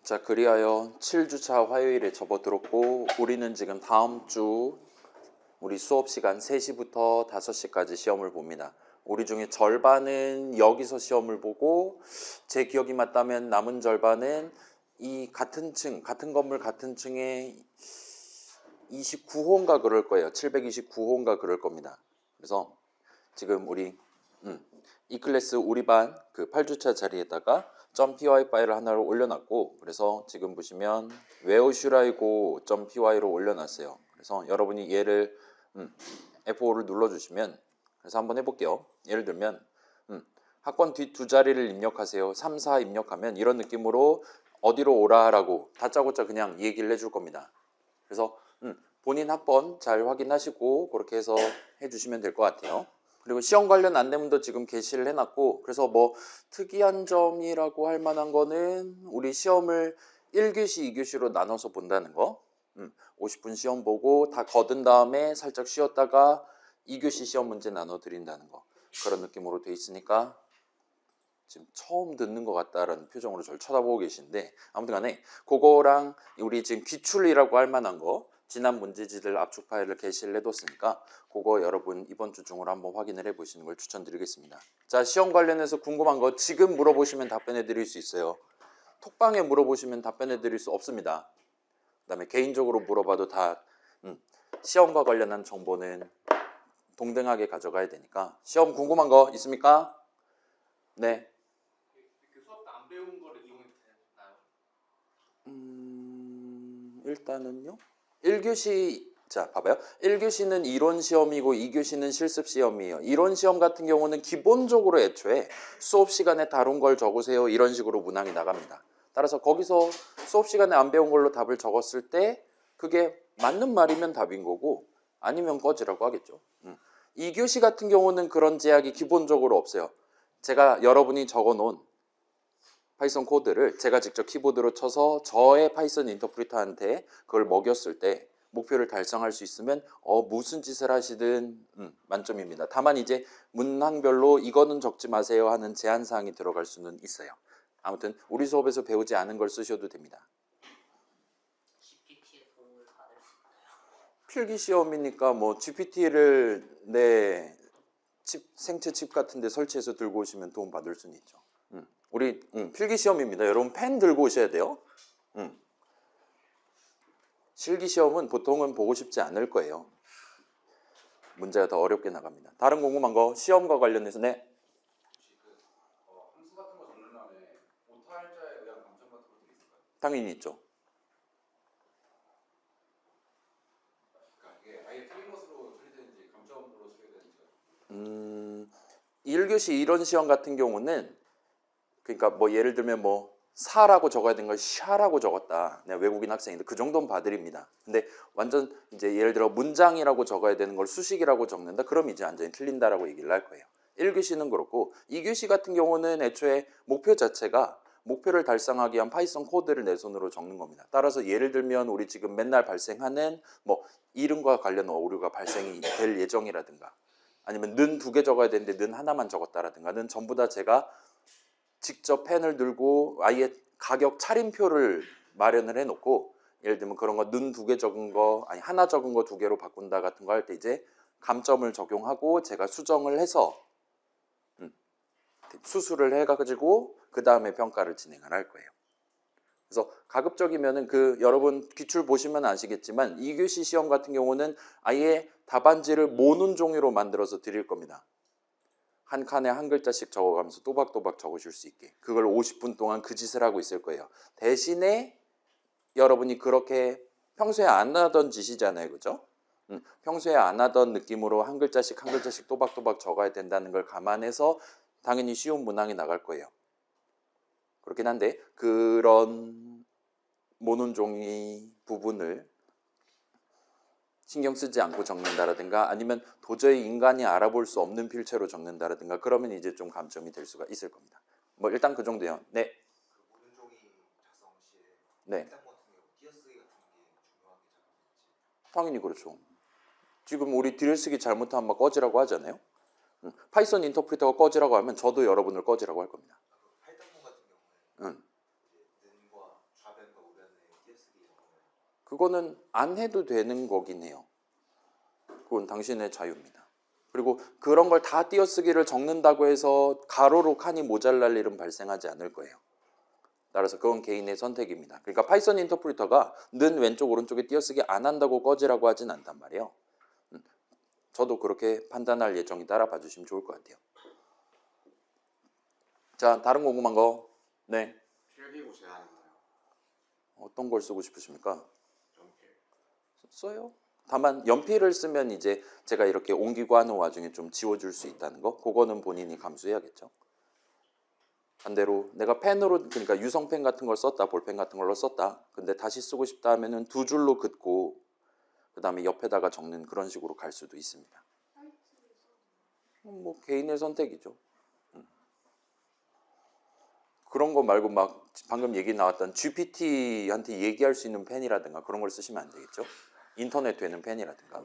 자, 그리하여 7주차 화요일에 접어들었고 우리는 지금 다음 주 우리 수업 시간 3시부터 5시까지 시험을 봅니다. 우리 중에 절반은 여기서 시험을 보고 제 기억이 맞다면 남은 절반은 이 같은 층, 같은 건물 같은 층에 29호인가 그럴 거예요. 729호인가 그럴 겁니다. 그래서 지금 우리 이 클래스 우리 반 그 8주차 자리에다가 .py 파일을 하나를 올려놨고, 그래서 지금 보시면 where should I go .py로 올려놨어요. 그래서 여러분이 얘를 F5를 눌러주시면, 그래서 한번 해볼게요. 예를 들면 학번 뒷 두 자리를 입력하세요. 3, 4 입력하면 이런 느낌으로 어디로 오라라고 다짜고짜 그냥 얘기를 해줄 겁니다. 그래서 본인 학번 잘 확인하시고 그렇게 해서 해주시면 될 것 같아요. 그리고 시험 관련 안내문도 지금 게시를 해놨고, 그래서 뭐 특이한 점이라고 할 만한 거는 우리 시험을 1교시, 2교시로 나눠서 본다는 거. 50분 시험 보고 다 거둔 다음에 살짝 쉬었다가 2교시 시험 문제 나눠드린다는 거. 그런 느낌으로 돼 있으니까 지금 처음 듣는 것 같다라는 표정으로 저를 쳐다보고 계신데, 아무튼 간에 그거랑 우리 지금 기출이라고 할 만한 거, 지난 문제지들 압축 파일을 게시를 해뒀으니까 그거 여러분 이번 주 중으로 한번 확인을 해보시는 걸 추천드리겠습니다. 자, 시험 관련해서 궁금한 거 지금 물어보시면 답변해 드릴 수 있어요. 톡방에 물어보시면 답변해 드릴 수 없습니다. 그 다음에 개인적으로 물어봐도 다 시험과 관련한 정보는 동등하게 가져가야 되니까. 시험 궁금한 거 있습니까? 네. 그 수업 때 안 배운 거를 이용해도 되나요? 일단은요. 1교시, 자 봐봐요. 1교시는 이론 시험이고 2교시는 실습 시험이에요. 이론 시험 같은 경우는 기본적으로 애초에 수업 시간에 다룬 걸 적으세요, 이런 식으로 문항이 나갑니다. 따라서 거기서 수업 시간에 안 배운 걸로 답을 적었을 때 그게 맞는 말이면 답인 거고 아니면 꺼지라고 하겠죠. 2교시 같은 경우는 그런 제약이 기본적으로 없어요. 제가 여러분이 적어놓은 파이썬 코드를 제가 직접 키보드로 쳐서 저의 파이썬 인터프리터한테 그걸 먹였을 때 목표를 달성할 수 있으면 무슨 짓을 하시든 만점입니다. 다만 이제 문항별로 이거는 적지 마세요 하는 제한사항이 들어갈 수는 있어요. 아무튼 우리 수업에서 배우지 않은 걸 쓰셔도 됩니다. GPT의 도움을 받을 수 있나요? 필기시험이니까 뭐 GPT를 내 생체 칩 같은 데 설치해서 들고 오시면 도움 받을 수는 있죠. 우리 필기시험입니다. 여러분 펜 들고 오셔야 돼요. 실기시험은 보통은 보고 싶지 않을 거예요. 문제가 더 어렵게 나갑니다. 다른 궁금한 거 시험과 관련해서 네. 혹시 함수 같은 거 적는 다음에 오탈자에 의한 감점 같은 것들이 있을까요? 당연히 있죠. 그러니까 이게 아예 틀린 것으로 처리되는지 감점으로 처리되는지. 1교시 이론 시험 같은 경우는 그러니까 뭐 예를 들면 뭐 사라고 적어야 되는 걸 샤라고 적었다. 내가 외국인 학생인데 그 정도는 봐드립니다. 근데 완전 이제 예를 들어 문장이라고 적어야 되는 걸 수식이라고 적는다. 그럼 이제 완전히 틀린다라고 얘기를 할 거예요. 1교시는 그렇고 2교시 같은 경우는 애초에 목표 자체가 목표를 달성하기 위한 파이썬 코드를 내 손으로 적는 겁니다. 따라서 예를 들면 우리 지금 맨날 발생하는 뭐 이름과 관련 어류가 발생이 될 예정이라든가, 아니면 는 2개 적어야 되는데 는 하나만 적었다라든가는 전부 다 제가 직접 펜을 들고 아예 가격 차림표를 마련을 해놓고, 예를 들면 그런 거 는 2개 적은 거 아니 하나 적은 거 2개로 바꾼다 같은 거 할 때 이제 감점을 적용하고 제가 수정을 해서 수술을 해가지고 그 다음에 평가를 진행을 할 거예요. 그래서 가급적이면은 여러분 기출 보시면 아시겠지만 2교시 시험 같은 경우는 아예 답안지를 모눈 종이로 만들어서 드릴 겁니다. 한 칸에 한 글자씩 적어가면서 또박또박 적으실 수 있게. 그걸 50분 동안 그 짓을 하고 있을 거예요. 대신에 여러분이 그렇게 평소에 안 하던 짓이잖아요. 그죠? 평소에 안 하던 느낌으로 한 글자씩 한 글자씩 또박또박 적어야 된다는 걸 감안해서 당연히 쉬운 문항이 나갈 거예요. 그렇긴 한데 그런 모눈 종이 부분을 신경 쓰지 않고 적는다라든가 아니면 도저히 인간이 알아볼 수 없는 필체로 적는다라든가 그러면 이제 좀 감점이 될 수가 있을 겁니다. 뭐 일단 그 정도요. 네. 그 모든 종이 작성 시에 네. 일단 같은 경우 띄어쓰기 같은 게 중요하게 작용되는지. 당연히 그렇죠. 지금 우리 띄어쓰기 잘못하면 막 꺼지라고 하잖아요. 파이썬 인터프리터가 꺼지라고 하면 저도 여러분을 꺼지라고 할 겁니다. 할당문 같은 경우는 이제 는과 좌변 그거는 안 해도 되는 거긴 해요. 그건 당신의 자유입니다. 그리고 그런 걸 다 띄어쓰기를 적는다고 해서 가로로 칸이 모자랄 일은 발생하지 않을 거예요. 따라서 그건 개인의 선택입니다. 그러니까 파이썬 인터프리터가 는 왼쪽 오른쪽에 띄어쓰기 안 한다고 꺼지라고 하진 않단 말이에요. 저도 그렇게 판단할 예정이 따라 봐주시면 좋을 것 같아요. 자, 다른 궁금한 거? 네. 필기구 제한인가요? 어떤 걸 쓰고 싶으십니까? 연필. 써요. 다만 연필을 쓰면 이제 제가 이렇게 옮기고 하는 와중에 좀 지워줄 수 있다는 거, 그거는 본인이 감수해야겠죠. 반대로 내가 펜으로, 그러니까 유성펜 같은 걸 썼다, 볼펜 같은 걸로 썼다. 근데 다시 쓰고 싶다 하면은 두 줄로 긋고 그 다음에 옆에다가 적는 그런 식으로 갈 수도 있습니다. 뭐 개인의 선택이죠. 그런 거 말고 막 방금 얘기 나왔던 GPT한테 얘기할 수 있는 펜이라든가 그런 걸 쓰시면 안 되겠죠. 인터넷 되는 펜이라든가.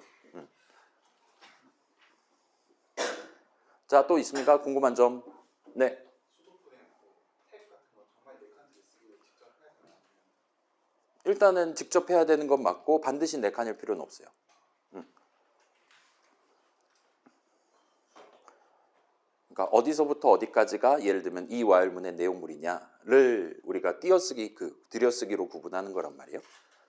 자, 또 있습니까? 궁금한 점? 네. 수도폰에 탭 같은 거 정말 네 칸 쓰기를 직접 해야 되나요? 일단은 직접 해야 되는 건 맞고 반드시 네 칸일 필요는 없어요. 그러니까 어디서부터 어디까지가 예를 들면 이 와일문의 내용물이냐를 우리가 띄어쓰기, 들여쓰기로 구분하는 거란 말이에요.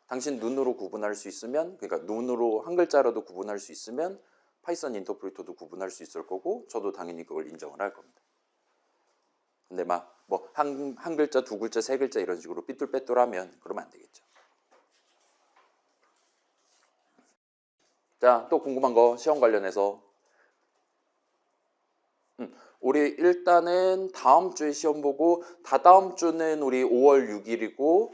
당신 눈으로 구분할 수 있으면, 그러니까 눈으로 한 글자라도 구분할 수 있으면 파이썬 인터프리터도 구분할 수 있을 거고 저도 당연히 그걸 인정을 할 겁니다. 근데 막 뭐 한 글자, 두 글자, 세 글자 이런 식으로 삐뚤빼뚤하면 그러면 안 되겠죠. 자, 또 궁금한 거 시험 관련해서 우리 일단은 다음 주에 시험 보고 다다음 주는 우리 5월 6일이고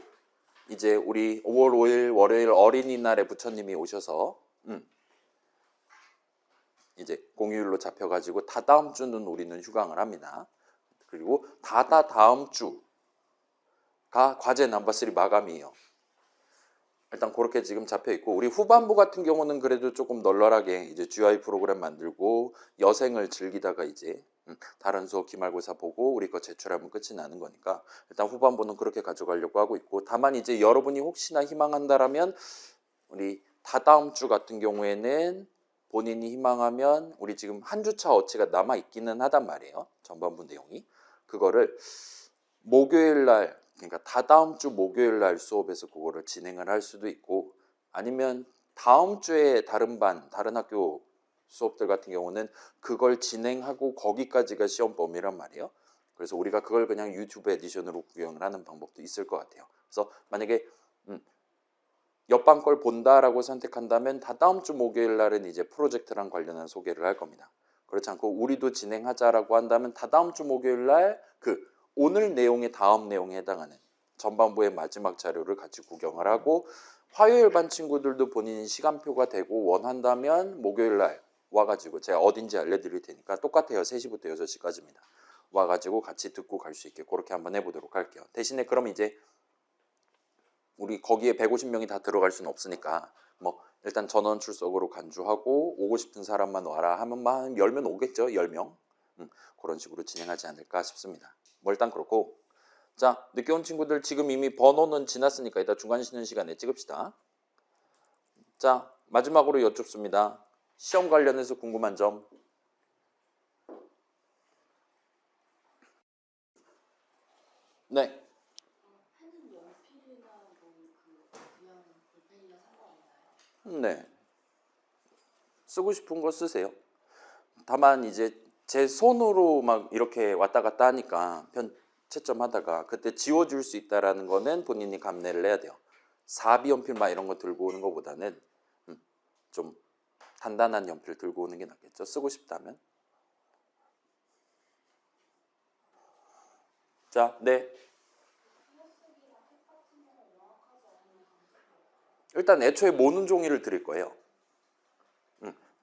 이제 우리 5월 5일 월요일 어린이날에 부처님이 오셔서 이제 공휴일로 잡혀가지고 다다음 주는 우리는 휴강을 합니다. 그리고 다다음 주가 과제 넘버 3 마감이에요. 일단 그렇게 지금 잡혀 있고 우리 후반부 같은 경우는 그래도 조금 널널하게 이제 GUI 프로그램 만들고 여생을 즐기다가 이제 다른 수업 기말고사 보고 우리 거 제출하면 끝이 나는 거니까 일단 후반부는 그렇게 가져가려고 하고 있고 다만 이제 여러분이 혹시나 희망한다라면 우리 다다음 주 같은 경우에는 본인이 희망하면 우리 지금 한 주차 어치가 남아 있기는 하단 말이에요. 전반부 내용이 그거를 목요일 날 그러니까 다다음 주 목요일 날 수업에서 그거를 진행을 할 수도 있고 아니면 다음 주에 다른 반, 다른 학교 수업들 같은 경우는 그걸 진행하고 거기까지가 시험 범위란 말이에요. 그래서 우리가 그걸 그냥 유튜브 에디션으로 구경을 하는 방법도 있을 것 같아요. 그래서 만약에 옆반 걸 본다라고 선택한다면 다다음 주 목요일 날은 이제 프로젝트랑 관련한 소개를 할 겁니다. 그렇지 않고 우리도 진행하자라고 한다면 다다음 주 목요일 날 오늘 내용의 다음 내용에 해당하는 전반부의 마지막 자료를 같이 구경을 하고 화요일 반 친구들도 본인 시간표가 되고 원한다면 목요일 날 와가지고 제가 어딘지 알려드릴 테니까 똑같아요. 3시부터 6시까지입니다. 와가지고 같이 듣고 갈 수 있게 그렇게 한번 해보도록 할게요. 대신에 그럼 이제 우리 거기에 150명이 다 들어갈 수는 없으니까 뭐 일단 전원 출석으로 간주하고 오고 싶은 사람만 와라 하면 열면 오겠죠. 10명. 그런 식으로 진행하지 않을까 싶습니다. 뭐 일단 그렇고 자 늦게 온 친구들 지금 이미 번호는 지났으니까 이따 중간 쉬는 시간에 찍읍시다. 자 마지막으로 여쭙습니다. 시험 관련해서 궁금한 점. 네. 펜은 연필이나 그냥 볼펜이나 상관없나요? 네. 쓰고 싶은 거 쓰세요. 다만 이제 제 손으로 막 이렇게 왔다 갔다 하니까 채점하다가 그때 지워줄 수 있다라는 거는 본인이 감내를 해야 돼요. 사비 연필 막 이런 거 들고 오는 것보다는 좀 단단한 연필 들고 오는 게 낫겠죠. 쓰고 싶다면. 자, 네. 일단 애초에 모는 종이를 드릴 거예요.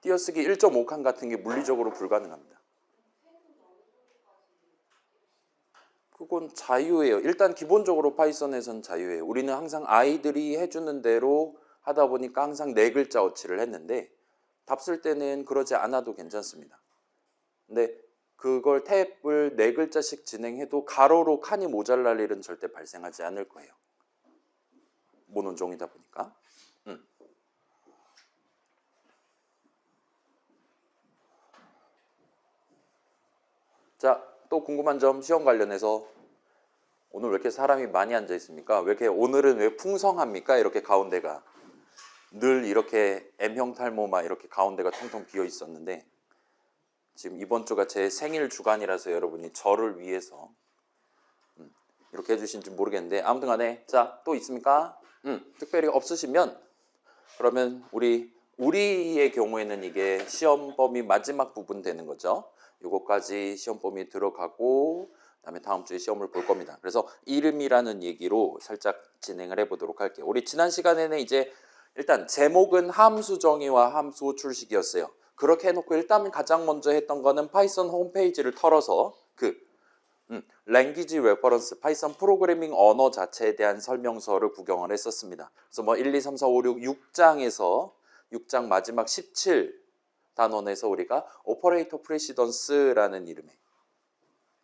띄어쓰기 1.5칸 같은 게 물리적으로 불가능합니다. 그건 자유예요. 일단 기본적으로 파이썬에선 자유예요. 우리는 항상 아이들이 해주는 대로 하다 보니까 항상 4글자 어치를 했는데 답 쓸 때는 그러지 않아도 괜찮습니다. 근데 그걸 탭을 4글자씩 진행해도 가로로 칸이 모자랄 일은 절대 발생하지 않을 거예요. 모논종이다 보니까. 자, 또 궁금한 점 시험 관련해서 오늘 왜 이렇게 사람이 많이 앉아 있습니까? 왜 이렇게 오늘은 왜 풍성합니까? 이렇게 가운데가 늘 이렇게 M형 탈모마 이렇게 가운데가 텅텅 비어 있었는데 지금 이번 주가 제 생일 주간이라서 여러분이 저를 위해서 이렇게 해주신지 모르겠는데 아무튼 간에 자, 또 있습니까? 특별히 없으시면 그러면 우리의 경우에는 이게 시험 범위 마지막 부분 되는 거죠. 요거까지 시험 범위 들어가고 그다음에 다음 주에 시험을 볼 겁니다. 그래서 이름이라는 얘기로 살짝 진행을 해보도록 할게요. 우리 지난 시간에는 이제 일단 제목은 함수 정의와 함수 호출식이었어요. 그렇게 해놓고 일단 가장 먼저 했던 거는 파이썬 홈페이지를 털어서 랭귀지 레퍼런스, 파이썬 프로그래밍 언어 자체에 대한 설명서를 구경을 했었습니다. 그래서 뭐 1, 2, 3, 4, 5, 6, 6장에서 6장 마지막 17단원에서 우리가 오퍼레이터 프레시던스라는 이름의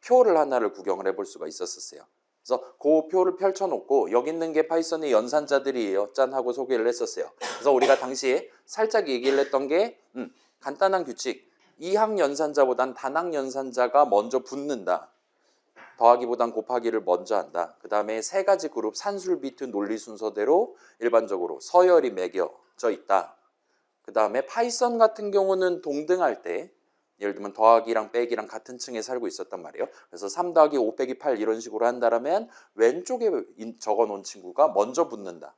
표를 하나를 구경을 해볼 수가 있었어요. 그래서 그 표를 펼쳐놓고 여기 있는 게 파이썬의 연산자들이에요. 짠 하고 소개를 했었어요. 그래서 우리가 당시에 살짝 얘기를 했던 게 간단한 규칙. 이항 연산자보단 단항 연산자가 먼저 붙는다. 더하기보단 곱하기를 먼저 한다. 그 다음에 세 가지 그룹 산술 비트 논리 순서대로 일반적으로 서열이 매겨져 있다. 그 다음에 파이썬 같은 경우는 동등할 때 예를 들면 더하기랑 빼기랑 같은 층에 살고 있었단 말이에요. 그래서 3 더하기 5 빼기 8 이런 식으로 한다면 왼쪽에 적어놓은 친구가 먼저 붙는다.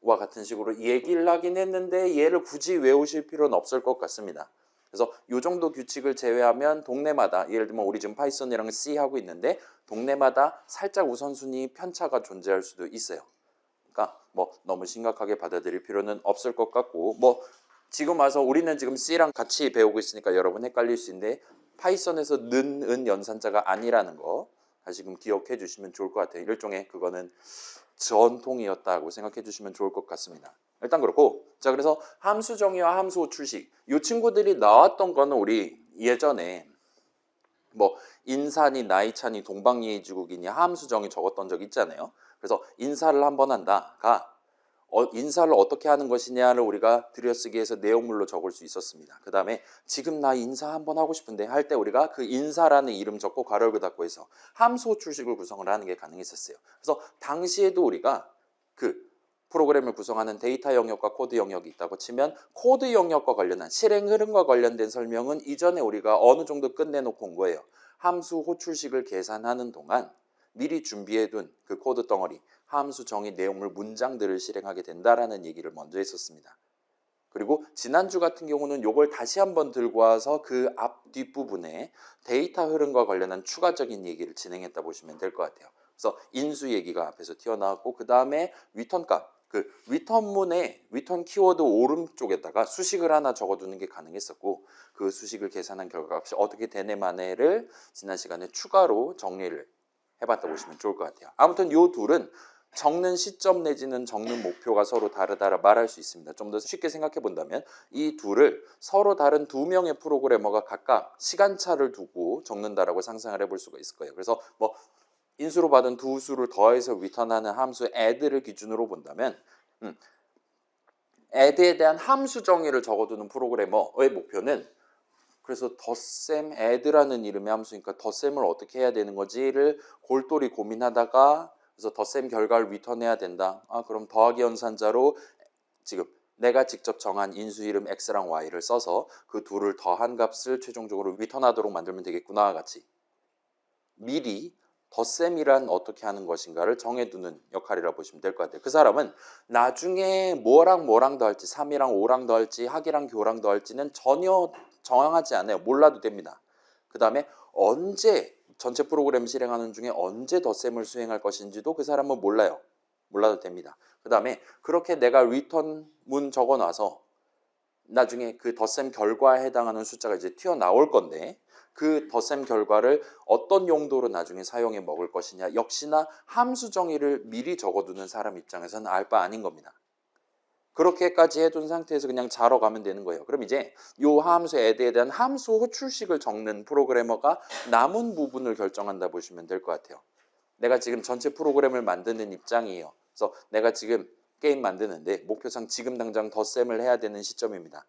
와 같은 식으로 얘기를 하긴 했는데 얘를 굳이 외우실 필요는 없을 것 같습니다. 그래서 이 정도 규칙을 제외하면 동네마다 예를 들면 우리 지금 파이썬이랑 C 하고 있는데 동네마다 살짝 우선순위 편차가 존재할 수도 있어요. 그러니까 뭐 너무 심각하게 받아들일 필요는 없을 것 같고 뭐 지금 와서 우리는 지금 C랑 같이 배우고 있으니까 여러분 헷갈릴 수 있는데 파이썬에서 는 연산자가 아니라는 거 다시금 기억해 주시면 좋을 것 같아요. 일종의 그거는 전통이었다고 생각해 주시면 좋을 것 같습니다. 일단 그렇고 자 그래서 함수 정의와 함수 호출식 이 친구들이 나왔던 거는 우리 예전에 뭐 인산이 나이찬이 동방예의지국이니 함수 정의 적었던 적 있잖아요. 그래서 인사를 한번 한다가 인사를 어떻게 하는 것이냐를 우리가 들여쓰기해서 내용물로 적을 수 있었습니다. 그 다음에 지금 나 인사 한번 하고 싶은데 할 때 우리가 그 인사라는 이름 적고 괄호를 닫고 해서 함수 호출식을 구성을 하는 게 가능했었어요. 그래서 당시에도 우리가 그 프로그램을 구성하는 데이터 영역과 코드 영역이 있다고 치면 코드 영역과 관련한 실행 흐름과 관련된 설명은 이전에 우리가 어느 정도 끝내놓고 온 거예요. 함수 호출식을 계산하는 동안 미리 준비해둔 그 코드 덩어리 함수 정의 내용물 문장들을 실행하게 된다라는 얘기를 먼저 했었습니다. 그리고 지난주 같은 경우는 이걸 다시 한번 들고 와서 그 앞 뒷부분에 데이터 흐름과 관련한 추가적인 얘기를 진행했다 보시면 될 것 같아요. 그래서 인수 얘기가 앞에서 튀어나왔고 그 다음에 리턴 값, 그 리턴문에 리턴 키워드 오른쪽에다가 수식을 하나 적어두는 게 가능했었고 그 수식을 계산한 결과값이 어떻게 되네 마네를 지난 시간에 추가로 정리를 해봤다 보시면 좋을 것 같아요. 아무튼 이 둘은 적는 시점 내지는 적는 목표가 서로 다르다라 말할 수 있습니다. 좀 더 쉽게 생각해 본다면 이 둘을 서로 다른 두 명의 프로그래머가 각각 시간차를 두고 적는다라고 상상을 해볼 수가 있을 거예요. 그래서 뭐 인수로 받은 두 수를 더해서 리턴하는 함수 add를 기준으로 본다면 add에 대한 함수 정의를 적어두는 프로그래머의 목표는 그래서 덧셈 add라는 이름의 함수니까 덧셈을 어떻게 해야 되는 거지를 골똘히 고민하다가 그래서 덧셈 결과를 리턴해야 된다. 그럼 더하기 연산자로 지금 내가 직접 정한 인수 이름 x랑 y를 써서 그 둘을 더한 값을 최종적으로 리턴하도록 만들면 되겠구나 같이 미리 덧셈이란 어떻게 하는 것인가를 정해두는 역할이라고 보시면 될 것 같아요. 그 사람은 나중에 뭐랑 더할지 3이랑 5랑 더할지 학이랑 교랑 더할지는 전혀 정하지 않아요. 몰라도 됩니다. 그 다음에 언제 전체 프로그램 실행하는 중에 언제 덧셈을 수행할 것인지도 그 사람은 몰라요. 몰라도 됩니다. 그 다음에 그렇게 내가 리턴 문 적어놔서 나중에 그 덧셈 결과에 해당하는 숫자가 이제 튀어나올 건데 그 덧셈 결과를 어떤 용도로 나중에 사용해 먹을 것이냐 역시나 함수 정의를 미리 적어두는 사람 입장에서는 알 바 아닌 겁니다. 그렇게까지 해둔 상태에서 그냥 자러 가면 되는 거예요. 그럼 이제 이 함수 add에 대한 함수 호출식을 적는 프로그래머가 남은 부분을 결정한다 보시면 될 것 같아요. 내가 지금 전체 프로그램을 만드는 입장이에요. 그래서 내가 지금 게임 만드는데 목표상 지금 당장 덧셈을 해야 되는 시점입니다.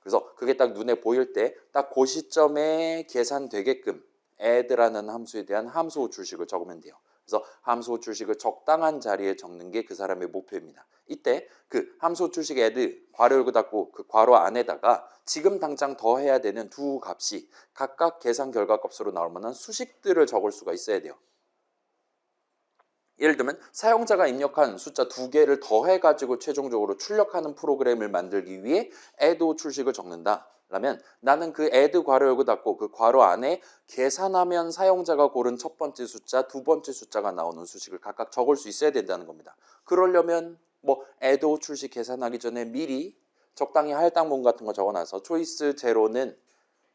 그래서 그게 딱 눈에 보일 때 딱 그 시점에 계산되게끔 add라는 함수에 대한 함수 호출식을 적으면 돼요. 그래서 함수 호출식을 적당한 자리에 적는 게 그 사람의 목표입니다. 이때 그 함수 호출식 add 괄호 열고 닫고 그 괄호 안에다가 지금 당장 더해야 되는 두 값이 각각 계산 결과 값으로 나올 만한 수식들을 적을 수가 있어야 돼요. 예를 들면 사용자가 입력한 숫자 2개를 더해가지고 최종적으로 출력하는 프로그램을 만들기 위해 add 호출식을 적는다 라면 나는 그 add 괄호 열고 닫고 그 괄호 안에 계산하면 사용자가 고른 첫 번째 숫자, 두 번째 숫자가 나오는 수식을 각각 적을 수 있어야 된다는 겁니다. 그러려면 뭐 add 호출식 계산하기 전에 미리 적당히 할당본 같은 거 적어놔서 초이스 0는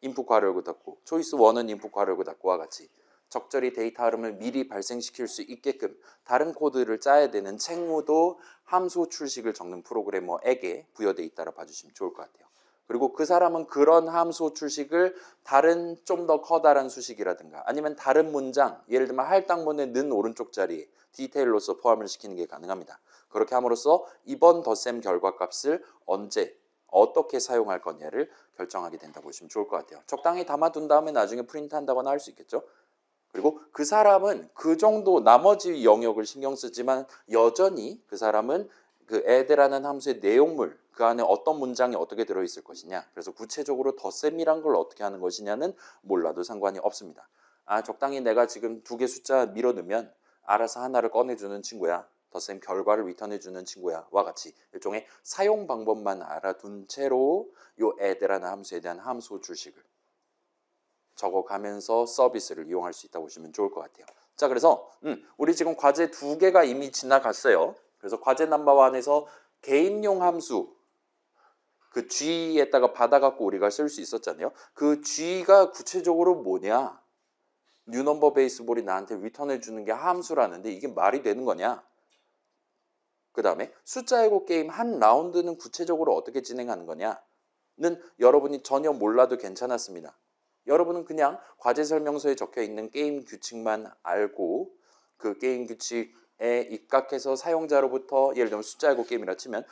인풋 괄호 열고 닫고 초이스 1은 인풋 괄호 열고 닫고와 같이 적절히 데이터 흐름을 미리 발생시킬 수 있게끔 다른 코드를 짜야 되는 책무도 함수 호출식을 적는 프로그래머에게 부여되어 있다라 봐주시면 좋을 것 같아요. 그리고 그 사람은 그런 함수 호출식을 다른 좀 더 커다란 수식이라든가 아니면 다른 문장, 예를 들면 할당문의 는 오른쪽 자리에 디테일로서 포함을 시키는 게 가능합니다. 그렇게 함으로써 이번 덧셈 결과값을 언제 어떻게 사용할 거냐를 결정하게 된다고 보시면 좋을 것 같아요. 적당히 담아둔 다음에 나중에 프린트 한다거나 할 수 있겠죠. 그리고 그 사람은 그 정도 나머지 영역을 신경 쓰지만 여전히 그 사람은 그 add라는 함수의 내용물 그 안에 어떤 문장이 어떻게 들어있을 것이냐, 그래서 구체적으로 덧셈이란 걸 어떻게 하는 것이냐는 몰라도 상관이 없습니다. 아, 적당히 내가 지금 2개 숫자 밀어넣으면 알아서 하나를 꺼내주는 친구야, 덧셈 결과를 리턴해주는 친구야 와 같이 일종의 사용 방법만 알아둔 채로 요 add라는 함수에 대한 함수 호출식을 적어가면서 서비스를 이용할 수 있다고 보시면 좋을 것 같아요. 자, 그래서 우리 지금 과제 2개가 이미 지나갔어요. 그래서 과제 넘버 1에서 개인용 함수 그 G에다가 받아갖고 우리가 쓸 수 있었잖아요. 그 G가 구체적으로 뭐냐? 뉴넘버 베이스볼이 나한테 리턴해주는 게 함수라는데 이게 말이 되는 거냐? 그 다음에 숫자 예고 게임 한 라운드는 구체적으로 어떻게 진행하는 거냐는 여러분이 전혀 몰라도 괜찮았습니다. 여러분은 그냥 과제 설명서에 적혀 있는 게임 규칙만 알고 그 게임 규칙에 입각해서 사용자로부터 예를 들면 숫자 예고 게임이라 치면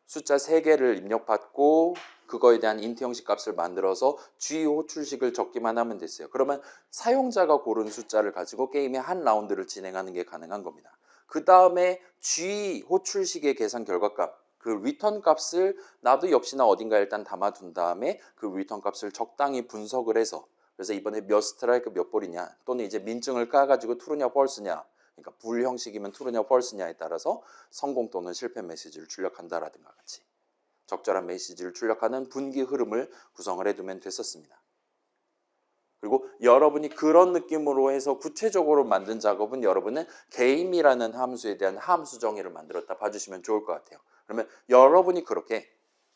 숫자 3개를 입력받고 그거에 대한 인트 형식 값을 만들어서 G 호출식을 적기만 하면 됐어요. 그러면 사용자가 고른 숫자를 가지고 게임의 한 라운드를 진행하는 게 가능한 겁니다. 그 다음에 G 호출식의 계산 결과값, 그 리턴 값을 나도 역시나 어딘가 일단 담아둔 다음에 그 리턴 값을 적당히 분석을 해서, 그래서 이번에 몇 스트라이크 몇 볼이냐 또는 이제 민증을 까가지고 true냐 false냐, 그러니까 불 형식이면 true냐 false냐에 따라서 성공 또는 실패 메시지를 출력한다라든가 같이 적절한 메시지를 출력하는 분기 흐름을 구성을 해두면 됐었습니다. 그리고 여러분이 그런 느낌으로 해서 구체적으로 만든 작업은 여러분은 game이라는 함수에 대한 함수 정의를 만들었다 봐주시면 좋을 것 같아요. 그러면 여러분이 그렇게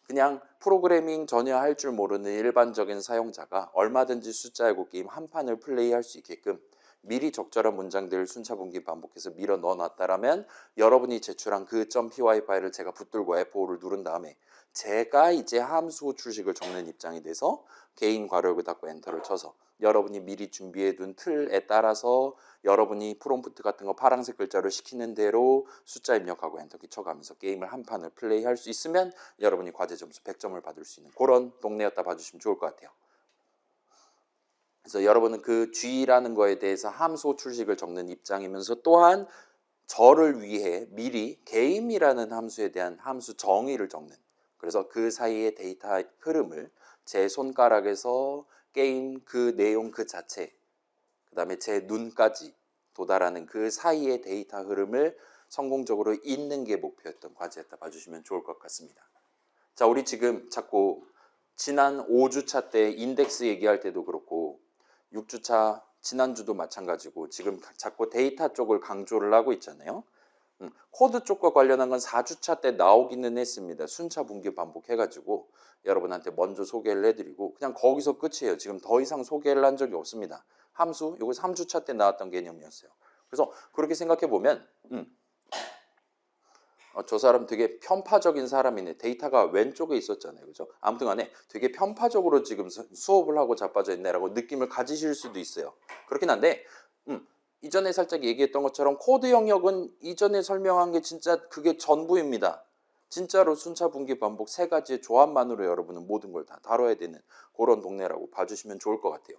그냥 프로그래밍 전혀 할 줄 모르는 일반적인 사용자가 얼마든지 숫자 예고 게임 한 판을 플레이할 수 있게끔 미리 적절한 문장들을 순차 분기 반복해서 밀어 넣어놨다라면 여러분이 제출한 그 .py 파일을 제가 붙들고 F5를 누른 다음에 제가 이제 함수 호출식을 적는 입장이 돼서 개인 괄호를 닫고 엔터를 쳐서 여러분이 미리 준비해둔 틀에 따라서 여러분이 프롬프트 같은 거 파란색 글자로 시키는 대로 숫자 입력하고 엔터키 쳐가면서 게임을 한 판을 플레이할 수 있으면 여러분이 과제 점수 100점을 받을 수 있는 그런 동네였다 봐주시면 좋을 것 같아요. 그래서 여러분은 그 G라는 거에 대해서 함수 호출식을 적는 입장이면서 또한 저를 위해 미리 game이라는 함수에 대한 함수 정의를 적는, 그래서 그 사이의 데이터 흐름을 제 손가락에서 게임 그 내용 그 자체, 그 다음에 제 눈까지 도달하는 그 사이의 데이터 흐름을 성공적으로 잇는 게 목표였던 과제였다 봐주시면 좋을 것 같습니다. 자, 우리 지금 자꾸 지난 5주차 때 인덱스 얘기할 때도 그렇고 6주차 지난주도 마찬가지고 지금 자꾸 데이터 쪽을 강조를 하고 있잖아요. 코드 쪽과 관련한 건 4주차 때 나오기는 했습니다. 순차 분기 반복해가지고 여러분한테 먼저 소개를 해드리고 그냥 거기서 끝이에요. 지금 더 이상 소개를 한 적이 없습니다. 함수, 이거 3주차 때 나왔던 개념이었어요. 그래서 그렇게 생각해보면 저 사람 되게 편파적인 사람이네. 데이터가 왼쪽에 있었잖아요. 그죠? 아무튼 간에 되게 편파적으로 지금 수업을 하고 자빠져 있네라고 느낌을 가지실 수도 있어요. 그렇긴 한데 이전에 살짝 얘기했던 것처럼 코드 영역은 이전에 설명한 게 진짜 그게 전부입니다. 진짜로 순차 분기 반복 세 가지의 조합만으로 여러분은 모든 걸 다 다뤄야 되는 그런 동네라고 봐주시면 좋을 것 같아요.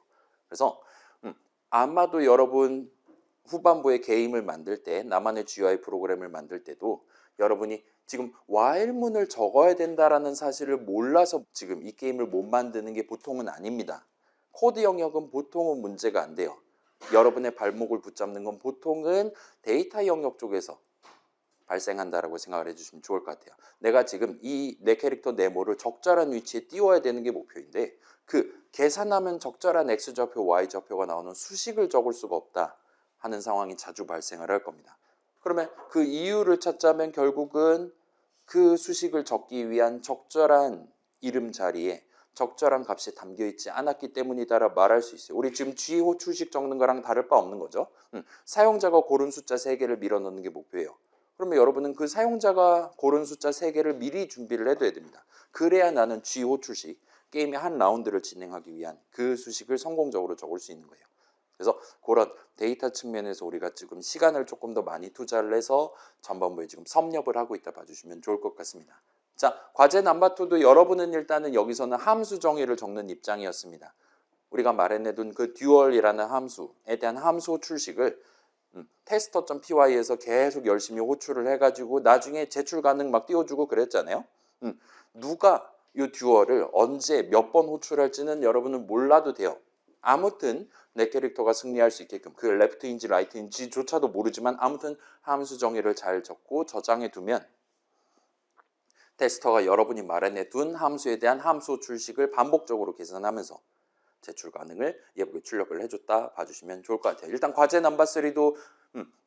그래서 아마도 여러분 후반부에 게임을 만들 때 나만의 GUI 프로그램을 만들 때도 여러분이 지금 while문을 적어야 된다라는 사실을 몰라서 지금 이 게임을 못 만드는 게 보통은 아닙니다. 코드 영역은 보통은 문제가 안 돼요. 여러분의 발목을 붙잡는 건 보통은 데이터 영역 쪽에서 발생한다라고 생각을 해주시면 좋을 것 같아요. 내가 지금 이 내 캐릭터 네모를 적절한 위치에 띄워야 되는 게 목표인데 그 계산하면 적절한 X좌표, Y좌표가 나오는 수식을 적을 수가 없다 하는 상황이 자주 발생을 할 겁니다. 그러면 그 이유를 찾자면 결국은 그 수식을 적기 위한 적절한 이름 자리에 적절한 값이 담겨있지 않았기 때문이다라 말할 수 있어요. 우리 지금 G 호출식 적는 거랑 다를 바 없는 거죠. 사용자가 고른 숫자 3개를 밀어넣는 게 목표예요. 그러면 여러분은 그 사용자가 고른 숫자 3개를 미리 준비를 해둬야 됩니다. 그래야 나는 G 호출식, 게임의 한 라운드를 진행하기 위한 그 수식을 성공적으로 적을 수 있는 거예요. 그래서 그런 데이터 측면에서 우리가 지금 시간을 조금 더 많이 투자를 해서 전반부에 지금 섭렵을 하고 있다 봐주시면 좋을 것 같습니다. 자, 과제 넘버2도 여러분은 일단은 여기서는 함수 정의를 적는 입장이었습니다. 우리가 말해내둔 그 듀얼이라는 함수에 대한 함수 호출식을 tester.py에서 계속 열심히 호출을 해가지고 나중에 제출 가능 막 띄워주고 그랬잖아요. 누가 이 듀얼을 언제 몇 번 호출할지는 여러분은 몰라도 돼요. 아무튼 내 캐릭터가 승리할 수 있게끔 그 레프트인지 라이트인지조차도 모르지만 아무튼 함수 정의를 잘 적고 저장해 두면 테스터가 여러분이 마련해둔 함수에 대한 함수 호출식을 반복적으로 계산하면서 제출 가능을 예쁘게 출력을 해줬다 봐주시면 좋을 것 같아요. 일단 과제 넘버3도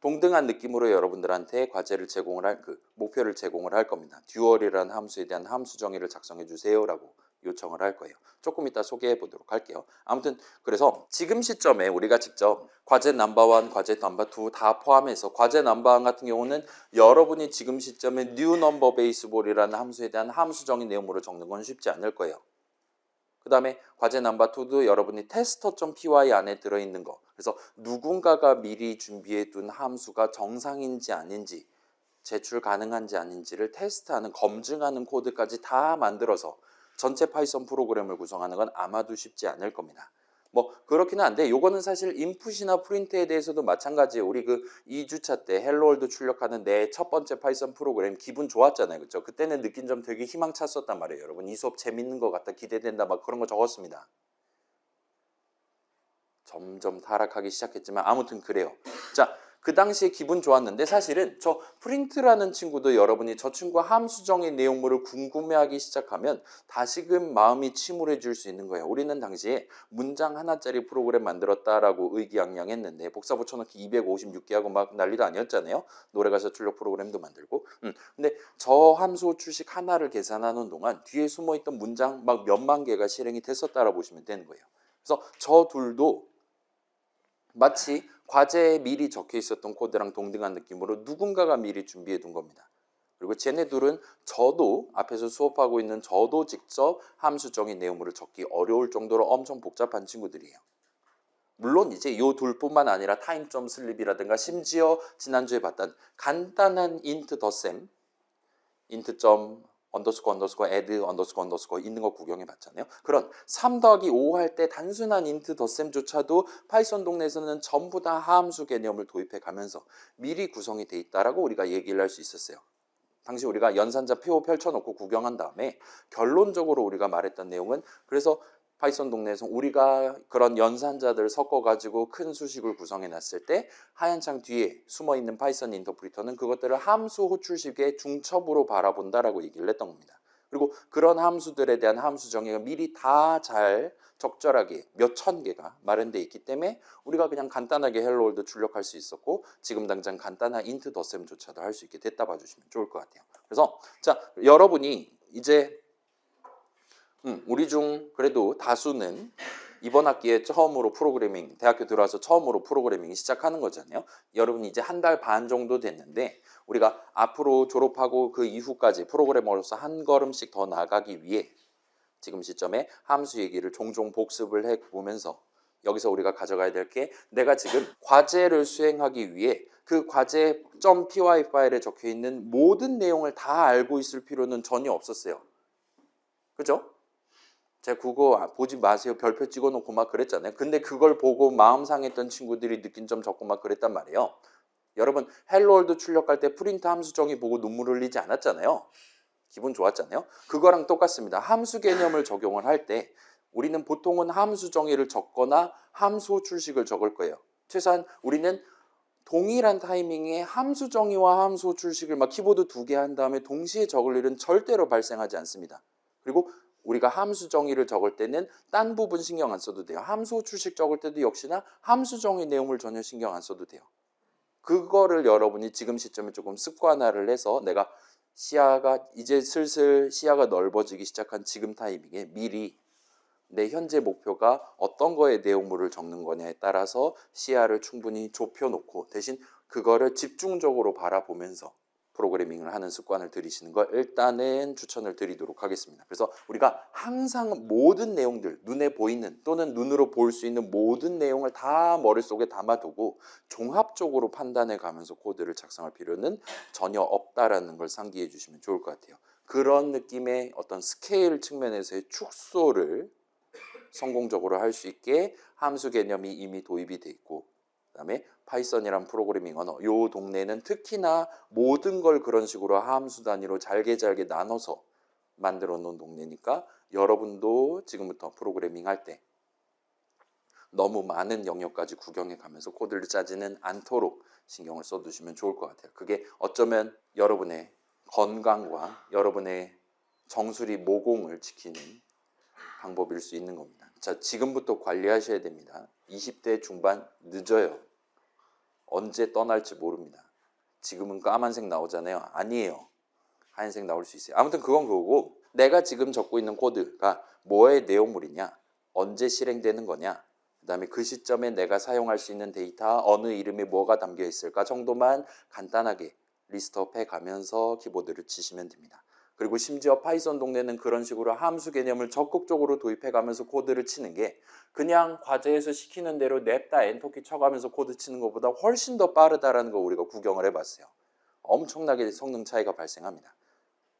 동등한 느낌으로 여러분들한테 과제를 제공을 할 목표를 제공을 할 겁니다. 듀얼이라는 함수에 대한 함수 정의를 작성해 주세요라고 요청을 할 거예요. 조금 이따 소개해 보도록 할게요. 아무튼 그래서 지금 시점에 우리가 직접 과제 넘버1, 과제 넘버2 다 포함해서 과제 넘버1 같은 경우는 여러분이 지금 시점에 new number base볼이라는 함수에 대한 함수 정의 내용으로 적는 건 쉽지 않을 거예요. 그 다음에 과제 넘버2도 여러분이 tester.py 안에 들어있는 거, 그래서 누군가가 미리 준비해둔 함수가 정상인지 아닌지 제출 가능한지 아닌지를 테스트하는, 검증하는 코드까지 다 만들어서 전체 파이썬 프로그램을 구성하는 건 아마도 쉽지 않을 겁니다. 뭐 그렇기는 한데 요거는 사실 인풋이나 프린트에 대해서도 마찬가지예요. 우리 그 2주차 때 헬로월드 출력하는 내 첫 번째 파이썬 프로그램 기분 좋았잖아요. 그렇죠? 그때는 느낀 점 되게 희망찼었단 말이에요. 여러분 이 수업 재밌는 것 같다, 기대된다 막 그런 거 적었습니다. 점점 타락하기 시작했지만 아무튼 그래요. 자, 그 당시에 기분 좋았는데 사실은 저 프린트라는 친구도 여러분이 저 친구 함수정의 내용물을 궁금해하기 시작하면 다시금 마음이 침울해질 수 있는 거예요. 우리는 당시에 문장 하나짜리 프로그램 만들었다라고 의기양양했는데 복사 붙여넣기 256개 하고 막 난리도 아니었잖아요. 노래가사 출력 프로그램도 만들고. 근데 저 함수 출식 하나를 계산하는 동안 뒤에 숨어있던 문장 막 몇만 개가 실행이 됐었다라고 보시면 되는 거예요. 그래서 저 둘도 마치 과제에 미리 적혀 있었던 코드랑 동등한 느낌으로 누군가가 미리 준비해 둔 겁니다. 그리고 쟤네 둘은 저도 앞에서 수업하고 있는 저도 직접 함수적인 내용물을 적기 어려울 정도로 엄청 복잡한 친구들이에요. 물론 이제 요 둘뿐만 아니라 타임점 슬립이라든가 심지어 지난주에 봤던 간단한 int 덧셈, int 점 언더스코어 add 언더스코어 있는 거 구경해 봤잖아요. 그런 3 더하기 5 할 때 단순한 int 덧셈조차도 파이썬 동네에서는 전부 다 함수 개념을 도입해 가면서 미리 구성이 돼 있다라고 우리가 얘기를 할 수 있었어요. 당시 우리가 연산자 표 펼쳐놓고 구경한 다음에 결론적으로 우리가 말했던 내용은, 그래서 파이썬 동네에서 우리가 그런 연산자들을 섞어가지고 큰 수식을 구성해 놨을 때 하얀 창 뒤에 숨어있는 파이썬 인터프리터는 그것들을 함수 호출식의 중첩으로 바라본다라고 얘기를 했던 겁니다. 그리고 그런 함수들에 대한 함수 정의가 미리 다 잘 적절하게 몇 천 개가 마련되어 있기 때문에 우리가 그냥 간단하게 헬로월드 출력할 수 있었고 지금 당장 간단한 int 덧셈조차도 할 수 있게 됐다 봐주시면 좋을 것 같아요. 그래서 자, 여러분이 이제 우리 중 그래도 다수는 이번 학기에 처음으로 프로그래밍, 대학교 들어와서 처음으로 프로그래밍 시작하는 거잖아요. 여러분이 이제 한 달 반 정도 됐는데 우리가 앞으로 졸업하고 그 이후까지 프로그래머로서 한 걸음씩 더 나가기 위해 지금 시점에 함수 얘기를 종종 복습을 해보면서 여기서 우리가 가져가야 될 게 내가 지금 과제를 수행하기 위해 그 과제 .py 파일에 적혀 있는 모든 내용을 다 알고 있을 필요는 전혀 없었어요. 그죠? 제가 그거 보지 마세요. 별표 찍어놓고 막 그랬잖아요. 근데 그걸 보고 마음 상했던 친구들이 느낀 점 적고 막 그랬단 말이에요. 여러분 헬로월드 출력할 때 프린트 함수 정의 보고 눈물 흘리지 않았잖아요. 기분 좋았잖아요. 그거랑 똑같습니다. 함수 개념을 적용을 할 때 우리는 보통은 함수 정의를 적거나 함수 호출식을 적을 거예요. 최소한 우리는 동일한 타이밍에 함수 정의와 함수 호출식을 막 키보드 2개 한 다음에 동시에 적을 일은 절대로 발생하지 않습니다. 그리고 우리가 함수 정의를 적을 때는 딴 부분 신경 안 써도 돼요. 함수 호출식 적을 때도 역시나 함수 정의 내용을 전혀 신경 안 써도 돼요. 그거를 여러분이 지금 시점에 조금 습관화를 해서 내가 시야가 이제 슬슬 시야가 넓어지기 시작한 지금 타이밍에 미리 내 현재 목표가 어떤 거에 내용물을 적는 거냐에 따라서 시야를 충분히 좁혀놓고 대신 그거를 집중적으로 바라보면서 프로그래밍을 하는 습관을 들이시는 걸 일단은 추천을 드리도록 하겠습니다. 그래서 우리가 항상 모든 내용들, 눈에 보이는 또는 눈으로 볼 수 있는 모든 내용을 다 머릿속에 담아두고 종합적으로 판단해 가면서 코드를 작성할 필요는 전혀 없다라는 걸 상기해 주시면 좋을 것 같아요. 그런 느낌의 어떤 스케일 측면에서의 축소를 성공적으로 할 수 있게 함수 개념이 이미 도입이 돼 있고 그다음에 파이썬이란 프로그래밍 언어 요 동네는 특히나 모든 걸 그런 식으로 함수 단위로 잘게 나눠서 만들어 놓은 동네니까 여러분도 지금부터 프로그래밍 할 때 너무 많은 영역까지 구경해 가면서 코드를 짜지는 않도록 신경을 써두시면 좋을 것 같아요. 그게 어쩌면 여러분의 건강과 여러분의 정수리 모공을 지키는 방법일 수 있는 겁니다. 자, 지금부터 관리하셔야 됩니다. 20대 중반 늦어요. 언제 떠날지 모릅니다. 지금은 까만색 나오잖아요. 아니에요. 하얀색 나올 수 있어요. 아무튼 그건 그거고 내가 지금 적고 있는 코드가 뭐의 내용물이냐, 언제 실행되는 거냐, 그 다음에 그 시점에 내가 사용할 수 있는 데이터 어느 이름이 뭐가 담겨 있을까 정도만 간단하게 리스트업 해가면서 키보드를 치시면 됩니다. 그리고 심지어 파이썬 동네는 그런 식으로 함수 개념을 적극적으로 도입해가면서 코드를 치는 게 그냥 과제에서 시키는 대로 냅다 엔터키 쳐가면서 코드 치는 것보다 훨씬 더 빠르다라는 거 우리가 구경을 해봤어요. 엄청나게 성능 차이가 발생합니다.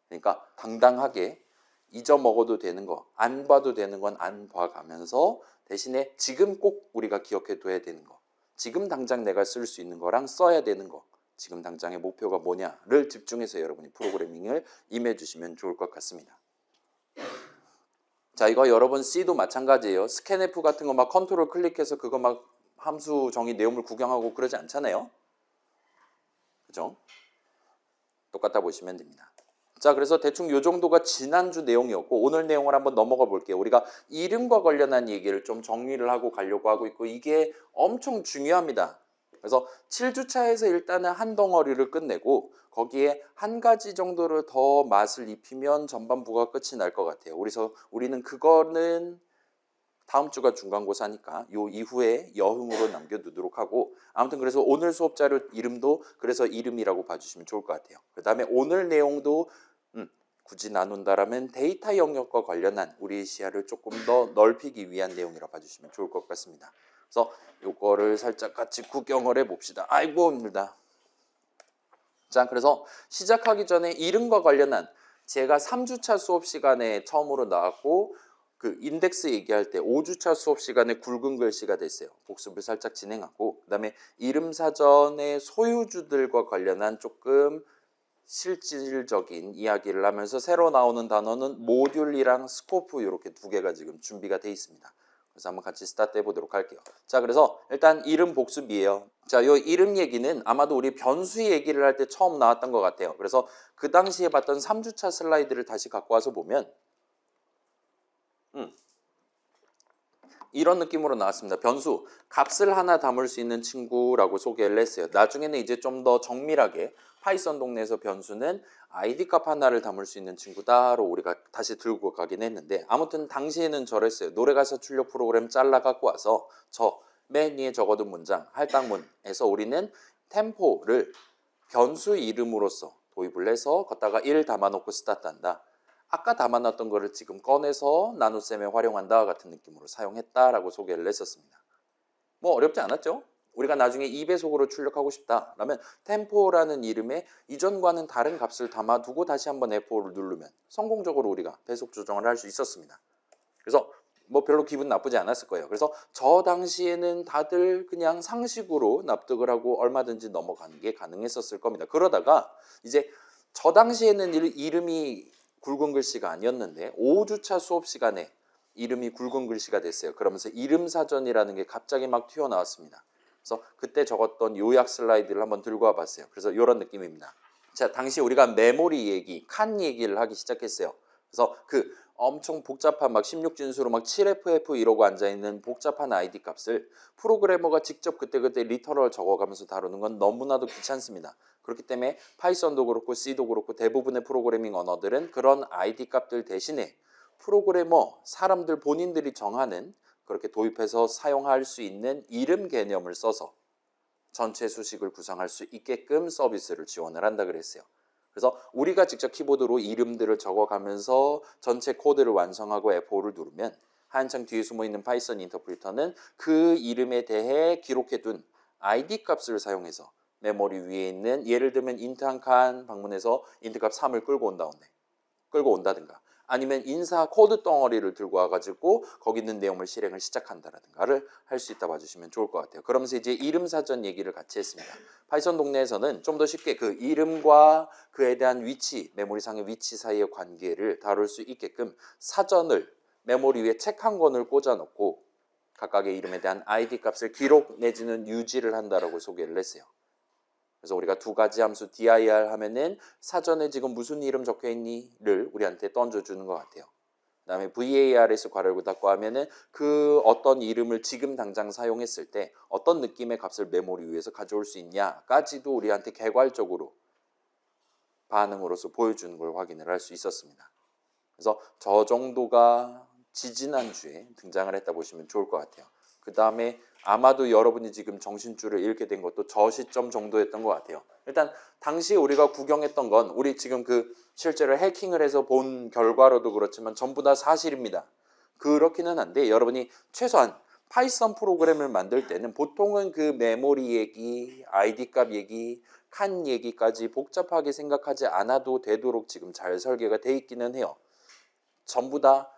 그러니까 당당하게 잊어먹어도 되는 거, 안 봐도 되는 건 안 봐가면서 대신에 지금 꼭 우리가 기억해 둬야 되는 거, 지금 당장 내가 쓸 수 있는 거랑 써야 되는 거, 지금 당장의 목표가 뭐냐를 집중해서 여러분이 프로그래밍을 임해 주시면 좋을 것 같습니다. 자, 이거 여러분 C도 마찬가지예요. 스캔F 같은 거 막 컨트롤 클릭해서 그거 막 함수 정의 내용물 구경하고 그러지 않잖아요. 그죠? 똑같다 보시면 됩니다. 자, 그래서 대충 요 정도가 지난주 내용이었고 오늘 내용을 한번 넘어가 볼게요. 우리가 이름과 관련한 얘기를 좀 정리를 하고 가려고 하고 있고 이게 엄청 중요합니다. 그래서 7주차에서 일단은 한 덩어리를 끝내고 거기에 한 가지 정도를 더 맛을 입히면 전반부가 끝이 날 것 같아요. 그래서 우리는 그거는 다음 주가 중간고사니까 요 이후에 여흥으로 남겨두도록 하고 아무튼 그래서 오늘 수업 자료 이름도 그래서 이름이라고 봐주시면 좋을 것 같아요. 그 다음에 오늘 내용도 굳이 나눈다라면 데이터 영역과 관련한 우리의 시야를 조금 더 넓히기 위한 내용이라 봐주시면 좋을 것 같습니다. 그래서 요거를 살짝 같이 구경을 해봅시다. 아이고 힘들다. 자, 그래서 시작하기 전에 이름과 관련한 제가 3주차 수업 시간에 처음으로 나왔고 그 인덱스 얘기할 때 5주차 수업 시간에 굵은 글씨가 됐어요. 복습을 살짝 진행하고 그 다음에 이름 사전의 소유주들과 관련한 조금 실질적인 이야기를 하면서 새로 나오는 단어는 모듈이랑 스코프 이렇게 두 개가 지금 준비가 돼 있습니다. 그래서 한번 같이 스타트 해보도록 할게요. 자, 그래서 일단 이름 복습이에요. 자, 요 이름 얘기는 아마도 우리 변수 얘기를 할 때 처음 나왔던 것 같아요. 그래서 그 당시에 봤던 3주차 슬라이드를 다시 갖고 와서 보면 이런 느낌으로 나왔습니다. 변수, 값을 하나 담을 수 있는 친구라고 소개를 했어요. 나중에는 이제 좀 더 정밀하게 파이썬 동네에서 변수는 id 값 하나를 담을 수 있는 친구다로 우리가 다시 들고 가긴 했는데 아무튼 당시에는 저랬어요. 노래가사 출력 프로그램 잘라 갖고 와서 저 맨 위에 적어둔 문장 할당문에서 우리는 템포를 변수 이름으로써 도입을 해서 걷다가 1 담아놓고 스타트한다. 아까 담아놨던 거를 지금 꺼내서 나눗셈에 활용한다 같은 느낌으로 사용했다라고 소개를 했었습니다. 뭐 어렵지 않았죠? 우리가 나중에 2배속으로 출력하고 싶다라면 템포라는 이름의 이전과는 다른 값을 담아두고 다시 한번 F5를 누르면 성공적으로 우리가 배속 조정을 할 수 있었습니다. 그래서 뭐 별로 기분 나쁘지 않았을 거예요. 그래서 저 당시에는 다들 그냥 상식으로 납득을 하고 얼마든지 넘어가는 게 가능했었을 겁니다. 그러다가 이제 저 당시에는 이름이 굵은 글씨가 아니었는데 5주차 수업 시간에 이름이 굵은 글씨가 됐어요. 그러면서 이름 사전이라는 게 갑자기 막 튀어나왔습니다. 그래서 그때 적었던 요약 슬라이드를 한번 들고 와봤어요. 그래서 이런 느낌입니다. 자, 당시 우리가 메모리 얘기, 칸 얘기를 하기 시작했어요. 그래서 그 엄청 복잡한 막 16진수로 막 7FF 이러고 앉아있는 복잡한 ID 값을 프로그래머가 직접 그때그때 리터럴 적어가면서 다루는 건 너무나도 귀찮습니다. 그렇기 때문에 파이썬도 그렇고 C도 그렇고 대부분의 프로그래밍 언어들은 그런 ID 값들 대신에 프로그래머, 사람들 본인들이 정하는 그렇게 도입해서 사용할 수 있는 이름 개념을 써서 전체 수식을 구성할 수 있게끔 서비스를 지원을 한다 그랬어요. 그래서 우리가 직접 키보드로 이름들을 적어가면서 전체 코드를 완성하고 F5를 누르면 한창 뒤에 숨어있는 파이썬 인터프리터는 그 이름에 대해 기록해둔 ID 값을 사용해서 메모리 위에 있는 예를 들면 인트 한 칸 방문해서 인트 값 3을 끌고 온다든가 아니면 인사 코드 덩어리를 들고 와가지고 거기 있는 내용을 실행을 시작한다라든가를 할 수 있다 봐주시면 좋을 것 같아요. 그러면서 이제 이름 사전 얘기를 같이 했습니다. 파이썬 동네에서는 좀 더 쉽게 그 이름과 그에 대한 위치, 메모리상의 위치 사이의 관계를 다룰 수 있게끔 사전을 메모리 위에 책 한 권을 꽂아 놓고 각각의 이름에 대한 ID 값을 기록 내지는 유지를 한다라고 소개를 했어요. 그래서 우리가 두 가지 함수 dir 하면은 사전에 지금 무슨 이름 적혀 있니를 우리한테 던져주는 것 같아요. 그 다음에 vars 괄호를 닫고 하면은 그 어떤 이름을 지금 당장 사용했을 때 어떤 느낌의 값을 메모리 위에서 가져올 수 있냐까지도 우리한테 개괄적으로 반응으로서 보여주는 걸 확인을 할 수 있었습니다. 그래서 저 정도가 지지난주에 등장을 했다 보시면 좋을 것 같아요. 그 다음에 아마도 여러분이 지금 정신줄을 잃게 된 것도 저 시점 정도였던 것 같아요. 일단 당시 우리가 구경했던 건 우리 지금 그 실제로 해킹을 해서 본 결과로도 그렇지만 전부 다 사실입니다. 그렇기는 한데 여러분이 최소한 파이썬 프로그램을 만들 때는 보통은 그 메모리 얘기, ID 값 얘기, 칸 얘기까지 복잡하게 생각하지 않아도 되도록 지금 잘 설계가 돼 있기는 해요. 전부 다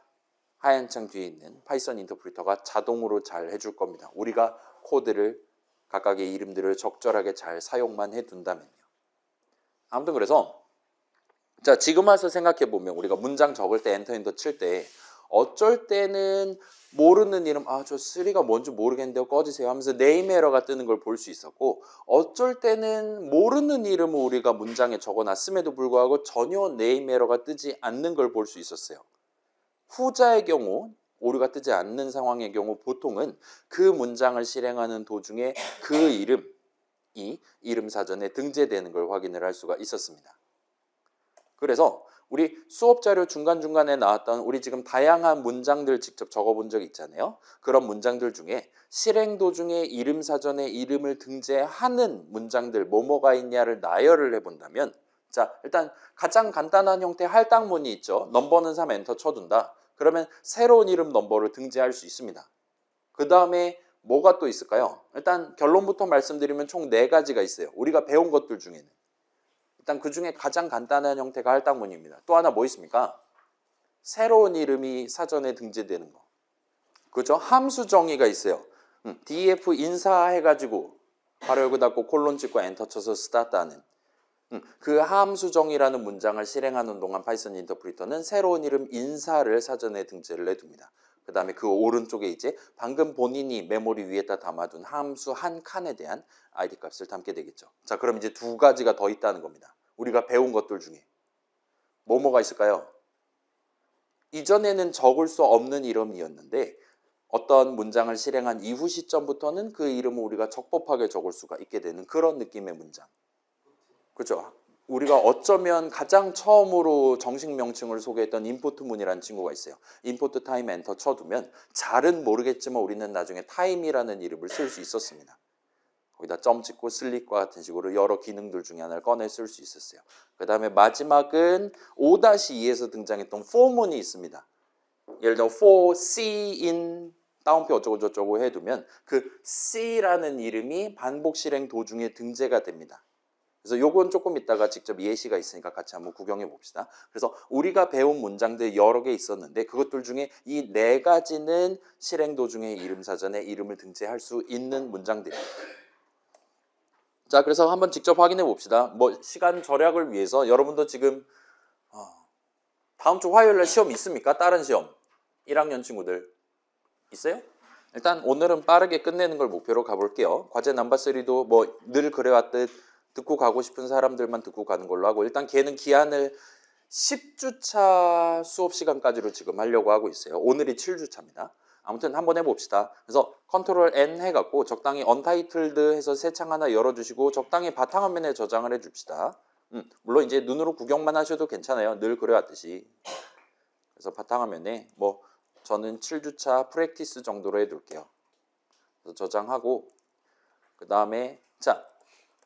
하얀 창 뒤에 있는 파이썬 인터프리터가 자동으로 잘 해줄 겁니다. 우리가 코드를 각각의 이름들을 적절하게 잘 사용만 해둔다면요. 아무튼 그래서 자 지금 와서 생각해 보면 우리가 문장 적을 때 엔터 칠 때 어쩔 때는 모르는 이름 저 3가 뭔지 모르겠는데요 꺼지세요 하면서 네임 에러가 뜨는 걸 볼 수 있었고 어쩔 때는 모르는 이름을 우리가 문장에 적어놨음에도 불구하고 전혀 네임 에러가 뜨지 않는 걸 볼 수 있었어요. 후자의 경우 오류가 뜨지 않는 상황의 경우 보통은 그 문장을 실행하는 도중에 그 이름이 이름 사전에 등재되는 걸 확인을 할 수가 있었습니다. 그래서 우리 수업 자료 중간중간에 나왔던 우리 지금 다양한 문장들 직접 적어본 적 있잖아요. 그런 문장들 중에 실행 도중에 이름 사전에 이름을 등재하는 문장들 뭐뭐가 있냐를 나열을 해본다면 자 일단 가장 간단한 형태의 할당문이 있죠. 넘버는 3 엔터 쳐둔다. 그러면 새로운 이름 넘버를 등재할 수 있습니다. 그 다음에 뭐가 또 있을까요? 일단 결론부터 말씀드리면 총 4가지가 있어요. 우리가 배운 것들 중에는. 일단 그 중에 가장 간단한 형태가 할당문입니다. 또 하나 뭐 있습니까? 새로운 이름이 사전에 등재되는 거. 그죠? 함수 정의가 있어요. df 인사해가지고 괄호 열고 닫고 콜론 찍고 엔터 쳐서 스타트 하는 그 함수 정의라는 문장을 실행하는 동안 파이썬 인터프리터는 새로운 이름 인사를 사전에 등재를 해둡니다. 그 다음에 그 오른쪽에 이제 방금 본인이 메모리 위에다 담아둔 함수 한 칸에 대한 ID 값을 담게 되겠죠. 자, 그럼 이제 2가지가 더 있다는 겁니다. 우리가 배운 것들 중에 뭐가 있을까요? 이전에는 적을 수 없는 이름이었는데 어떤 문장을 실행한 이후 시점부터는 그 이름을 우리가 적법하게 적을 수가 있게 되는 그런 느낌의 문장. 그렇죠? 우리가 어쩌면 가장 처음으로 정식 명칭을 소개했던 임포트문이라는 친구가 있어요. 임포트 타임 엔터 쳐두면 잘은 모르겠지만 우리는 나중에 타임이라는 이름을 쓸 수 있었습니다. 거기다 점 찍고 슬립과 같은 식으로 여러 기능들 중에 하나를 꺼내 쓸 수 있었어요. 그 다음에 마지막은 5-2에서 등장했던 for문이 있습니다. 예를 들어 for c in 따옴표 어쩌고저쩌고 해두면 그 C라는 이름이 반복 실행 도중에 등재가 됩니다. 그래서 요건 조금 이따가 직접 예시가 있으니까 같이 한번 구경해 봅시다. 그래서 우리가 배운 문장들 여러 개 있었는데 그것들 중에 이 네 가지는 실행 도중에 이름 사전에 이름을 등재할 수 있는 문장들입니다. 자, 그래서 한번 직접 확인해 봅시다. 뭐 시간 절약을 위해서 여러분도 지금 다음 주 화요일에 시험 있습니까? 다른 시험 1학년 친구들 있어요? 일단 오늘은 빠르게 끝내는 걸 목표로 가볼게요. 과제 넘버 3도 뭐 늘 그래왔듯 듣고 가고 싶은 사람들만 듣고 가는 걸로 하고 일단 걔는 기한을 10주차 수업 시간까지로 지금 하려고 하고 있어요. 오늘이 7주차입니다. 아무튼 한번 해봅시다. 그래서 컨트롤 N 해갖고 적당히 언타이틀드 해서 새 창 하나 열어주시고 적당히 바탕화면에 저장을 해줍시다. 물론 이제 눈으로 구경만 하셔도 괜찮아요. 늘 그래왔듯이. 그래서 바탕화면에 뭐 저는 7주차 프랙티스 정도로 해둘게요. 그래서 저장하고 그 다음에 자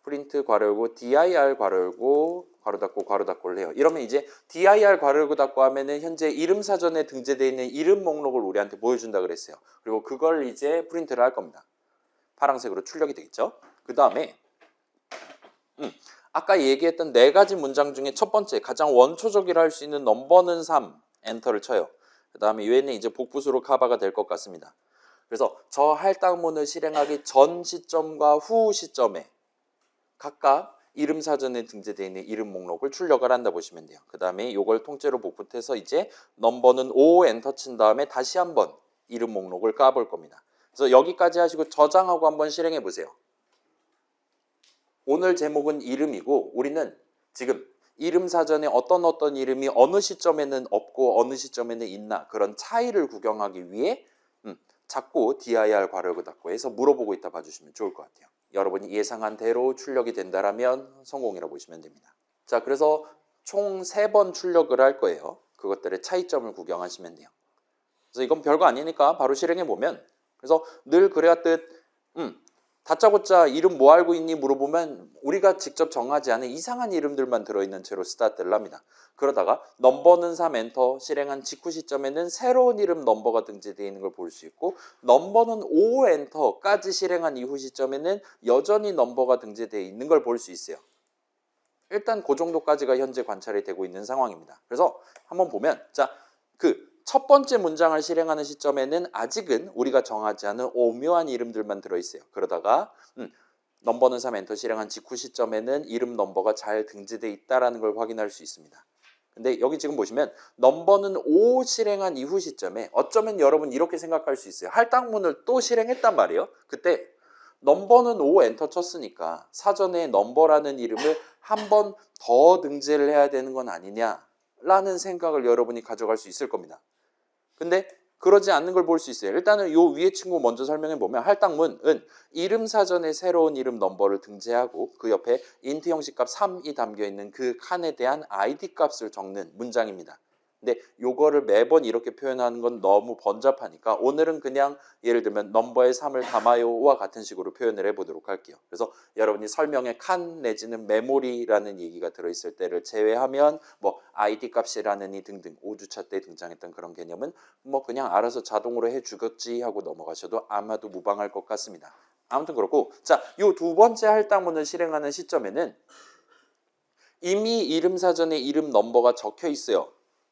프린트 괄호 열고 dir 괄호 열고 괄호 닫고 괄호 닫고를 해요. 이러면 이제 dir 괄호 열고 닫고 하면은 현재 이름 사전에 등재되어 있는 이름 목록을 우리한테 보여준다 그랬어요. 그리고 그걸 이제 프린트를 할 겁니다. 파란색으로 출력이 되겠죠. 그 다음에 아까 얘기했던 네 가지 문장 중에 첫 번째 가장 원초적이라 할 수 있는 넘버는 3 엔터를 쳐요. 그 다음에 얘는 이제 복붙으로 커버가 될 것 같습니다. 그래서 저 할당문을 실행하기 전 시점과 후 시점에 각각 이름 사전에 등재되어 있는 이름 목록을 출력을 한다 보시면 돼요. 그 다음에 이걸 통째로 복붙해서 이제 넘버는 5 엔터 친 다음에 다시 한번 이름 목록을 까볼 겁니다. 그래서 여기까지 하시고 저장하고 한번 실행해 보세요. 오늘 제목은 이름이고 우리는 지금 이름 사전에 어떤 이름이 어느 시점에는 없고 어느 시점에는 있나 그런 차이를 구경하기 위해 자꾸 dir 괄호 닫고 해서 물어보고 있다 봐주시면 좋을 것 같아요. 여러분이 예상한 대로 출력이 된다라면 성공이라고 보시면 됩니다. 자, 그래서 총 3번 출력을 할 거예요. 그것들의 차이점을 구경하시면 돼요. 그래서 이건 별거 아니니까 바로 실행해 보면 그래서 늘 그래왔듯 다짜고짜 이름 뭐 알고 있니 물어보면 우리가 직접 정하지 않은 이상한 이름들만 들어있는 채로 스타트를 합니다. 그러다가 넘버는 3 엔터 실행한 직후 시점에는 새로운 이름 넘버가 등재되어 있는 걸 볼 수 있고 넘버는 5 엔터까지 실행한 이후 시점에는 여전히 넘버가 등재되어 있는 걸 볼 수 있어요. 일단 그 정도까지가 현재 관찰이 되고 있는 상황입니다. 그래서 한번 보면 자, 첫 번째 문장을 실행하는 시점에는 아직은 우리가 정하지 않은 오묘한 이름들만 들어있어요. 그러다가 넘버는 3 엔터 실행한 직후 시점에는 이름 넘버가 잘 등재되어 있다는 걸 확인할 수 있습니다. 근데 여기 지금 보시면 넘버는 5 실행한 이후 시점에 어쩌면 여러분 이렇게 생각할 수 있어요. 할당문을 또 실행했단 말이에요. 그때 넘버는 5 엔터 쳤으니까 사전에 넘버라는 이름을 한 번 더 등재를 해야 되는 건 아니냐라는 생각을 여러분이 가져갈 수 있을 겁니다. 근데 그러지 않는 걸 볼 수 있어요. 일단은 요 위에 친구 먼저 설명해 보면 할당문은 이름 사전에 새로운 이름 넘버를 등재하고 그 옆에 인트 형식 값 3이 담겨 있는 그 칸에 대한 id 값을 적는 문장입니다. 근데 요거를 매번 이렇게 표현하는 건 너무 번잡하니까 오늘은 그냥 예를 들면 넘버에 3을 담아요와 같은 식으로 표현을 해보도록 할게요. 그래서 여러분이 설명에 칸 내지는 메모리라는 얘기가 들어있을 때를 제외하면 뭐 id 값이라느니 등등 5주차 때 등장했던 그런 개념은 뭐 그냥 알아서 자동으로 해주겠지 하고 넘어가셔도 아마도 무방할 것 같습니다. 아무튼 그렇고 자, 요 두 번째 할당문을 실행하는 시점에는 이미 이름 사전에 이름 넘버가 적혀 있어요.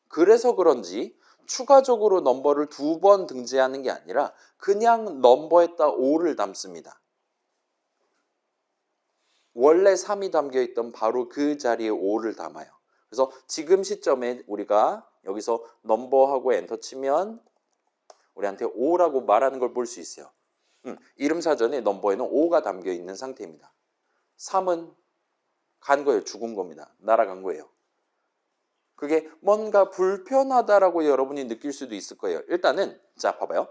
그래서 그런지 추가적으로 넘버를 2번 등재하는 게 아니라 그냥 넘버에다 5를 담습니다. 원래 3이 담겨있던 바로 그 자리에 5를 담아요. 그래서 지금 시점에 우리가 여기서 넘버하고 엔터 치면 우리한테 5라고 말하는 걸 볼 수 있어요. 이름 사전에 넘버에는 5가 담겨있는 상태입니다. 3은 간 거예요. 죽은 겁니다. 날아간 거예요. 그게 뭔가 불편하다라고 여러분이 느낄 수도 있을 거예요. 일단은 자 봐봐요.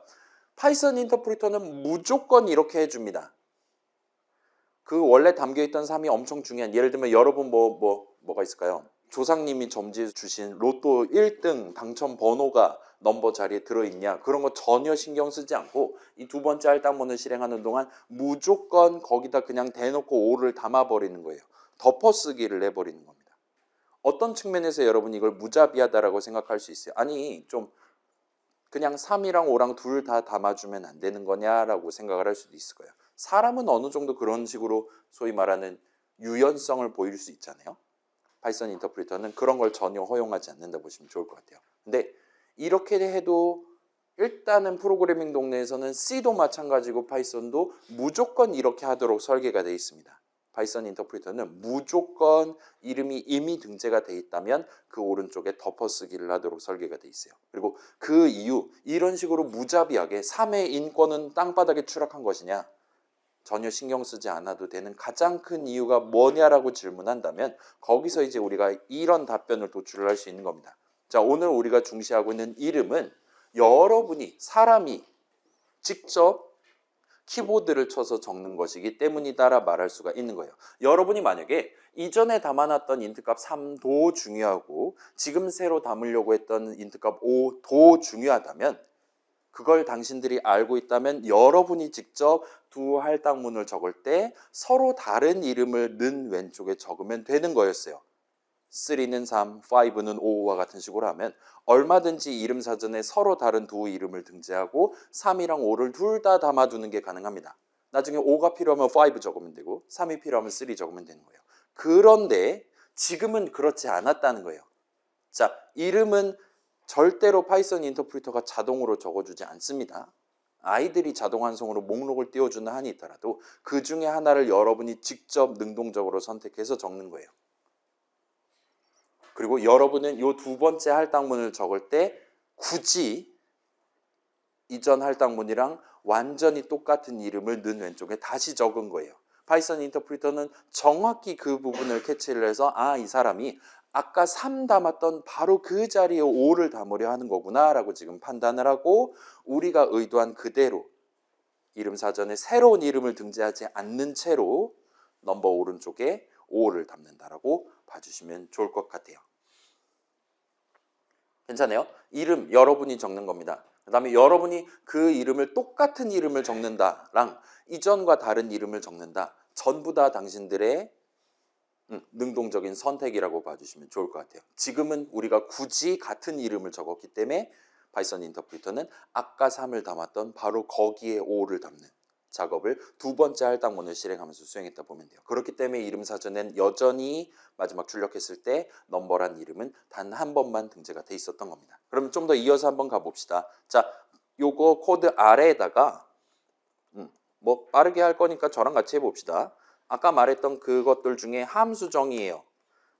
파이썬 인터프리터는 무조건 이렇게 해줍니다. 그 원래 담겨있던 3이 엄청 중요한 예를 들면 여러분 뭐가 있을까요? 조상님이 점지해 주신 로또 1등 당첨 번호가 넘버 자리에 들어있냐 그런 거 전혀 신경 쓰지 않고 이 두 번째 할당문을 실행하는 동안 무조건 거기다 그냥 대놓고 5를 담아버리는 거예요. 덮어쓰기를 해버리는 겁니다. 어떤 측면에서 여러분이 이걸 무자비하다라고 생각할 수 있어요. 아니 좀 그냥 3이랑 5랑 둘 다 담아주면 안 되는 거냐라고 생각을 할 수도 있을 거예요. 사람은 어느 정도 그런 식으로 소위 말하는 유연성을 보일 수 있잖아요. 파이썬 인터프리터는 그런 걸 전혀 허용하지 않는다 보시면 좋을 것 같아요. 근데 이렇게 해도 일단은 프로그래밍 동네에서는 C도 마찬가지고 파이썬도 무조건 이렇게 하도록 설계가 되어 있습니다. 파이썬 인터프리터는 무조건 이름이 이미 등재가 되어 있다면 그 오른쪽에 덮어쓰기를 하도록 설계가 되어 있어요. 그리고 그 이유, 이런 식으로 무자비하게 3의 인권은 땅바닥에 추락한 것이냐? 전혀 신경 쓰지 않아도 되는 가장 큰 이유가 뭐냐라고 질문한다면 거기서 이제 우리가 이런 답변을 도출을 할 수 있는 겁니다. 자, 오늘 우리가 중시하고 있는 이름은 여러분이 사람이 직접 키보드를 쳐서 적는 것이기 때문이다라 말할 수가 있는 거예요. 여러분이 만약에 이전에 담아놨던 인트값 3도 중요하고 지금 새로 담으려고 했던 인트값 5도 중요하다면 그걸 당신들이 알고 있다면 여러분이 직접 두 할당문을 적을 때 서로 다른 이름을 는 왼쪽에 적으면 되는 거였어요. 3는 3, 5는 5와 같은 식으로 하면 얼마든지 이름 사전에 서로 다른 두 이름을 등재하고 3이랑 5를 둘 다 담아두는 게 가능합니다. 나중에 5가 필요하면 5 적으면 되고 3이 필요하면 3 적으면 되는 거예요. 그런데 지금은 그렇지 않았다는 거예요. 자, 이름은 절대로 파이썬 인터프리터가 자동으로 적어주지 않습니다. 아이들이 자동 완성으로 목록을 띄워주는 한이 있더라도 그 중에 하나를 여러분이 직접 능동적으로 선택해서 적는 거예요. 그리고 여러분은 이 두 번째 할당문을 적을 때 굳이 이전 할당문이랑 완전히 똑같은 이름을 는 왼쪽에 다시 적은 거예요. 파이썬 인터프리터는 정확히 그 부분을 캐치를 해서 이 사람이 아까 3 담았던 바로 그 자리에 5를 담으려 하는 거구나 라고 지금 판단을 하고 우리가 의도한 그대로 이름 사전에 새로운 이름을 등재하지 않는 채로 넘버 오른쪽에 5를 담는다라고 봐주시면 좋을 것 같아요. 괜찮아요? 이름 여러분이 적는 겁니다. 그 다음에 여러분이 그 이름을 똑같은 이름을 적는다랑 이전과 다른 이름을 적는다. 전부 다 당신들의 능동적인 선택이라고 봐주시면 좋을 것 같아요. 지금은 우리가 굳이 같은 이름을 적었기 때문에 파이썬 인터프리터는 아까 3을 담았던 바로 거기에 5를 담는 작업을 두 번째 할당문을 실행하면서 수행했다 보면 돼요. 그렇기 때문에 이름 사전엔 여전히 마지막 출력했을 때 넘버란 이름은 단 한 번만 등재가 돼 있었던 겁니다. 그럼 좀 더 이어서 한번 가봅시다. 자, 요거 코드 아래에다가 뭐 빠르게 할 거니까 저랑 같이 해봅시다. 아까 말했던 그것들 중에 함수 정의예요.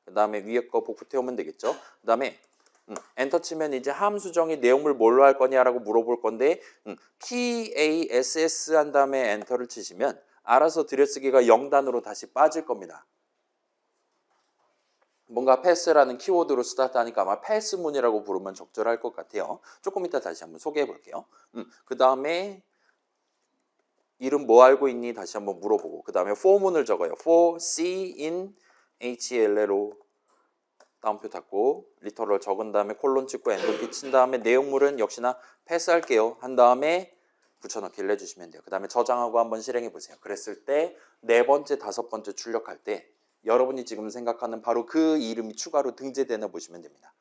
그 다음에 위에 거 복붙 태우면 되겠죠. 그 다음에 엔터 치면 이제 함수 정의 내용물 뭘로 할 거냐라고 물어볼 건데 PASS 한 다음에 엔터를 치시면 알아서 들여쓰기가 0단으로 다시 빠질 겁니다. 뭔가 패스라는 키워드로 스타트하니까 아마 패스문이라고 부르면 적절할 것 같아요. 조금 이따 다시 한번 소개해 볼게요. 그 다음에 이름 뭐 알고 있니? 다시 한번 물어보고 그 다음에 for문을 적어요. for C in HLL로 다운표 닫고 리터럴 적은 다음에 콜론 찍고 엔더키 친 다음에 내용물은 역시나 패스할게요. 한 다음에 붙여넣기를 해주시면 돼요. 그 다음에 저장하고 한번 실행해 보세요. 그랬을 때 네 번째, 다섯 번째 출력할 때 여러분이 지금 생각하는 바로 그 이름이 추가로 등재되나 보시면 됩니다.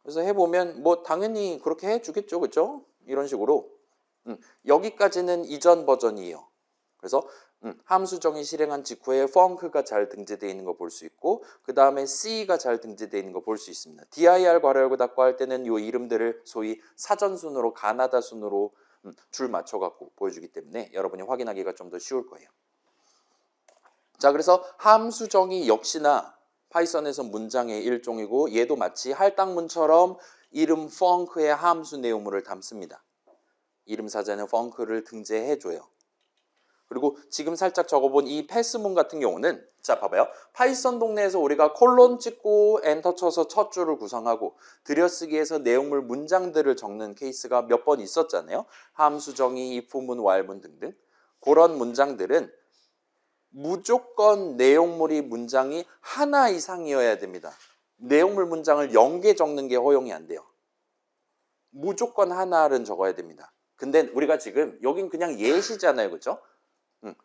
그래서 해보면 뭐 당연히 그렇게 해주겠죠, 그렇죠? 이런 식으로 여기까지는 이전 버전이에요. 그래서 함수 정의 실행한 직후에 func가 잘 등재되어 있는 거 볼 수 있고 그 다음에 C가 잘 등재되어 있는 거 볼 수 있습니다. dir 괄호 열고 닫고 할 때는 이 이름들을 소위 사전순으로 가나다 순으로 줄 맞춰갖고 보여주기 때문에 여러분이 확인하기가 좀 더 쉬울 거예요. 자, 그래서 함수 정의 역시나 파이썬에서 문장의 일종이고 얘도 마치 할당문처럼 이름 func의 함수 내용물을 담습니다. 이름 사전에 func를 등재해줘요. 그리고 지금 살짝 적어본 이 패스문 같은 경우는 자 봐봐요. 파이썬 동네에서 우리가 콜론 찍고 엔터 쳐서 첫 줄을 구성하고 들여쓰기에서 내용물 문장들을 적는 케이스가 몇 번 있었잖아요. 함수 정의, if문, while문 등등. 그런 문장들은 무조건 내용물이 문장이 하나 이상이어야 됩니다. 내용물 문장을 0개 적는 게 허용이 안 돼요. 무조건 하나를 적어야 됩니다. 근데 우리가 지금 여긴 그냥 예시잖아요. 그렇죠?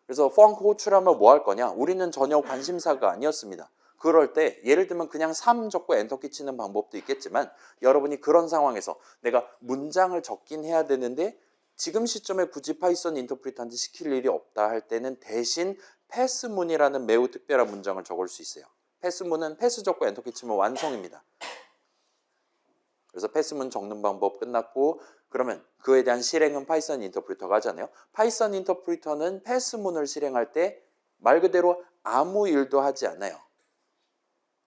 그래서 펑크 호출하면 뭐 할 거냐? 우리는 전혀 관심사가 아니었습니다. 그럴 때 예를 들면 그냥 3 적고 엔터키 치는 방법도 있겠지만 여러분이 그런 상황에서 내가 문장을 적긴 해야 되는데 지금 시점에 굳이 파이썬 인터프리터한테 시킬 일이 없다 할 때는 대신 패스문이라는 매우 특별한 문장을 적을 수 있어요. 패스문은 패스 적고 엔터키 치면 완성입니다. 그래서 패스문 적는 방법 끝났고 그러면 그에 대한 실행은 파이썬 인터프리터가 하잖아요. 파이썬 인터프리터는 패스문을 실행할 때 말 그대로 아무 일도 하지 않아요.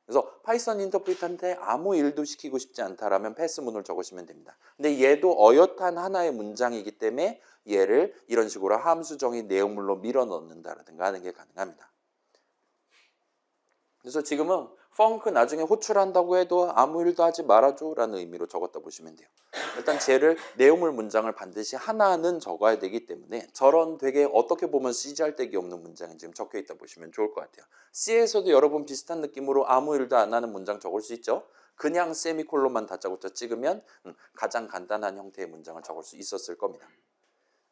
그래서 파이썬 인터프리터한테 아무 일도 시키고 싶지 않다라면 패스문을 적으시면 됩니다. 근데 얘도 어엿한 하나의 문장이기 때문에 얘를 이런 식으로 함수 정의 내용물로 밀어 넣는다라든가 하는 게 가능합니다. 그래서 지금은 펑크 나중에 호출한다고 해도 아무 일도 하지 말아줘 라는 의미로 적었다 보시면 돼요. 일단 쟤를 내용물 문장을 반드시 하나는 적어야 되기 때문에 저런 되게 어떻게 보면 쓰잘데기 없는 문장이 지금 적혀 있다 보시면 좋을 것 같아요. C에서도 여러분 비슷한 느낌으로 아무 일도 안 하는 문장 적을 수 있죠. 그냥 세미콜론만 다짜고짜 찍으면 가장 간단한 형태의 문장을 적을 수 있었을 겁니다.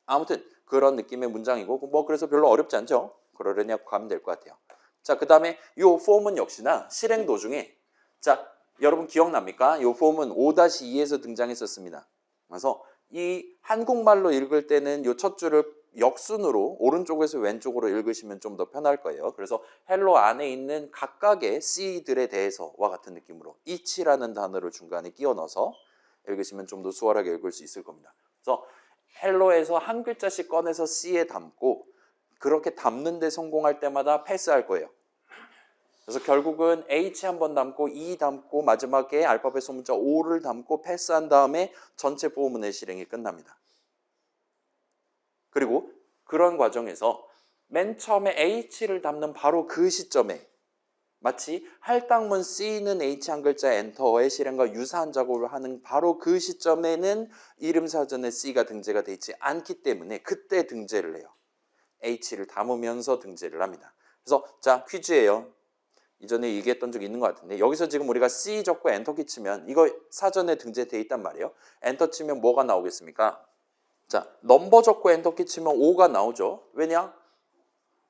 아무튼 그런 느낌의 문장이고 뭐 그래서 별로 어렵지 않죠. 그러려니 가면 될 것 같아요. 자, 그 다음에 이 폼은 역시나 실행 도중에 자, 여러분 기억납니까? 이 폼은 5-2에서 등장했었습니다. 그래서 이 한국말로 읽을 때는 이 첫 줄을 역순으로 오른쪽에서 왼쪽으로 읽으시면 좀 더 편할 거예요. 그래서 헬로 안에 있는 각각의 C들에 대해서와 같은 느낌으로 each라는 단어를 중간에 끼워 넣어서 읽으시면 좀 더 수월하게 읽을 수 있을 겁니다. 그래서 헬로에서 한 글자씩 꺼내서 C에 담고 그렇게 담는 데 성공할 때마다 패스할 거예요. 그래서 결국은 H 한번 담고 E 담고 마지막에 알파벳 소문자 O를 담고 패스한 다음에 전체 보문의 실행이 끝납니다. 그리고 그런 과정에서 맨 처음에 H를 담는 바로 그 시점에 마치 할당문 C는 H 한 글자 엔터의 실행과 유사한 작업을 하는 바로 그 시점에는 이름 사전에 C가 등재가 되어 있지 않기 때문에 그때 등재를 해요. H를 담으면서 등재를 합니다. 그래서 자 퀴즈예요. 이전에 얘기했던 적이 있는 것 같은데 여기서 지금 우리가 C 적고 엔터키 치면 이거 사전에 등재되어 있단 말이에요. 엔터 치면 뭐가 나오겠습니까? 자 넘버 적고 엔터키 치면 5가 나오죠. 왜냐?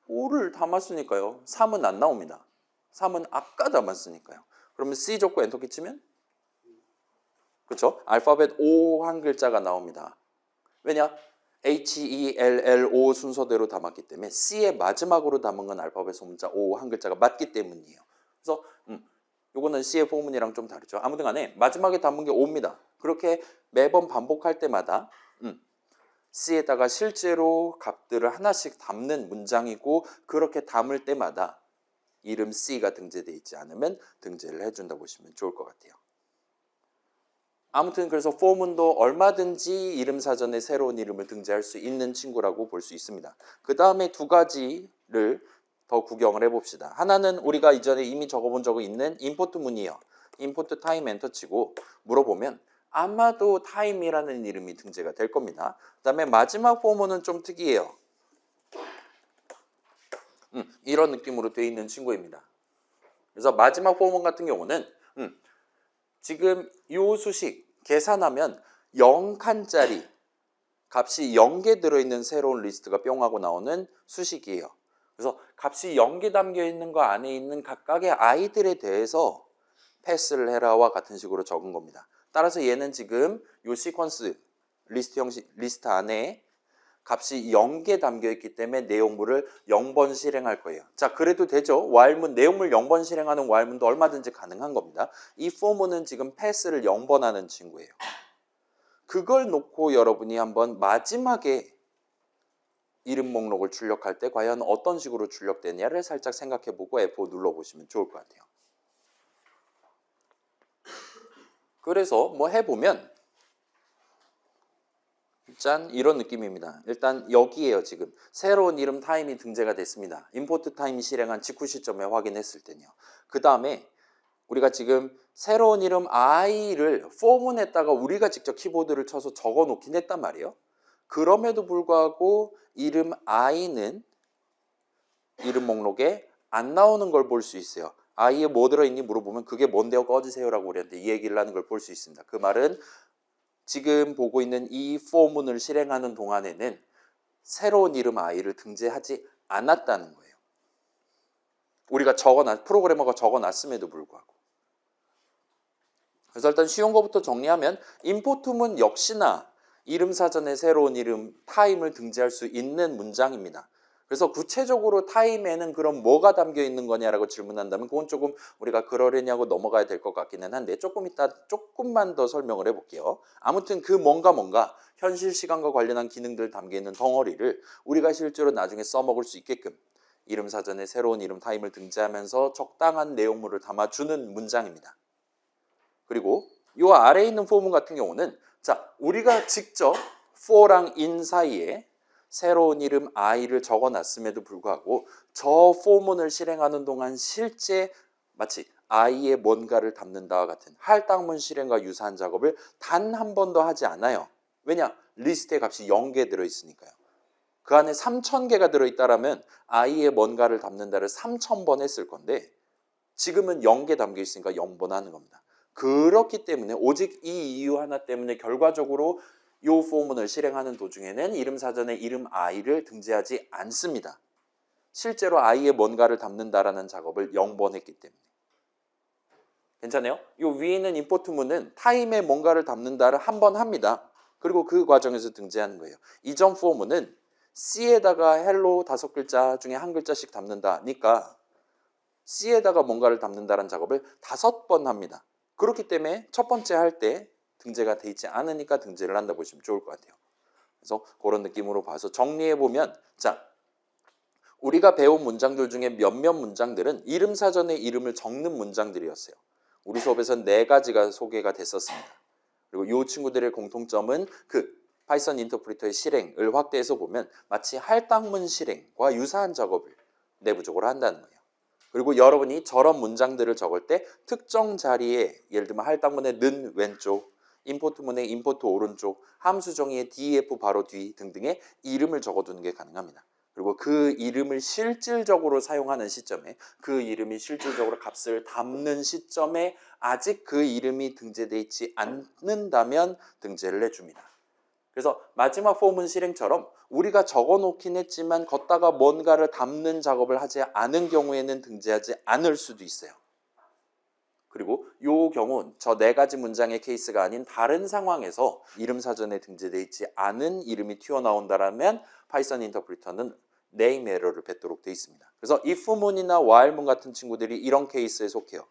5를 담았으니까요. 3은 안 나옵니다. 3은 아까 담았으니까요. 그러면 C 적고 엔터키 치면 그렇죠? 알파벳 O 한 글자가 나옵니다. 왜냐? HELLO 순서대로 담았기 때문에 C의 마지막으로 담은 건 알파벳 소문자 O 한 글자가 맞기 때문이에요. 그래서 요거는 C의 포문이랑 좀 다르죠. 아무튼 간에 마지막에 담은 게 O입니다. 그렇게 매번 반복할 때마다 C에다가 실제로 값들을 하나씩 담는 문장이고 그렇게 담을 때마다 이름 C가 등재되어 있지 않으면 등재를 해준다 보시면 좋을 것 같아요. 아무튼 그래서 포문도 얼마든지 이름 사전에 새로운 이름을 등재할 수 있는 친구라고 볼 수 있습니다. 그 다음에 두 가지를 더 구경을 해봅시다. 하나는 우리가 이전에 이미 적어본 적이 있는 임포트 문이에요. 임포트 타임 엔터 치고 물어보면 아마도 타임이라는 이름이 등재가 될 겁니다. 그 다음에 마지막 포문은 좀 특이해요. 이런 느낌으로 되어 있는 친구입니다. 그래서 마지막 포문 같은 경우는 지금 이 수식 계산하면 0칸짜리 값이 0개 들어있는 새로운 리스트가 뿅 하고 나오는 수식이에요. 그래서 값이 0개 담겨있는 거 안에 있는 각각의 아이들에 대해서 패스를 해라와 같은 식으로 적은 겁니다. 따라서 얘는 지금 이 시퀀스 리스트 형식 리스트 안에 값이 0개 담겨있기 때문에 내용물을 0번 실행할 거예요. 자, 그래도 되죠. while문, 내용물 0번 실행하는 while문도 얼마든지 가능한 겁니다. 이 for문은 지금 패스를 0번 하는 친구예요. 그걸 놓고 여러분이 한번 마지막에 이름 목록을 출력할 때 과연 어떤 식으로 출력되냐를 살짝 생각해보고 F5 눌러보시면 좋을 것 같아요. 그래서 뭐 해보면 짠 이런 느낌입니다. 일단 여기에요. 지금 새로운 이름 타임이 등재가 됐습니다. 임포트 타임 실행한 직후 시점에 확인했을 때요. 그 다음에 우리가 지금 새로운 이름 i를 포문에다가 우리가 직접 키보드를 쳐서 적어 놓긴 했단 말이에요. 그럼에도 불구하고 이름 i는 이름 목록에 안 나오는 걸 볼 수 있어요. i에 뭐 들어있니 물어보면 그게 뭔데요 꺼주세요 라고 우리한테 이 얘기를 하는 걸 볼 수 있습니다. 그 말은 지금 보고 있는 이 포문을 실행하는 동안에는 새로운 이름 i를 등재하지 않았다는 거예요. 우리가 프로그래머가 적어놨음에도 불구하고. 그래서 일단 쉬운 것부터 정리하면 임포트문 역시나 이름 사전에 새로운 이름 타임을 등재할 수 있는 문장입니다. 그래서 구체적으로 타임에는 그럼 뭐가 담겨 있는 거냐라고 질문한다면 그건 조금 우리가 그러려냐고 넘어가야 될 것 같기는 한데 조금 이따 조금만 더 설명을 해볼게요. 아무튼 그 뭔가 현실 시간과 관련한 기능들 담겨 있는 덩어리를 우리가 실제로 나중에 써먹을 수 있게끔 이름 사전에 새로운 이름 타임을 등재하면서 적당한 내용물을 담아주는 문장입니다. 그리고 이 아래에 있는 포문 같은 경우는 자, 우리가 직접 for랑 in 사이에 새로운 이름 i를 적어놨음에도 불구하고 저 포문을 실행하는 동안 실제 마치 i의 뭔가를 담는다와 같은 할당문 실행과 유사한 작업을 단 한 번도 하지 않아요. 왜냐? 리스트의 값이 0개 들어있으니까요. 그 안에 3000개가 들어있다라면 i의 뭔가를 담는다를 3000번 했을 건데 지금은 0개 담겨 있으니까 0번 하는 겁니다. 그렇기 때문에 오직 이 이유 하나 때문에 결과적으로 이 포문을 실행하는 도중에는 이름 사전에 이름 i를 등재하지 않습니다. 실제로 i의 뭔가를 담는다라는 작업을 0번 했기 때문에. 괜찮아요? 이 위에 있는 임포트문은 타임에 뭔가를 담는다를 한 번 합니다. 그리고 그 과정에서 등재하는 거예요. 이전 포문은 C에다가 hello 5글자 중에 한 글자씩 담는다니까 C에다가 뭔가를 담는다는 작업을 5번 합니다. 그렇기 때문에 첫 번째 할 때 등재가 돼 있지 않으니까 등재를 한다 보시면 좋을 것 같아요. 그래서 그런 느낌으로 봐서 정리해보면 자, 우리가 배운 문장들 중에 몇몇 문장들은 이름 사전에 이름을 적는 문장들이었어요. 우리 수업에서는 4가지가 소개가 됐었습니다. 그리고 이 친구들의 공통점은 그 파이썬 인터프리터의 실행을 확대해서 보면 마치 할당문 실행과 유사한 작업을 내부적으로 한다는 거예요. 그리고 여러분이 저런 문장들을 적을 때 특정 자리에 예를 들면 할당문의 는 왼쪽, 임포트문의 임포트 오른쪽, 함수 정의의 def 바로 뒤 등등의 이름을 적어두는 게 가능합니다. 그리고 그 이름을 실질적으로 사용하는 시점에 그 이름이 실질적으로 값을 담는 시점에 아직 그 이름이 등재되어 있지 않는다면 등재를 해줍니다. 그래서 마지막 포문 실행처럼 우리가 적어놓긴 했지만 걷다가 뭔가를 담는 작업을 하지 않은 경우에는 등재하지 않을 수도 있어요. 그리고 이 경우 저 4가지 문장의 케이스가 아닌 다른 상황에서 이름 사전에 등재되어 있지 않은 이름이 튀어나온다면 파이썬 인터프리터는 name error를 뱉도록 되어 있습니다. 그래서 if문이나 while문 같은 친구들이 이런 케이스에 속해요.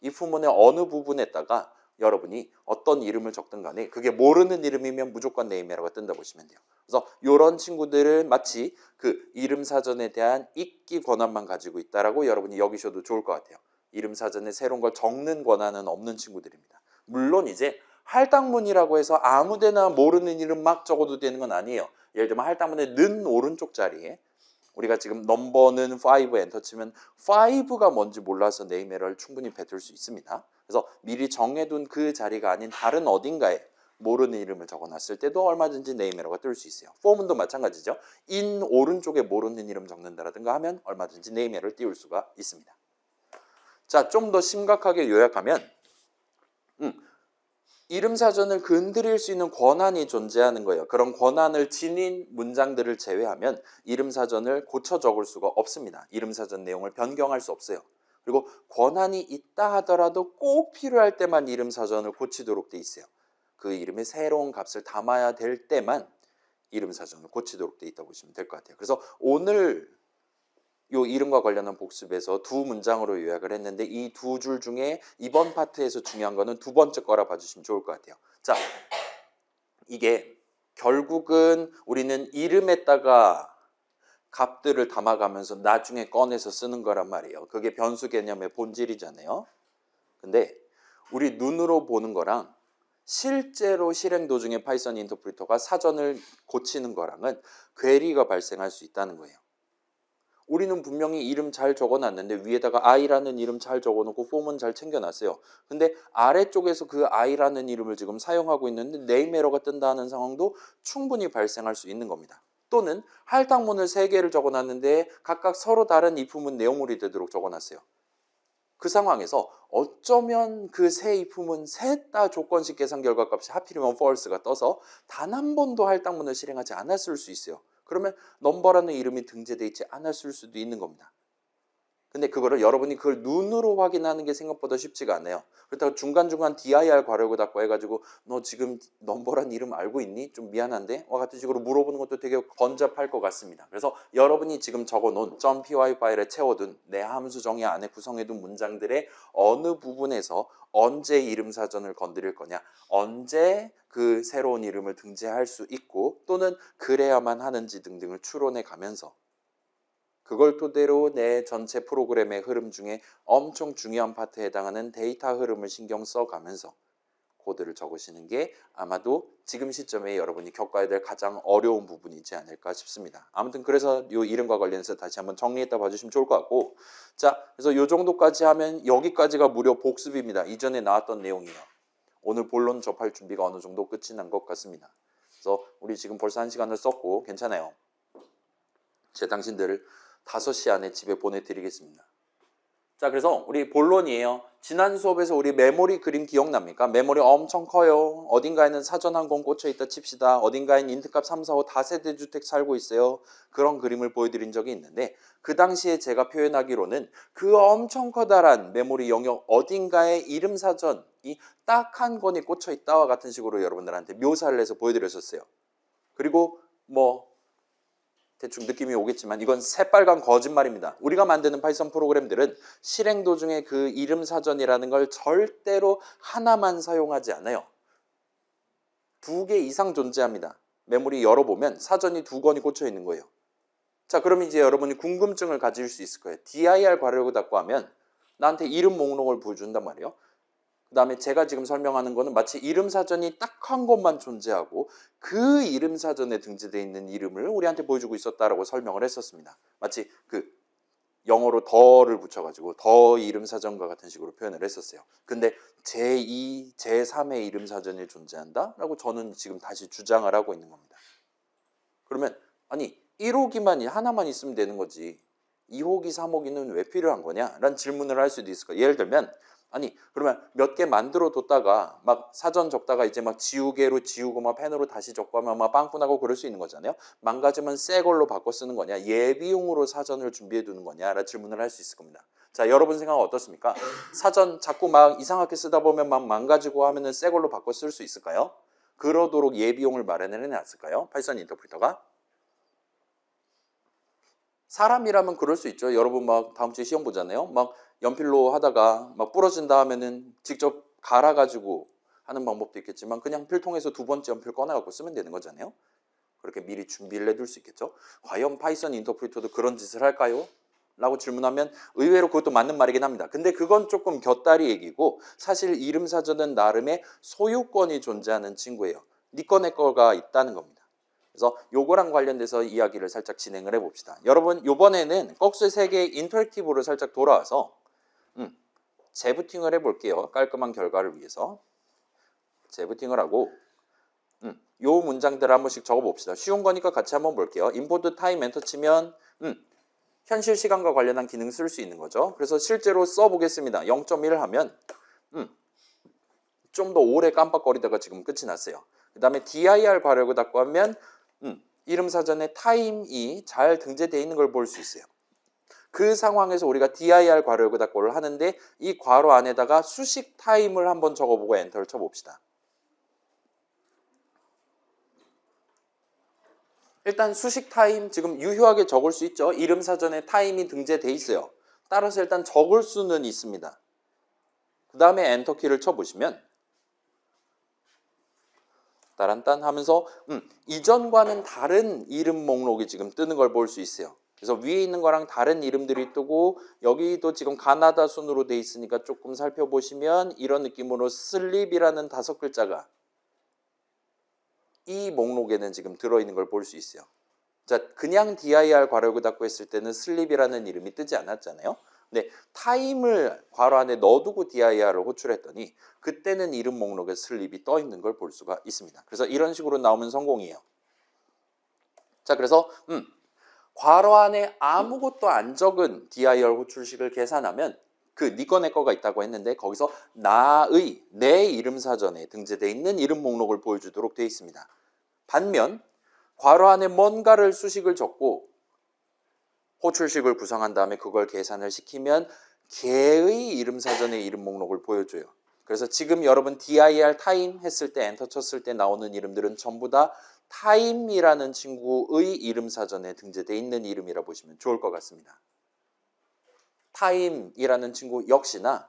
if문의 어느 부분에다가 여러분이 어떤 이름을 적든 간에 그게 모르는 이름이면 무조건 name error가 뜬다 보시면 돼요. 그래서 이런 친구들은 마치 그 이름 사전에 대한 읽기 권한만 가지고 있다라고 여러분이 여기셔도 좋을 것 같아요. 이름 사전에 새로운 걸 적는 권한은 없는 친구들입니다. 물론 이제 할당문이라고 해서 아무데나 모르는 이름 막 적어도 되는 건 아니에요. 예를 들면 할당문의 는 오른쪽 자리에 우리가 지금 넘버는 5 엔터 치면 5가 뭔지 몰라서 네임 에러를 충분히 뱉을 수 있습니다. 그래서 미리 정해둔 그 자리가 아닌 다른 어딘가에 모르는 이름을 적어놨을 때도 얼마든지 네임 에러가 뜰 수 있어요. 포문도 마찬가지죠. in 오른쪽에 모르는 이름 적는다라든가 하면 얼마든지 네임 에러를 띄울 수가 있습니다. 자, 좀 더 심각하게 요약하면 이름 사전을 건드릴 수 있는 권한이 존재하는 거예요. 그런 권한을 지닌 문장들을 제외하면 이름 사전을 고쳐 적을 수가 없습니다. 이름 사전 내용을 변경할 수 없어요. 그리고 권한이 있다 하더라도 꼭 필요할 때만 이름 사전을 고치도록 돼 있어요. 그 이름에 새로운 값을 담아야 될 때만 이름 사전을 고치도록 돼 있다고 보시면 될 것 같아요. 그래서 오늘 요 이름과 관련한 복습에서 두 문장으로 요약을 했는데 이 두 줄 중에 이번 파트에서 중요한 거는 두 번째 거라 봐주시면 좋을 것 같아요. 자, 이게 결국은 우리는 이름에다가 값들을 담아가면서 나중에 꺼내서 쓰는 거란 말이에요. 그게 변수 개념의 본질이잖아요. 근데 우리 눈으로 보는 거랑 실제로 실행 도중에 파이썬 인터프리터가 사전을 고치는 거랑은 괴리가 발생할 수 있다는 거예요. 우리는 분명히 이름 잘 적어놨는데 위에다가 i라는 이름 잘 적어놓고 폼은 잘 챙겨놨어요. 근데 아래쪽에서 그 i라는 이름을 지금 사용하고 있는데 네임 에러가 뜬다는 상황도 충분히 발생할 수 있는 겁니다. 또는 할당문을 3개를 적어놨는데 각각 서로 다른 if문 내용물이 되도록 적어놨어요. 그 상황에서 어쩌면 그 세 if문 셋 다 조건식 계산 결과값이 하필이면 false가 떠서 단 한 번도 할당문을 실행하지 않았을 수 있어요. 그러면 넘버라는 이름이 등재되어 있지 않았을 수도 있는 겁니다. 근데 그거를 여러분이 그걸 눈으로 확인하는 게 생각보다 쉽지가 않아요. 그렇다고 중간중간 dir 괄호열고 닫고 해가지고 너 지금 넘버란 이름 알고 있니? 좀 미안한데? 와 같은 식으로 물어보는 것도 되게 번잡할 것 같습니다. 그래서 여러분이 지금 적어놓은 .py 파일에 채워둔 내 함수 정의 안에 구성해둔 문장들의 어느 부분에서 언제 이름 사전을 건드릴 거냐, 언제 그 새로운 이름을 등재할 수 있고 또는 그래야만 하는지 등등을 추론해 가면서 그걸 토대로 내 전체 프로그램의 흐름 중에 엄청 중요한 파트에 해당하는 데이터 흐름을 신경 써가면서 코드를 적으시는 게 아마도 지금 시점에 여러분이 겪어야 될 가장 어려운 부분이지 않을까 싶습니다. 아무튼 그래서 이 이름과 관련해서 다시 한번 정리했다 봐주시면 좋을 것 같고, 자, 그래서 이 정도까지 하면 여기까지가 무려 복습입니다. 이전에 나왔던 내용이에요. 오늘 본론 접할 준비가 어느 정도 끝이 난 것 같습니다. 그래서 우리 지금 벌써 1시간을 썼고 괜찮아요. 제 당신들을 5시 안에 집에 보내드리겠습니다. 자, 그래서 우리 본론이에요. 지난 수업에서 우리 메모리 그림 기억납니까? 메모리 엄청 커요. 어딘가에는 사전 한 권 꽂혀 있다 칩시다. 어딘가엔 인트값 3, 4, 5 다세대 주택 살고 있어요. 그런 그림을 보여드린 적이 있는데 그 당시에 제가 표현하기로는 그 엄청 커다란 메모리 영역 어딘가에 이름 사전이 딱 한 권이 꽂혀 있다와 같은 식으로 여러분들한테 묘사를 해서 보여드렸었어요. 그리고 뭐 대충 느낌이 오겠지만 이건 새빨간 거짓말입니다. 우리가 만드는 파이썬 프로그램들은 실행 도중에 그 이름 사전이라는 걸 절대로 하나만 사용하지 않아요. 2개 이상 존재합니다. 메모리 열어보면 사전이 2권이 꽂혀 있는 거예요. 자, 그럼 이제 여러분이 궁금증을 가질 수 있을 거예요. dir 괄호열고 닫고 하면 나한테 이름 목록을 보여준단 말이에요. 그 다음에 제가 지금 설명하는 거는 마치 이름 사전이 딱 한 곳만 존재하고 그 이름 사전에 등재되어 있는 이름을 우리한테 보여주고 있었다라고 설명을 했었습니다. 마치 그 영어로 더를 붙여가지고 더 이름 사전과 같은 식으로 표현을 했었어요. 근데 제2, 제3의 이름 사전이 존재한다? 라고 저는 지금 다시 주장을 하고 있는 겁니다. 그러면 아니 1호기만 하나만 있으면 되는 거지 2호기, 3호기는 왜 필요한 거냐? 라는 질문을 할 수도 있을 거예요. 예를 들면 아니 그러면 몇 개 만들어 뒀다가 막 사전 적다가 이제 막 지우개로 지우고 막 펜으로 다시 적고 하면 막 빵꾸나고 그럴 수 있는 거잖아요. 망가지면 새 걸로 바꿔 쓰는 거냐 예비용으로 사전을 준비해 두는 거냐 라는 질문을 할 수 있을 겁니다. 자, 여러분 생각은 어떻습니까? 사전 자꾸 막 이상하게 쓰다 보면 막 망가지고 하면은 새 걸로 바꿔 쓸 수 있을까요? 그러도록 예비용을 마련해 놨을까요? 파이썬 인터프리터가? 사람이라면 그럴 수 있죠. 여러분 막 다음 주에 시험 보잖아요. 막 연필로 하다가 막 부러진다 하면은 직접 갈아가지고 하는 방법도 있겠지만 그냥 필통에서 2번째 연필 꺼내갖고 쓰면 되는 거잖아요. 그렇게 미리 준비를 해둘 수 있겠죠. 과연 파이썬 인터프리터도 그런 짓을 할까요? 라고 질문하면 의외로 그것도 맞는 말이긴 합니다. 근데 그건 조금 곁다리 얘기고 사실 이름 사전은 나름의 소유권이 존재하는 친구예요. 네 거 내 거가 있다는 겁니다. 그래서 요거랑 관련돼서 이야기를 살짝 진행을 해봅시다. 여러분 요번에는 꺽쇠 3개 인터랙티브로 살짝 돌아와서 재부팅을 해볼게요. 깔끔한 결과를 위해서 재부팅을 하고 요 문장들을 한 번씩 적어봅시다. 쉬운 거니까 같이 한번 볼게요. 임포트 타임 엔터 치면 현실 시간과 관련한 기능 쓸 수 있는 거죠. 그래서 실제로 써보겠습니다. 0.1 하면 좀 더 오래 깜빡거리다가 지금 끝이 났어요. 그 다음에 dir 괄호열고 닫고 하면 이름 사전에 타임이 잘 등재되어 있는 걸 볼 수 있어요. 그 상황에서 우리가 dir 괄호열고 닫고를 하는데 이 괄호 안에다가 수식 타임을 한번 적어보고 엔터를 쳐봅시다. 일단 수식 타임 지금 유효하게 적을 수 있죠. 이름 사전에 타임이 등재되어 있어요. 따라서 일단 적을 수는 있습니다. 그 다음에 엔터키를 쳐보시면 따란딴 하면서 이전과는 다른 이름 목록이 지금 뜨는 걸 볼 수 있어요. 그래서 위에 있는 거랑 다른 이름들이 뜨고 여기도 지금 가나다 순으로 돼 있으니까 조금 살펴보시면 이런 느낌으로 슬립이라는 5글자가 이 목록에는 지금 들어있는 걸 볼 수 있어요. 자, 그냥 dir 괄호열고 닫고 했을 때는 슬립이라는 이름이 뜨지 않았잖아요. 근데 타임을 괄호 안에 넣어두고 dir을 호출했더니 그때는 이름 목록에 슬립이 떠 있는 걸 볼 수가 있습니다. 그래서 이런 식으로 나오면 성공이에요. 자, 그래서 괄호 안에 아무것도 안 적은 dir 호출식을 계산하면 그 니 거 내 거가 있다고 했는데 거기서 나의 내 이름 사전에 등재되어 있는 이름 목록을 보여주도록 되어 있습니다. 반면 괄호 안에 뭔가를 수식을 적고 호출식을 구성한 다음에 그걸 계산을 시키면 개의 이름 사전의 이름 목록을 보여줘요. 그래서 지금 여러분 dir 타임 했을 때 엔터 쳤을 때 나오는 이름들은 전부 다 타임이라는 친구의 이름 사전에 등재되어 있는 이름이라 보시면 좋을 것 같습니다. 타임이라는 친구 역시나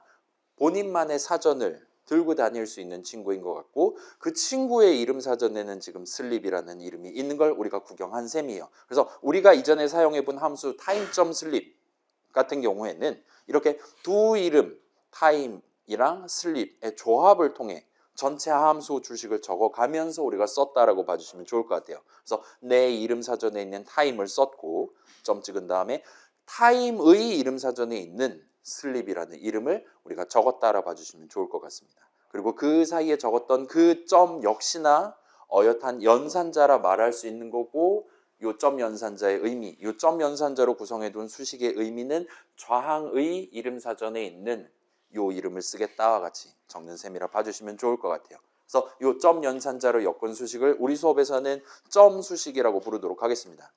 본인만의 사전을 들고 다닐 수 있는 친구인 것 같고 그 친구의 이름 사전에는 지금 슬립이라는 이름이 있는 걸 우리가 구경한 셈이에요. 그래서 우리가 이전에 사용해본 함수 time.sleep 같은 경우에는 이렇게 두 이름 time이랑 sleep의 조합을 통해 전체 함수 주식을 적어가면서 우리가 썼다라고 봐주시면 좋을 것 같아요. 그래서 내 이름 사전에 있는 time을 썼고 점 찍은 다음에 time의 이름 사전에 있는 슬립이라는 이름을 우리가 적었다라 봐주시면 좋을 것 같습니다. 그리고 그 사이에 적었던 그 점 역시나 어엿한 연산자라 말할 수 있는 거고 요점 연산자의 의미, 요점 연산자로 구성해둔 수식의 의미는 좌항의 이름 사전에 있는 요 이름을 쓰겠다와 같이 적는 셈이라 봐주시면 좋을 것 같아요. 그래서 요점 연산자로 엮은 수식을 우리 수업에서는 점 수식이라고 부르도록 하겠습니다.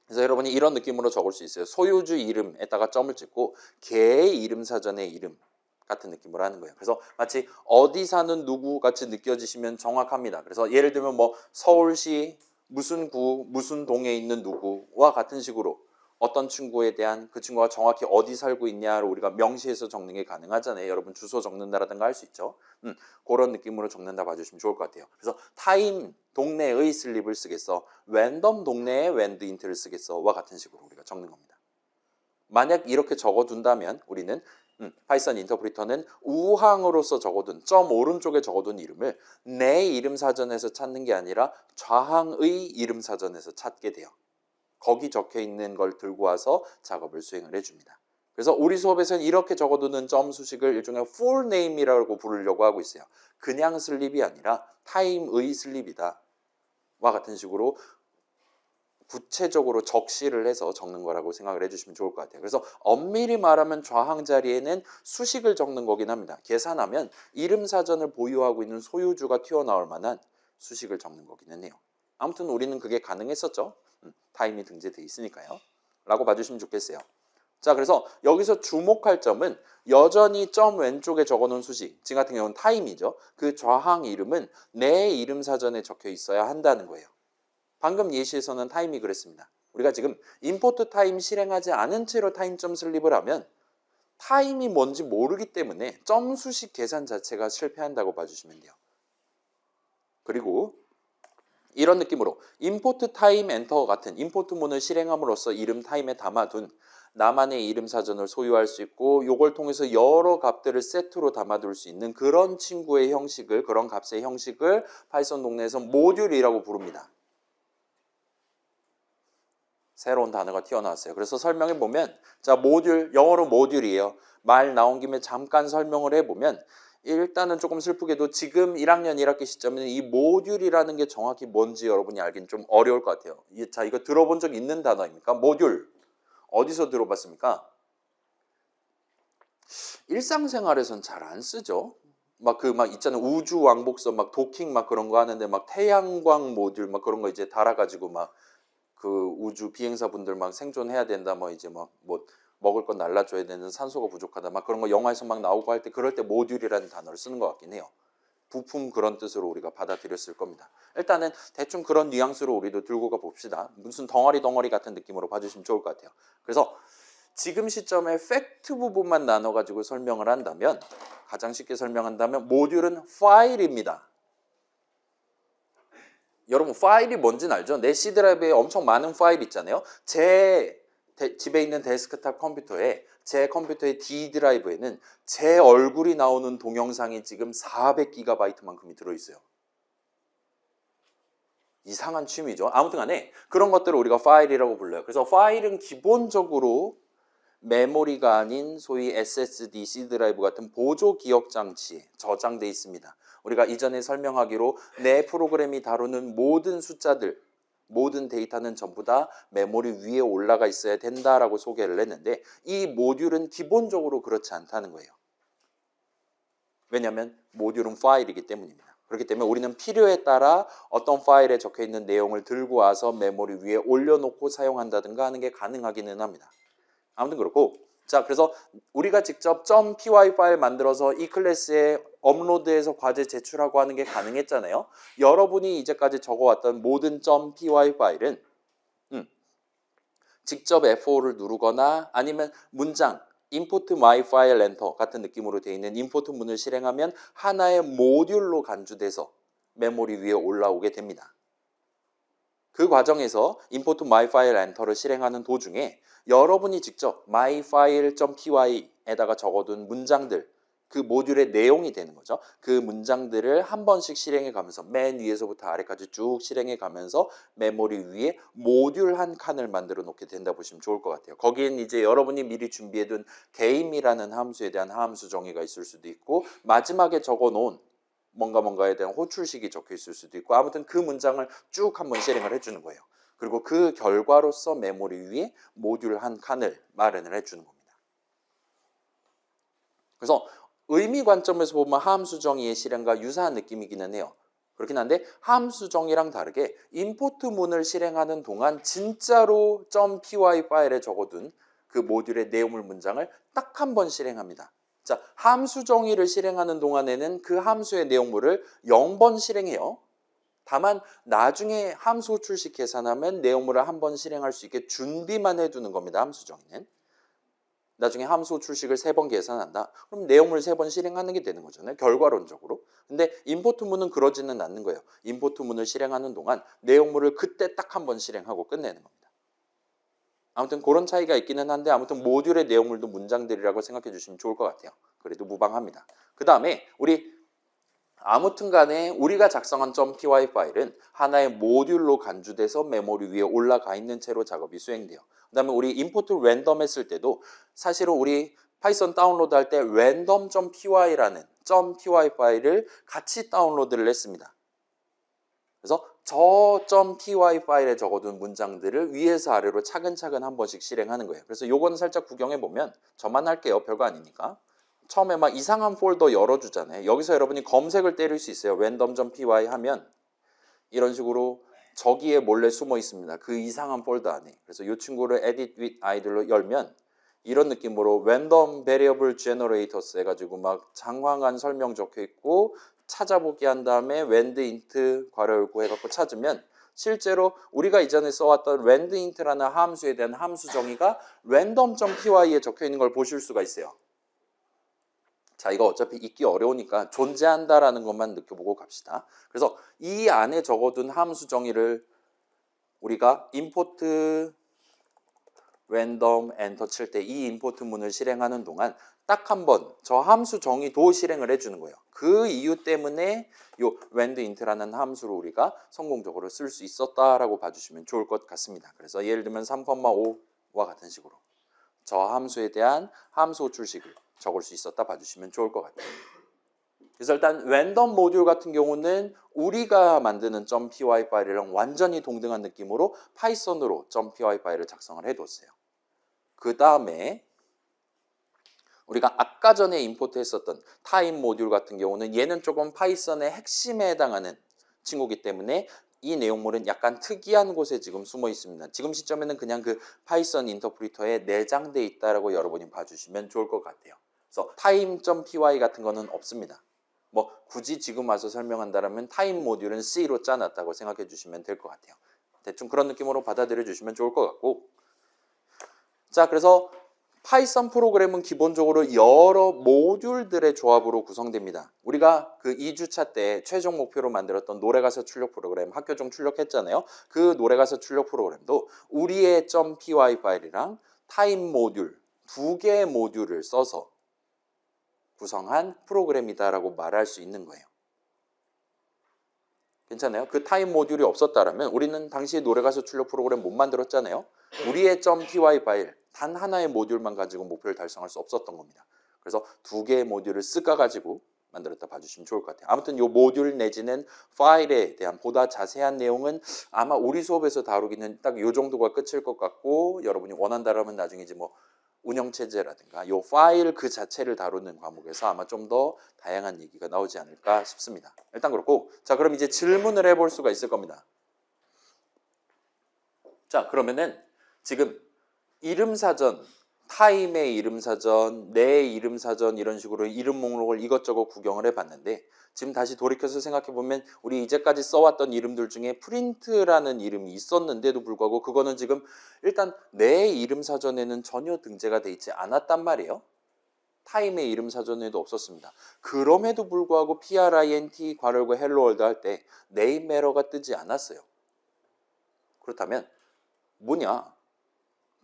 그래서 여러분이 이런 느낌으로 적을 수 있어요. 소유주 이름에다가 점을 찍고 개의 이름 사전의 이름 같은 느낌으로 하는 거예요. 그래서 마치 어디 사는 누구 같이 느껴지시면 정확합니다. 그래서 예를 들면 뭐 서울시 무슨 구 무슨 동에 있는 누구와 같은 식으로 어떤 친구에 대한 그 친구가 정확히 어디 살고 있냐를 우리가 명시해서 적는 게 가능하잖아요. 여러분 주소 적는다라든가 할 수 있죠. 그런 느낌으로 적는다 봐주시면 좋을 것 같아요. 그래서 타임 동네의 슬립을 쓰겠어, 랜덤 동네의 웬드 인트를 쓰겠어와 같은 식으로 우리가 적는 겁니다. 만약 이렇게 적어둔다면 우리는 파이썬 인터프리터는 우항으로서 적어둔 점 오른쪽에 적어둔 이름을 내 이름 사전에서 찾는 게 아니라 좌항의 이름 사전에서 찾게 돼요. 거기 적혀 있는 걸 들고 와서 작업을 수행을 해줍니다. 그래서 우리 수업에서는 이렇게 적어두는 점 수식을 일종의 full name이라고 부르려고 하고 있어요. 그냥 슬립이 아니라 타임의 슬립이다 와 같은 식으로 구체적으로 적시를 해서 적는 거라고 생각을 해주시면 좋을 것 같아요. 그래서 엄밀히 말하면 좌항 자리에는 수식을 적는 거긴 합니다. 계산하면 이름 사전을 보유하고 있는 소유주가 튀어나올 만한 수식을 적는 거기는 해요. 아무튼 우리는 그게 가능했었죠. 타임이 등재되어 있으니까요. 라고 봐주시면 좋겠어요. 자, 그래서 여기서 주목할 점은 여전히 점 왼쪽에 적어놓은 수식, 지금 같은 경우는 타임이죠. 그 좌항 이름은 내 이름 사전에 적혀 있어야 한다는 거예요. 방금 예시에서는 타임이 그랬습니다. 우리가 지금 임포트 타임 실행하지 않은 채로 타임.슬립을 슬립을 하면 타임이 뭔지 모르기 때문에 점 수식 계산 자체가 실패한다고 봐주시면 돼요. 그리고 이런 느낌으로 임포트 타임 엔터 같은 임포트문을 실행함으로써 이름 타임에 담아둔 나만의 이름 사전을 소유할 수 있고 요걸 통해서 여러 값들을 세트로 담아둘 수 있는 그런 친구의 형식을, 그런 값의 형식을 파이썬 동네에서 모듈이라고 부릅니다. 새로운 단어가 튀어나왔어요. 그래서 설명해 보면, 자, 모듈, 영어로 모듈이에요. 말 나온 김에 잠깐 설명을 해보면 일단은 조금 슬프게도 지금 1학년 1학기 시점에는 이 모듈이라는 게 정확히 뭔지 여러분이 알기는 좀 어려울 것 같아요. 자, 이거 들어본 적 있는 단어입니까? 모듈. 어디서 들어봤습니까? 일상생활에선 잘 안 쓰죠. 막 있잖아요. 우주 왕복선 막 도킹 막 그런 거 하는데 막 태양광 모듈 막 그런 거 이제 달아가지고 막 그 우주 비행사분들 막 생존해야 된다, 뭐 이제 뭐 먹을 건 날라줘야 되는, 산소가 부족하다, 막 그런 거 영화에서 막 나오고 할 때 그럴 때 모듈이라는 단어를 쓰는 것 같긴 해요. 부품 그런 뜻으로 우리가 받아들였을 겁니다. 일단은 대충 그런 뉘앙스로 우리도 들고 가 봅시다. 무슨 덩어리 같은 느낌으로 봐주시면 좋을 것 같아요. 그래서 지금 시점에 팩트 부분만 나눠가지고 설명을 한다면, 가장 쉽게 설명한다면 모듈은 파일입니다. 여러분 파일이 뭔지는 알죠? 내 C 드라이브에 엄청 많은 파일 있잖아요. 제 집에 있는 데스크탑 컴퓨터에, 제 컴퓨터의 D 드라이브에는 제 얼굴이 나오는 동영상이 지금 400GB만큼이 들어있어요. 이상한 취미죠. 아무튼 간에 그런 것들을 우리가 파일이라고 불러요. 그래서 파일은 기본적으로 메모리가 아닌 소위 SSD, C 드라이브 같은 보조 기억 장치에 저장돼 있습니다. 우리가 이전에 설명하기로 내 프로그램이 다루는 모든 숫자들, 모든 데이터는 전부 다 메모리 위에 올라가 있어야 된다라고 소개를 했는데, 이 모듈은 기본적으로 그렇지 않다는 거예요. 왜냐하면 모듈은 파일이기 때문입니다. 그렇기 때문에 우리는 필요에 따라 어떤 파일에 적혀 있는 내용을 들고 와서 메모리 위에 올려놓고 사용한다든가 하는 게 가능하기는 합니다. 아무튼 그렇고, 자, 그래서 우리가 직접 .py 파일 만들어서 이 클래스에 업로드해서 과제 제출하고 하는 게 가능했잖아요. 여러분이 이제까지 적어왔던 모든 .py 파일은 직접 F5를 누르거나 아니면 문장 import my file enter 같은 느낌으로 되어 있는 임포트 문을 실행하면 하나의 모듈로 간주돼서 메모리 위에 올라오게 됩니다. 그 과정에서 import my file enter를 실행하는 도중에 여러분이 직접 myfile.py에다가 적어둔 문장들, 그 모듈의 내용이 되는 거죠. 그 문장들을 한 번씩 실행해 가면서 맨 위에서부터 아래까지 쭉 실행해 가면서 메모리 위에 모듈 한 칸을 만들어 놓게 된다 보시면 좋을 것 같아요. 거기엔 이제 여러분이 미리 준비해둔 game이라는 함수에 대한 함수 정의가 있을 수도 있고 마지막에 적어 놓은 뭔가에 대한 호출식이 적혀 있을 수도 있고 아무튼 그 문장을 쭉 한번 실행을 해주는 거예요. 그리고 그 결과로서 메모리 위에 모듈 한 칸을 마련을 해주는 겁니다. 그래서 의미 관점에서 보면 함수 정의의 실행과 유사한 느낌이기는 해요. 그렇긴 한데 함수 정의랑 다르게 임포트 문을 실행하는 동안 진짜로 .py 파일에 적어둔 그 모듈의 내용물 문장을 딱 한 번 실행합니다. 자, 함수 정의를 실행하는 동안에는 그 함수의 내용물을 0번 실행해요. 다만 나중에 함수 호출식 계산하면 내용물을 한 번 실행할 수 있게 준비만 해두는 겁니다. 함수 정의는. 나중에 함수 호출식을 3번 계산한다. 그럼 내용물 3번 실행하는 게 되는 거잖아요. 결과론적으로. 근데 임포트 문은 그러지는 않는 거예요. 임포트 문을 실행하는 동안 내용물을 그때 딱 한 번 실행하고 끝내는 겁니다. 아무튼 그런 차이가 있기는 한데 아무튼 모듈의 내용물도 문장들이라고 생각해 주시면 좋을 것 같아요. 그래도 무방합니다. 그 다음에 우리 아무튼 간에 우리가 작성한 .py 파일은 하나의 모듈로 간주돼서 메모리 위에 올라가 있는 채로 작업이 수행돼요. 그 다음에 우리 임포트 랜덤 했을 때도 사실은 우리 파이썬 다운로드 할 때 random.py라는 .py 파일을 같이 다운로드를 했습니다. 그래서 저 .py 파일에 적어둔 문장들을 위에서 아래로 차근차근 한 번씩 실행하는 거예요. 그래서 요거는 살짝 구경해 보면 저만 할게요. 별거 아니니까. 처음에 막 이상한 폴더 열어주잖아요. 여기서 여러분이 검색을 때릴 수 있어요. random.py 하면 이런 식으로 저기에 몰래 숨어 있습니다. 그 이상한 폴더 안에. 그래서 이 친구를 edit with idle로 열면 이런 느낌으로 random variable generators 해가지고 막 장황한 설명 적혀 있고 찾아보기 한 다음에 randint 괄호 열고 해갖고 찾으면 실제로 우리가 이전에 써왔던 randint라는 함수에 대한 함수 정의가 random.py에 적혀 있는 걸 보실 수가 있어요. 자, 이거 어차피 읽기 어려우니까 존재한다라는 것만 느껴보고 갑시다. 그래서 이 안에 적어둔 함수 정의를 우리가 import random 엔터 칠 때 이 임포트 문을 실행하는 동안 딱 한 번 저 함수 정의도 실행을 해주는 거예요. 그 이유 때문에 요 randint라는 함수를 우리가 성공적으로 쓸 수 있었다라고 봐주시면 좋을 것 같습니다. 그래서 예를 들면 3,5와 같은 식으로 저 함수에 대한 함수 호출식을 적을 수 있었다 봐주시면 좋을 것 같아요. 그래서 일단 랜덤 모듈 같은 경우는 우리가 만드는 .py 파일이랑 완전히 동등한 느낌으로 파이썬으로 .py 파일을 작성을 해뒀어요. 그 다음에 우리가 아까 전에 임포트 했었던 타임 모듈 같은 경우는 얘는 조금 파이썬의 핵심에 해당하는 친구이기 때문에 이 내용물은 약간 특이한 곳에 지금 숨어 있습니다. 지금 시점에는 그냥 그 파이썬 인터프리터에 내장돼 있다라고 여러분이 봐주시면 좋을 것 같아요. 그래서 time.py 같은 거는 없습니다. 뭐 굳이 지금 와서 설명한다면 타임 모듈은 C로 짜놨다고 생각해 주시면 될 것 같아요. 대충 그런 느낌으로 받아들여 주시면 좋을 것 같고, 자, 그래서 파이썬 프로그램은 기본적으로 여러 모듈들의 조합으로 구성됩니다. 우리가 그 2주차 때 최종 목표로 만들었던 노래가사 출력 프로그램 학교종 출력했잖아요. 그 노래가사 출력 프로그램도 우리의 .py 파일이랑 타임 모듈 두 개의 모듈을 써서 구성한 프로그램이다라고 말할 수 있는 거예요. 괜찮아요? 그 타임 모듈이 없었다면 우리는 당시에 노래가사 출력 프로그램 못 만들었잖아요. 우리의 .py 파일 단 하나의 모듈만 가지고 목표를 달성할 수 없었던 겁니다. 그래서 두 개의 모듈을 쓱가가지고 만들었다 봐주시면 좋을 것 같아요. 아무튼 이 모듈 내지는 파일에 대한 보다 자세한 내용은 아마 우리 수업에서 다루기는 딱 이 정도가 끝일 것 같고, 여러분이 원한다라면 나중에 이제 뭐 운영체제라든가 요 파일 그 자체를 다루는 과목에서 아마 좀 더 다양한 얘기가 나오지 않을까 싶습니다. 일단 그렇고, 자, 그럼 이제 질문을 해볼 수가 있을 겁니다. 자, 그러면은 지금 이름사전, 타임의 이름사전, 내 이름사전 이런 식으로 이름 목록을 이것저것 구경을 해봤는데, 지금 다시 돌이켜서 생각해보면 우리 이제까지 써왔던 이름들 중에 프린트라는 이름이 있었는데도 불구하고 그거는 지금 일단 내 이름사전에는 전혀 등재가 돼 있지 않았단 말이에요. 타임의 이름사전에도 없었습니다. 그럼에도 불구하고 print 괄호열고 헬로월드 할 때 네임 에러가 뜨지 않았어요. 그렇다면 뭐냐?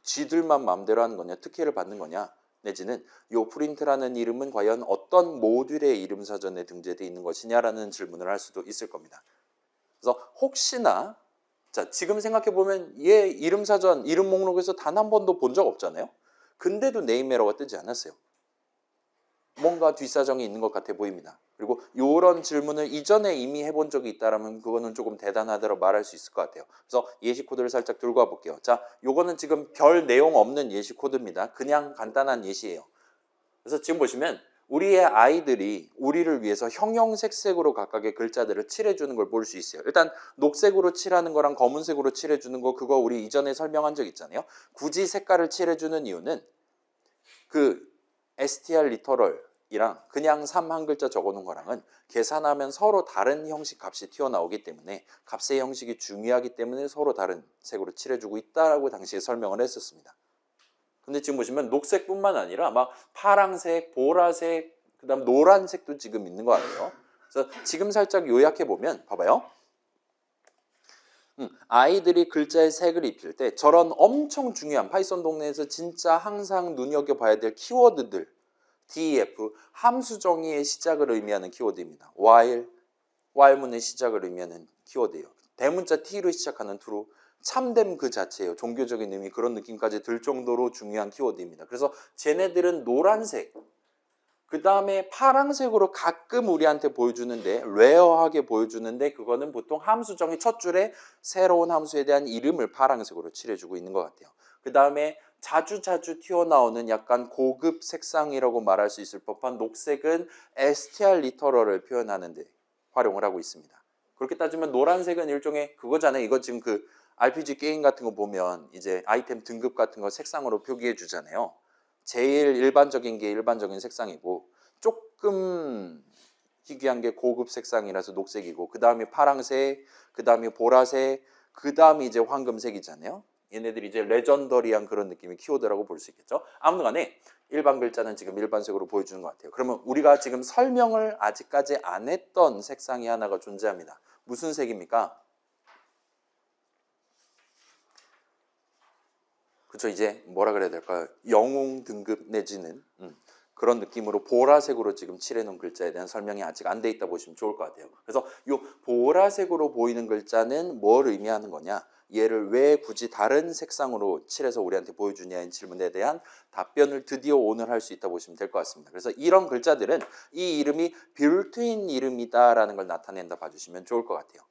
지들만 마음대로 하는 거냐? 특혜를 받는 거냐? 내지는 요 프린트라는 이름은 과연 어떤 모듈의 이름 사전에 등재되어 있는 것이냐라는 질문을 할 수도 있을 겁니다. 그래서 혹시나, 자, 지금 생각해 보면 얘 이름 사전, 이름 목록에서 단 한 번도 본 적 없잖아요. 근데도 네임 에러가 뜨지 않았어요. 뭔가 뒷사정이 있는 것 같아 보입니다. 그리고 이런 질문을 이전에 이미 해본 적이 있다라면 그거는 조금 대단하다고 말할 수 있을 것 같아요. 그래서 예시 코드를 살짝 들고 와 볼게요. 자, 요거는 지금 별 내용 없는 예시 코드입니다. 그냥 간단한 예시예요. 그래서 지금 보시면 우리의 아이들이 우리를 위해서 형형색색으로 각각의 글자들을 칠해주는 걸 볼 수 있어요. 일단 녹색으로 칠하는 거랑 검은색으로 칠해주는 거, 그거 우리 이전에 설명한 적 있잖아요. 굳이 색깔을 칠해주는 이유는 그 str 리터럴이랑 그냥 3 한 글자 적어놓은 거랑은 계산하면 서로 다른 형식 값이 튀어나오기 때문에 값의 형식이 중요하기 때문에 서로 다른 색으로 칠해주고 있다라고 당시에 설명을 했었습니다. 근데 지금 보시면 녹색뿐만 아니라 막 파랑색, 보라색, 그 다음 노란색도 지금 있는 거 같아요. 그래서 지금 살짝 요약해 보면 봐봐요. 아이들이 글자의 색을 입힐 때 저런 엄청 중요한 파이썬 동네에서 진짜 항상 눈여겨봐야 될 키워드들, def, 함수 정의의 시작을 의미하는 키워드입니다. while문의 시작을 의미하는 키워드예요. 대문자 t로 시작하는 true, 참됨 그 자체예요. 종교적인 의미, 그런 느낌까지 들 정도로 중요한 키워드입니다. 그래서 쟤네들은 노란색, 그 다음에 파란색으로 가끔 우리한테 보여주는데, 레어하게 보여주는데, 그거는 보통 함수 정의 첫 줄에 새로운 함수에 대한 이름을 파란색으로 칠해주고 있는 것 같아요. 그 다음에 자주 튀어나오는 약간 고급 색상이라고 말할 수 있을 법한 녹색은 str 리터럴을 표현하는 데 활용을 하고 있습니다. 그렇게 따지면 노란색은 일종의 그거잖아요. 이거 지금 그 RPG 게임 같은 거 보면 이제 아이템 등급 같은 거 색상으로 표기해 주잖아요. 제일 일반적인 게 일반적인 색상이고, 조금 희귀한 게 고급 색상이라서 녹색이고, 그 다음에 파랑색, 그 다음에 보라색, 그 다음에 이제 황금색이잖아요. 얘네들이 이제 레전더리한 그런 느낌의 키워드라고 볼 수 있겠죠. 아무튼 간에 일반 글자는 지금 일반색으로 보여주는 것 같아요. 그러면 우리가 지금 설명을 아직까지 안 했던 색상이 하나가 존재합니다. 무슨 색입니까? 그렇죠. 이제 뭐라 그래야 될까요? 영웅 등급 내지는 그런 느낌으로 보라색으로 지금 칠해놓은 글자에 대한 설명이 아직 안 돼 있다 보시면 좋을 것 같아요. 그래서 이 보라색으로 보이는 글자는 뭘 의미하는 거냐? 얘를 왜 굳이 다른 색상으로 칠해서 우리한테 보여주냐는 질문에 대한 답변을 드디어 오늘 할 수 있다 보시면 될 것 같습니다. 그래서 이런 글자들은 이 이름이 빌트인 이름이다라는 걸 나타낸다 봐주시면 좋을 것 같아요.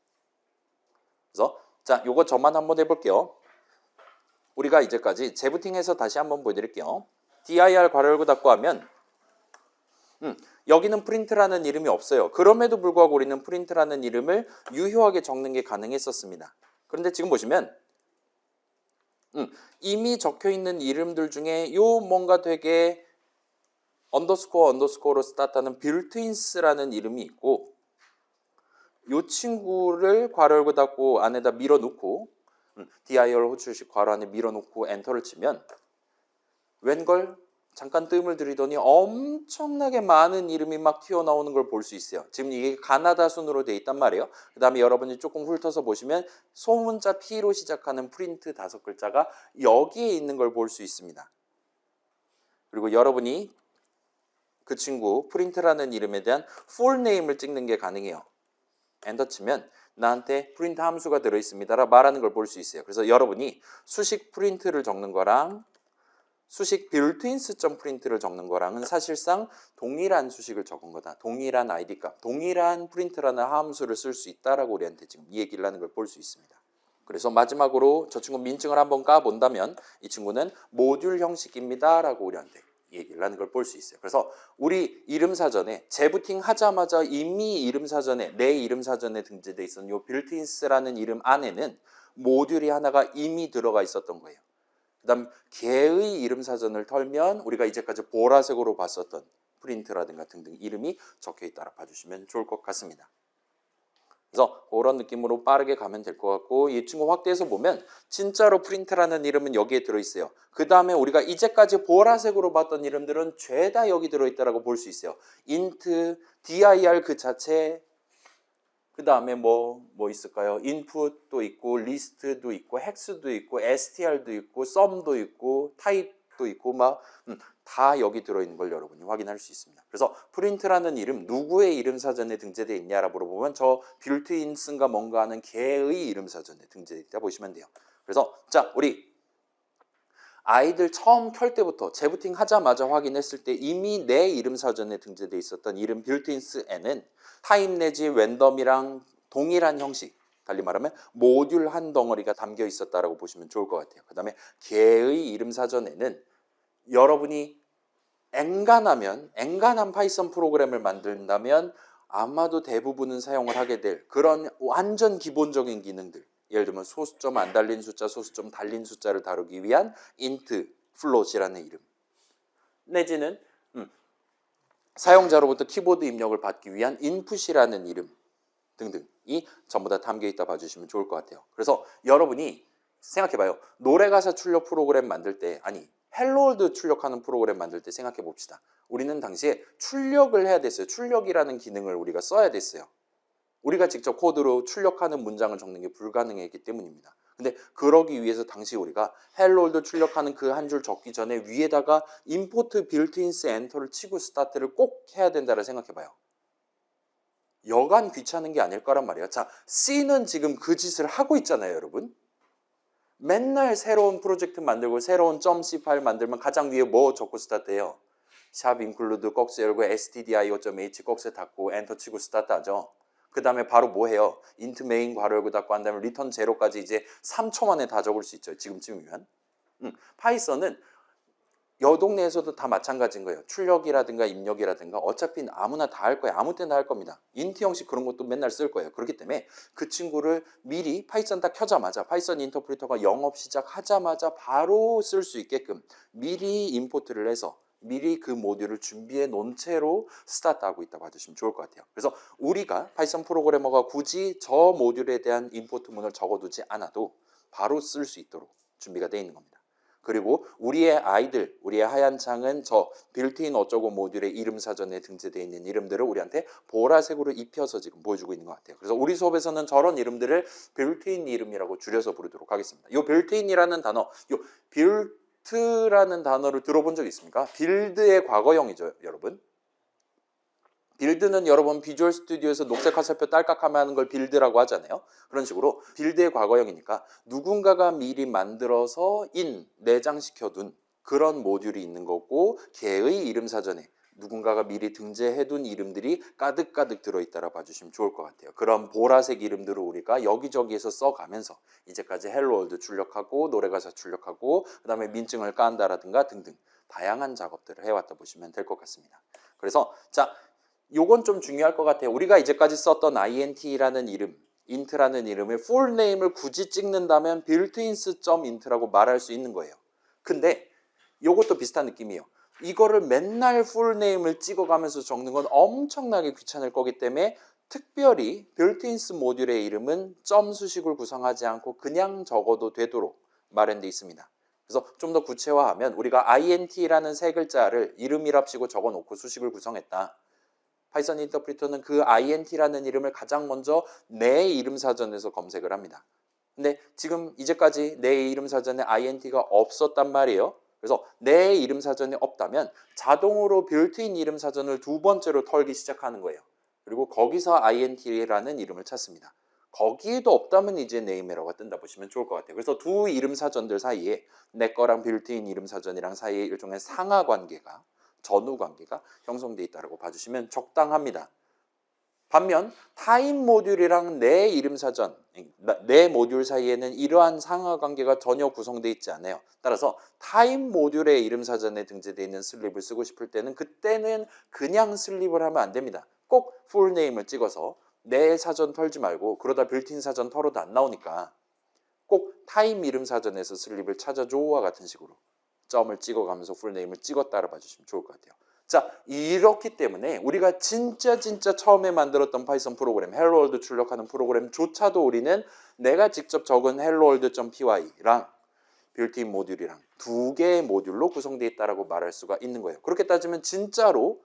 그래서 자, 요거 저만 한번 해볼게요. 우리가 이제까지 재부팅해서 다시 한번 보여드릴게요. dir 괄호 열고 닫고 하면 여기는 프린트라는 이름이 없어요. 그럼에도 불구하고 우리는 프린트라는 이름을 유효하게 적는 게 가능했었습니다. 그런데 지금 보시면 이미 적혀있는 이름들 중에 요 뭔가 되게 언더스코어로 스타트하는 빌트인스라는 이름이 있고, 요 친구를 괄호 열고 닫고 안에다 밀어놓고 dir 호출식 괄호 안에 밀어놓고 엔터를 치면 웬걸 잠깐 뜸을 들이더니 엄청나게 많은 이름이 막 튀어나오는 걸 볼 수 있어요. 지금 이게 가나다 순으로 돼 있단 말이에요. 그 다음에 여러분이 조금 훑어서 보시면 소문자 P로 시작하는 프린트 5글자가 여기에 있는 걸 볼 수 있습니다. 그리고 여러분이 그 친구 프린트라는 이름에 대한 full name을 찍는 게 가능해요. 엔터 치면 나한테 프린트 함수가 들어있습니다라 말하는 걸 볼 수 있어요. 그래서 여러분이 수식 프린트를 적는 거랑 수식 builtins.print를 적는 거랑은 사실상 동일한 수식을 적은 거다. 동일한 id 값, 동일한 프린트라는 함수를 쓸 수 있다라고 우리한테 지금 이 얘기를 하는 걸 볼 수 있습니다. 그래서 마지막으로 저 친구 민증을 한번 까본다면 이 친구는 모듈 형식입니다 라고 우리한테 얘기를 하는 걸 볼 수 있어요. 그래서 우리 이름사전에 재부팅 하자마자 이미 이름사전에 내 이름사전에 등재되어 있었던 이 빌트인스라는 이름 안에는 모듈이 하나가 이미 들어가 있었던 거예요. 그 다음 개의 이름사전을 털면 우리가 이제까지 보라색으로 봤었던 프린트라든가 등등 이름이 적혀 있다라 봐주시면 좋을 것 같습니다. 그래서 그런 느낌으로 빠르게 가면 될 것 같고 이 친구 확대해서 보면 진짜로 프린트라는 이름은 여기에 들어있어요. 그 다음에 우리가 이제까지 보라색으로 봤던 이름들은 죄다 여기 들어있다라고 볼 수 있어요. int, dir 그 자체, 그 다음에 뭐 있을까요? input도 있고 list도 있고 hex도 있고 str도 있고 sum도 있고 type도 있고 막 다 여기 들어있는 걸 여러분이 확인할 수 있습니다. 그래서 프린트라는 이름 누구의 이름 사전에 등재되어 있냐라 물어보면 저 빌트인슨가 뭔가 하는 개의 이름 사전에 등재되어 있다 보시면 돼요. 그래서 자 우리 아이들 처음 켤 때부터 재부팅 하자마자 확인했을 때 이미 내 이름 사전에 등재되어 있었던 이름 빌트인스에는 타입 내지 랜덤이랑 동일한 형식, 달리 말하면 모듈 한 덩어리가 담겨 있었다라고 보시면 좋을 것 같아요. 그 다음에 개의 이름 사전에는 여러분이 엔간한 파이썬 프로그램을 만든다면 아마도 대부분은 사용을 하게 될 그런 완전 기본적인 기능들, 예를 들면 소수점 안 달린 숫자, 소수점 달린 숫자를 다루기 위한 int, float이라는 이름, 내지는 사용자로부터 키보드 입력을 받기 위한 input이라는 이름 등등이 전부 다 담겨 있다 봐주시면 좋을 것 같아요. 그래서 여러분이 생각해봐요. 노래 가사 출력 프로그램 만들 때, 아니 헬로월드 출력하는 프로그램 만들 때 생각해 봅시다. 우리는 당시에 출력을 해야 됐어요. 출력이라는 기능을 우리가 써야 됐어요. 우리가 직접 코드로 출력하는 문장을 적는 게 불가능했기 때문입니다. 근데 그러기 위해서 당시 우리가 헬로월드 출력하는 그 한 줄 적기 전에 위에다가 import built-ins 엔터를 치고 스타트를 꼭 해야 된다고 생각해 봐요. 여간 귀찮은 게 아닐 거란 말이에요. 자, C는 지금 그 짓을 하고 있잖아요, 여러분. 맨날 새로운 프로젝트 만들고 새로운 .c 파일 만들면 가장 위에 뭐 적고 스타트해요? 샵 include 꺽쇠 열고 stdio.h 꺽쇠 닫고 엔터 치고 스타트 하죠. 그 다음에 바로 뭐 해요? int main 괄호 열고 닫고 한 다음에 return 제로까지 이제 3초 만에 다 적을 수 있죠. 지금쯤이면. 파이썬은 여 동네에서도 다 마찬가지인 거예요. 출력이라든가 입력이라든가 어차피 아무나 다 할 거예요. 아무 때나 할 겁니다. 인트 형식 그런 것도 맨날 쓸 거예요. 그렇기 때문에 그 친구를 미리 파이썬 딱 켜자마자 파이썬 인터프리터가 영업 시작하자마자 바로 쓸 수 있게끔 미리 임포트를 해서 미리 그 모듈을 준비해 놓은 채로 스타트하고 있다 봐주시면 좋을 것 같아요. 그래서 우리가 파이썬 프로그래머가 굳이 저 모듈에 대한 임포트 문을 적어두지 않아도 바로 쓸 수 있도록 준비가 되어 있는 겁니다. 그리고 우리의 아이들, 우리의 하얀 창은 저 빌트인 어쩌고 모듈의 이름 사전에 등재되어 있는 이름들을 우리한테 보라색으로 입혀서 지금 보여주고 있는 것 같아요. 그래서 우리 수업에서는 저런 이름들을 빌트인 이름이라고 줄여서 부르도록 하겠습니다. 이 빌트인이라는 단어, 이 빌트라는 단어를 들어본 적 있습니까? 빌드의 과거형이죠, 여러분. 빌드는 여러분 비주얼 스튜디오에서 녹색 화살표 딸깍하면 하는 걸 빌드라고 하잖아요. 그런 식으로 빌드의 과거형이니까 누군가가 미리 만들어서 내장시켜둔 그런 모듈이 있는 거고 개의 이름 사전에 누군가가 미리 등재해둔 이름들이 가득가득 들어있다라 봐주시면 좋을 것 같아요. 그런 보라색 이름들을 우리가 여기저기에서 써가면서 이제까지 헬로월드 출력하고 노래가사 출력하고 그 다음에 민증을 깐다라든가 등등 다양한 작업들을 해왔다 보시면 될 것 같습니다. 그래서 자, 요건 좀 중요할 것 같아요. 우리가 이제까지 썼던 int라는 이름, int라는 이름을 full name을 굳이 찍는다면 builtins.int라고 말할 수 있는 거예요. 근데 요것도 비슷한 느낌이에요. 이거를 맨날 full name을 찍어가면서 적는 건 엄청나게 귀찮을 거기 때문에 특별히 built-ins 모듈의 이름은 점 수식을 구성하지 않고 그냥 적어도 되도록 마련되어 있습니다. 그래서 좀 더 구체화하면 우리가 int라는 세 글자를 이름이랍시고 적어놓고 수식을 구성했다. 파이썬 인터프리터는 그 int라는 이름을 가장 먼저 내 이름 사전에서 검색을 합니다. 근데 지금 이제까지 내 이름 사전에 int가 없었단 말이에요. 그래서 내 이름 사전이 없다면 자동으로 빌트인 이름 사전을 두 번째로 털기 시작하는 거예요. 그리고 거기서 int라는 이름을 찾습니다. 거기에도 없다면 이제 네임 에러가 뜬다 보시면 좋을 것 같아요. 그래서 두 이름 사전들 사이에 내 거랑 빌트인 이름 사전이랑 사이에 일종의 상하 관계가 전후 관계가 형성되어 있다고 봐주시면 적당합니다. 반면 타입 모듈이랑 내 이름 사전, 내 모듈 사이에는 이러한 상하 관계가 전혀 구성되어 있지 않아요. 따라서 타입 모듈의 이름 사전에 등재되어 있는 슬립을 쓰고 싶을 때는 그때는 그냥 슬립을 하면 안 됩니다. 꼭 풀네임을 찍어서 내 사전 털지 말고 그러다 빌트인 사전 털어도 안 나오니까 꼭 타입 이름 사전에서 슬립을 찾아줘와 같은 식으로 점을 찍어가면서 풀네임을 찍어 따라 봐주시면 좋을 것 같아요. 자, 이렇기 때문에 우리가 진짜 처음에 만들었던 파이썬 프로그램 헬로월드 출력하는 프로그램조차도 우리는 내가 직접 적은 helloworld.py랑 빌트인 모듈이랑 두 개의 모듈로 구성되어 있다고 말할 수가 있는 거예요. 그렇게 따지면 진짜로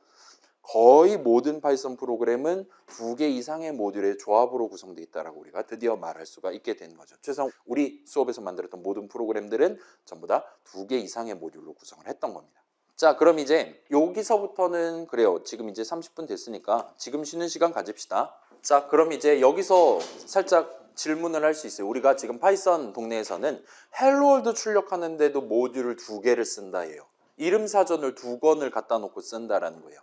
거의 모든 파이썬 프로그램은 두 개 이상의 모듈의 조합으로 구성되어 있다고 우리가 드디어 말할 수가 있게 되는 거죠. 최소한 우리 수업에서 만들었던 모든 프로그램들은 전부 다 두 개 이상의 모듈로 구성을 했던 겁니다. 자, 그럼 이제 여기서부터는 그래요. 지금 이제 30분 됐으니까 지금 쉬는 시간 가집시다. 자, 그럼 이제 여기서 살짝 질문을 할 수 있어요. 우리가 지금 파이썬 동네에서는 헬로월드 출력하는데도 모듈을 두 개를 쓴다예요. 이름 사전을 두 권을 갖다 놓고 쓴다라는 거예요.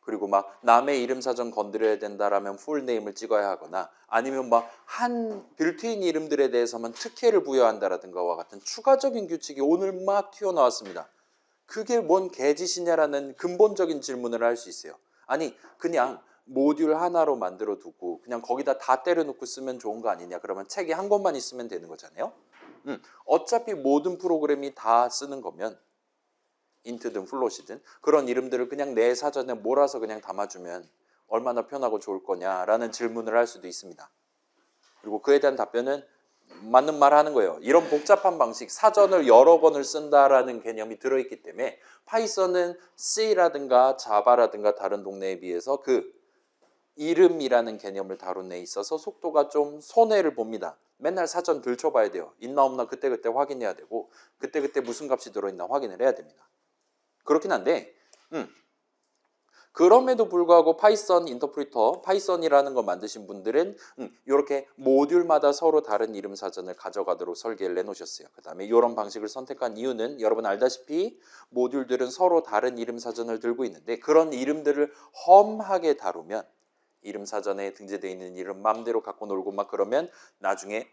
그리고 막 남의 이름 사전 건드려야 된다라면 풀네임을 찍어야 하거나 아니면 막 한 빌트인 이름들에 대해서만 특혜를 부여한다라든가와 같은 추가적인 규칙이 오늘 막 튀어나왔습니다. 그게 뭔 개짓이냐라는 근본적인 질문을 할 수 있어요. 아니 그냥 모듈 하나로 만들어 두고 그냥 거기다 다 때려놓고 쓰면 좋은 거 아니냐. 그러면 책이 한 권만 있으면 되는 거잖아요. 어차피 모든 프로그램이 다 쓰는 거면 인트든 플롯이든 그런 이름들을 그냥 내 사전에 몰아서 그냥 담아주면 얼마나 편하고 좋을 거냐라는 질문을 할 수도 있습니다. 그리고 그에 대한 답변은 맞는 말 하는 거예요. 이런 복잡한 방식, 사전을 여러 권을 쓴다라는 개념이 들어있기 때문에 파이썬은 C라든가 자바라든가 다른 동네에 비해서 그 이름이라는 개념을 다룬 데 있어서 속도가 좀 손해를 봅니다. 맨날 사전 들춰봐야 돼요. 있나 없나 그때그때 확인해야 되고 그때그때 무슨 값이 들어있나 확인을 해야 됩니다. 그렇긴 한데 그럼에도 불구하고 파이썬 인터프리터, 파이썬이라는 거 만드신 분들은 이렇게 모듈마다 서로 다른 이름 사전을 가져가도록 설계를 해놓으셨어요. 그 다음에 이런 방식을 선택한 이유는 여러분 알다시피 모듈들은 서로 다른 이름 사전을 들고 있는데 그런 이름들을 험하게 다루면 이름 사전에 등재되어 있는 이름 마음대로 갖고 놀고 막 그러면 나중에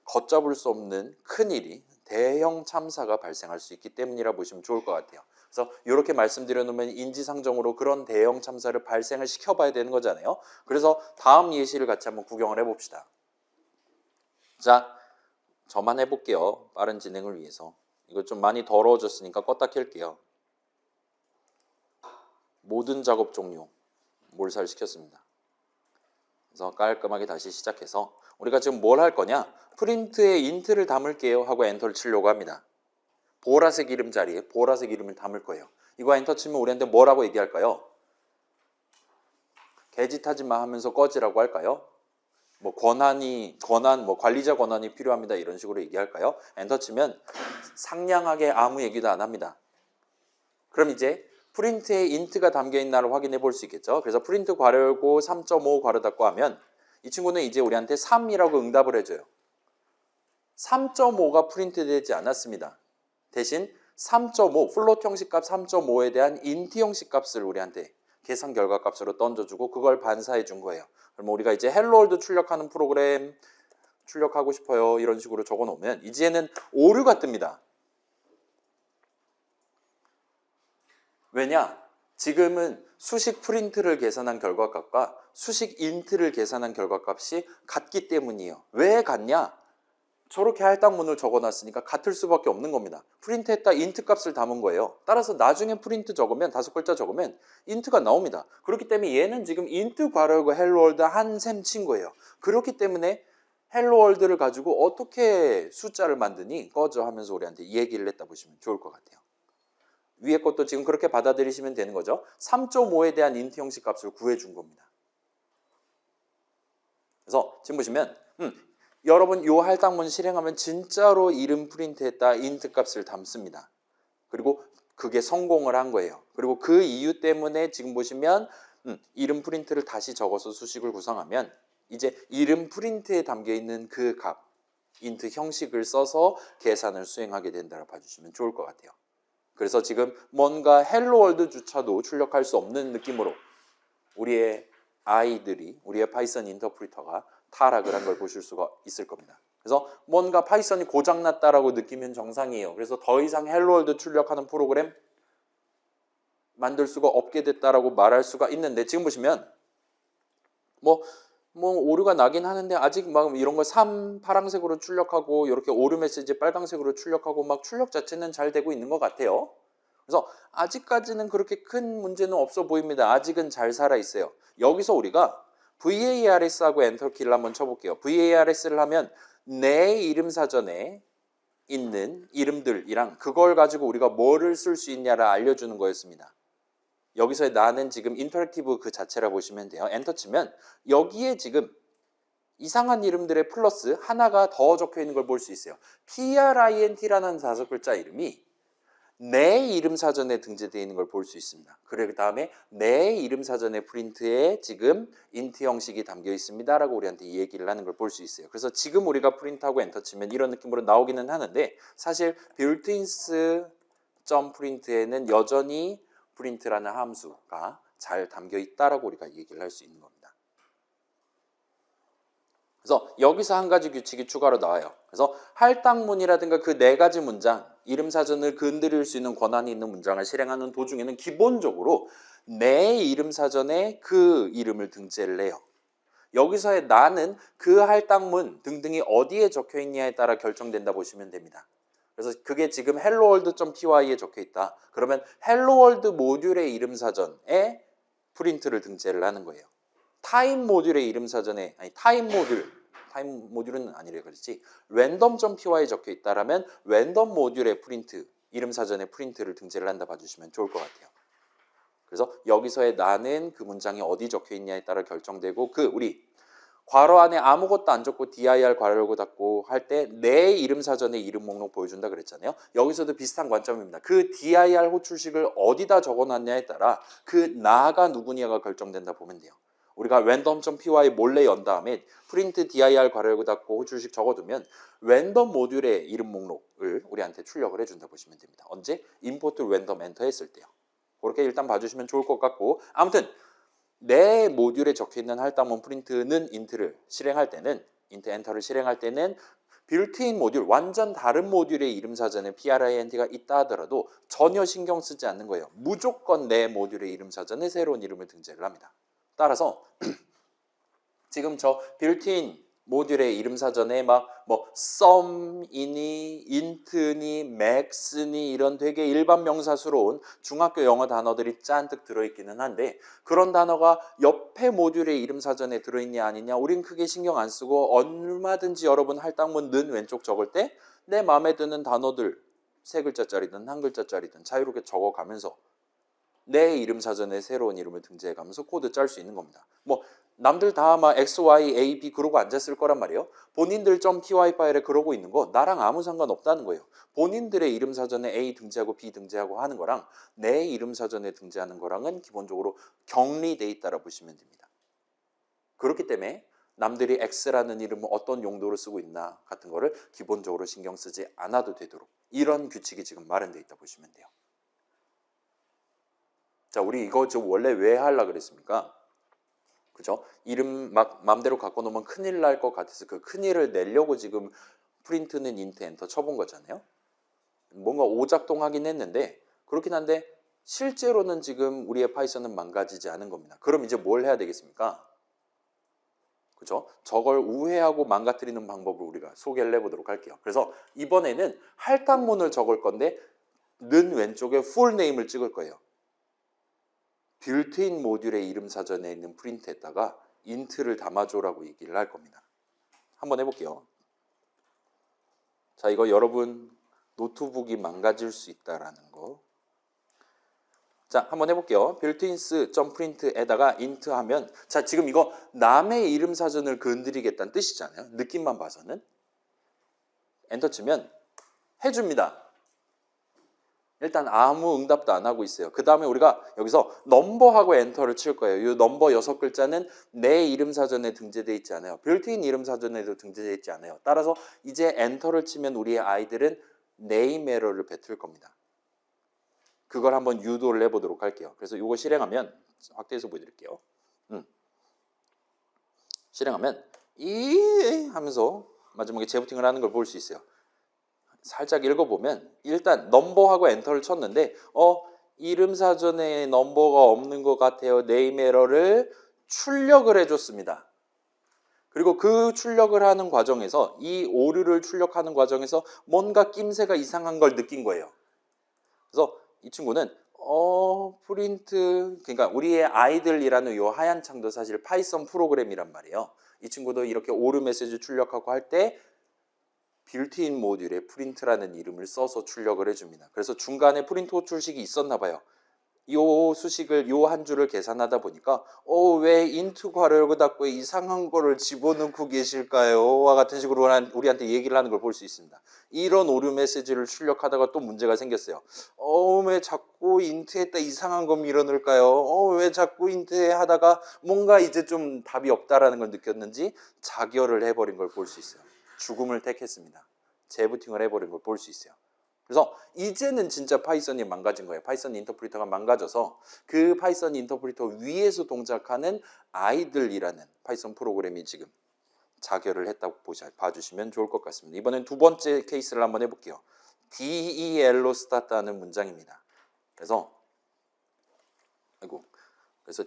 걷잡을 수 없는 큰일이 대형 참사가 발생할 수 있기 때문이라 보시면 좋을 것 같아요. 그래서 이렇게 말씀드려 놓으면 인지상정으로 그런 대형 참사를 발생을 시켜봐야 되는 거잖아요. 그래서 다음 예시를 같이 한번 구경을 해봅시다. 자, 저만 해볼게요. 빠른 진행을 위해서. 이거 좀 많이 더러워졌으니까 껐다 켤게요. 모든 작업 종료 몰살 시켰습니다. 그래서 깔끔하게 다시 시작해서 우리가 지금 뭘 할 거냐? 프린트에 인트를 담을게요 하고 엔터를 치려고 합니다. 보라색 이름 자리에 보라색 이름을 담을 거예요. 이거 엔터 치면 우리한테 뭐라고 얘기할까요? 개짓하지 마 하면서 꺼지라고 할까요? 뭐 관리자 권한이 필요합니다 이런 식으로 얘기할까요? 엔터 치면 상냥하게 아무 얘기도 안 합니다. 그럼 이제 프린트에 인트가 담겨 있나를 확인해 볼 수 있겠죠. 그래서 프린트 괄호열고 3.5 괄호 닫고 하면 이 친구는 이제 우리한테 3이라고 응답을 해줘요. 3.5가 프린트 되지 않았습니다. 대신 3.5 플롯 형식 값 3.5에 대한 인트 형식 값을 우리한테 계산 결과 값으로 던져주고 그걸 반사해 준 거예요. 그럼 우리가 이제 헬로월드 출력하는 프로그램 출력하고 싶어요 이런 식으로 적어 놓으면 이제는 오류가 뜹니다. 왜냐? 지금은 수식 프린트를 계산한 결과값과 수식 인트를 계산한 결과값이 같기 때문이에요. 왜 같냐? 저렇게 할당문을 적어놨으니까 같을 수밖에 없는 겁니다. 프린트했다 인트 값을 담은 거예요. 따라서 나중에 프린트 적으면 5글자 적으면 인트가 나옵니다. 그렇기 때문에 얘는 지금 인트 괄호열고 헬로월드 한 셈 친 거예요. 그렇기 때문에 헬로월드를 가지고 어떻게 숫자를 만드니 꺼져 하면서 우리한테 얘기를 했다 보시면 좋을 것 같아요. 위에 것도 지금 그렇게 받아들이시면 되는 거죠. 3.5에 대한 인트 형식 값을 구해준 겁니다. 그래서 지금 보시면 여러분 요 할당문 실행하면 진짜로 이름 프린트했다 인트 값을 담습니다. 그리고 그게 성공을 한 거예요. 그리고 그 이유 때문에 지금 보시면 이름 프린트를 다시 적어서 수식을 구성하면 이제 이름 프린트에 담겨있는 그 값 인트 형식을 써서 계산을 수행하게 된다고 봐주시면 좋을 것 같아요. 그래서 지금 뭔가 헬로월드조차도 출력할 수 없는 느낌으로 우리의 아이들이 우리의 파이썬 인터프리터가 타락을 한 걸 보실 수가 있을 겁니다. 그래서 뭔가 파이썬이 고장났다라고 느끼면 정상이에요. 그래서 더 이상 헬로월드 출력하는 프로그램 만들 수가 없게 됐다라고 말할 수가 있는데 지금 보시면 뭐 오류가 나긴 하는데 아직 막 이런 거 3 파란색으로 출력하고 이렇게 오류 메시지 빨간색으로 출력하고 막 출력 자체는 잘 되고 있는 것 같아요. 그래서 아직까지는 그렇게 큰 문제는 없어 보입니다. 아직은 잘 살아 있어요. 여기서 우리가 VARS하고 엔터키를 한번 쳐볼게요. VARS를 하면 내 이름 사전에 있는 이름들이랑 그걸 가지고 우리가 뭐를 쓸 수 있냐를 알려주는 거였습니다. 여기서의 나는 지금 인터랙티브 그 자체라 보시면 돼요. 엔터 치면 여기에 지금 이상한 이름들의 플러스 하나가 더 적혀 있는 걸 볼 수 있어요. PRINT라는 5글자 이름이 내 이름 사전에 등재되어 있는 걸 볼 수 있습니다. 그 다음에 내 이름 사전의 프린트에 지금 인트 형식이 담겨 있습니다 라고 우리한테 얘기를 하는 걸 볼 수 있어요. 그래서 지금 우리가 프린트하고 엔터 치면 이런 느낌으로 나오기는 하는데 사실 builtins.print에는 여전히 프린트라는 함수가 잘 담겨 있다라고 우리가 얘기를 할 수 있는 겁니다. 그래서 여기서 한 가지 규칙이 추가로 나와요. 그래서 할당문이라든가 그 4가지 문장, 이름 사전을 건드릴 수 있는 권한이 있는 문장을 실행하는 도중에는 기본적으로 내 이름 사전에 그 이름을 등재를 해요. 여기서의 나는 그 할당문 등등이 어디에 적혀 있냐에 따라 결정된다 보시면 됩니다. 그래서 그게 지금 helloworld.py에 적혀 있다. 그러면 helloworld 모듈의 이름 사전에 프린트를 등재를 하는 거예요. 타임 모듈의 이름 사전에 타임 모듈은 아니래 그렇지. random.py에 적혀 있다라면 랜덤 모듈의 프린트 이름 사전에 프린트를 등재를 한다 봐주시면 좋을 것 같아요. 그래서 여기서의 나는 그 문장이 어디 적혀 있냐에 따라 결정되고 그 우리 괄호 안에 아무것도 안 적고 dir 괄호 열고 닫고 할 때 내 이름 사전에 이름 목록 보여준다 그랬잖아요. 여기서도 비슷한 관점입니다. 그 dir 호출식을 어디다 적어놨냐에 따라 그 나가 누구냐가 결정된다 보면 돼요. 우리가 random.py 몰래 연 다음에 print dir 괄호 열고 닫고 호출식 적어두면 랜덤 모듈의 이름 목록을 우리한테 출력을 해준다 보시면 됩니다. 언제? import random enter 했을 때요. 그렇게 일단 봐주시면 좋을 것 같고 아무튼 내 모듈에 적혀있는 할당문 프린트는 인트를 실행할 때는 인트 엔터를 실행할 때는 빌트인 모듈 완전 다른 모듈의 이름 사전에 PRINT가 있다 하더라도 전혀 신경 쓰지 않는 거예요. 무조건 내 모듈의 이름 사전에 새로운 이름을 등재를 합니다. 따라서 지금 저 빌트인 모듈의 이름 사전에 막 뭐 sum이니 int니 max니 이런 되게 일반 명사스러운 중학교 영어 단어들이 잔뜩 들어있기는 한데 그런 단어가 옆에 모듈의 이름 사전에 들어있냐 아니냐 우린 크게 신경 안 쓰고 얼마든지 여러분 할당문 는 왼쪽 적을 때 내 마음에 드는 단어들 3글자짜리든 1글자짜리든 자유롭게 적어가면서 내 이름 사전에 새로운 이름을 등재해가면서 코드 짤 수 있는 겁니다. 뭐 남들 다 막 X, Y, A, B 그러고 앉았을 거란 말이에요. 본인들 .py 파일에 그러고 있는 거 나랑 아무 상관없다는 거예요. 본인들의 이름 사전에 A 등재하고 B 등재하고 하는 거랑 내 이름 사전에 등재하는 거랑은 기본적으로 격리돼 있다라 보시면 됩니다. 그렇기 때문에 남들이 X라는 이름은 어떤 용도로 쓰고 있나 같은 거를 기본적으로 신경 쓰지 않아도 되도록 이런 규칙이 지금 마련돼 있다 보시면 돼요. 자, 우리 이거 저 원래 왜 하려고 그랬습니까? 그죠? 이름 막 맘대로 갖고 놓으면 큰일 날 것 같아서 그 큰일을 내려고 지금 프린트는 인트 엔터 쳐본 거잖아요. 뭔가 오작동하긴 했는데 그렇긴 한데 실제로는 지금 우리의 파이썬은 망가지지 않은 겁니다. 그럼 이제 뭘 해야 되겠습니까? 그죠? 저걸 우회하고 망가뜨리는 방법을 우리가 소개를 해보도록 할게요. 그래서 이번에는 할당문을 적을 건데 는 왼쪽에 full name을 찍을 거예요. 빌트인 모듈의 이름 사전에 있는 프린트에다가 인트를 담아줘라고 얘기를 할 겁니다. 한번 해볼게요. 자, 이거 여러분 노트북이 망가질 수 있다라는 거. 자, 한번 해볼게요. builtins.print에다가 int 하면 자, 지금 이거 남의 이름 사전을 건드리겠다는 뜻이잖아요. 느낌만 봐서는. 엔터 치면 해줍니다. 일단 아무 응답도 안 하고 있어요. 그 다음에 우리가 여기서 넘버하고 엔터를 칠 거예요. 이 넘버 6글자는 내 이름 사전에 등재되어 있지 않아요. 빌트인 이름 사전에도 등재되어 있지 않아요. 따라서 이제 엔터를 치면 우리의 아이들은 네임 에러를 뱉을 겁니다. 그걸 한번 유도를 해보도록 할게요. 그래서 이거 실행하면 확대해서 보여드릴게요. 실행하면 이 하면서 마지막에 재부팅을 하는 걸 볼 수 있어요. 살짝 읽어보면 일단 넘버하고 엔터를 쳤는데 이름 사전에 넘버가 없는 것 같아요. 네임 에러를 출력을 해줬습니다. 그리고 그 출력을 하는 과정에서 이 오류를 출력하는 과정에서 뭔가 낌새가 이상한 걸 느낀 거예요. 그래서 이 친구는 프린트 그러니까 우리의 아이들이라는 요 하얀 창도 사실 파이썬 프로그램이란 말이에요. 이 친구도 이렇게 오류 메시지 출력하고 할 때 빌트인 모듈에 프린트라는 이름을 써서 출력을 해줍니다. 그래서 중간에 프린트 호출식이 있었나 봐요. 요 수식을 요 한 줄을 계산하다 보니까 왜 인트 괄호 닫고 이상한 거를 집어넣고 계실까요? 와 같은 식으로 우리한테 얘기를 하는 걸 볼 수 있습니다. 이런 오류 메시지를 출력하다가 또 문제가 생겼어요. 왜 자꾸 인트에다 이상한 거 밀어넣을까요? 왜 자꾸 인트에 하다가 뭔가 이제 좀 답이 없다라는 걸 느꼈는지 자결을 해버린 걸 볼 수 있어요. 죽음을 택했습니다. 재부팅을 해버린 걸 볼 수 있어요. 그래서 이제는 진짜 파이썬이 망가진 거예요. 파이썬 인터프리터가 망가져서 그 파이썬 인터프리터 위에서 동작하는 아이들이라는 파이썬 프로그램이 지금 자결을 했다고 봐주시면 좋을 것 같습니다. 이번엔 두 번째 케이스를 한번 해볼게요. del로 start하는 문장입니다. 그래서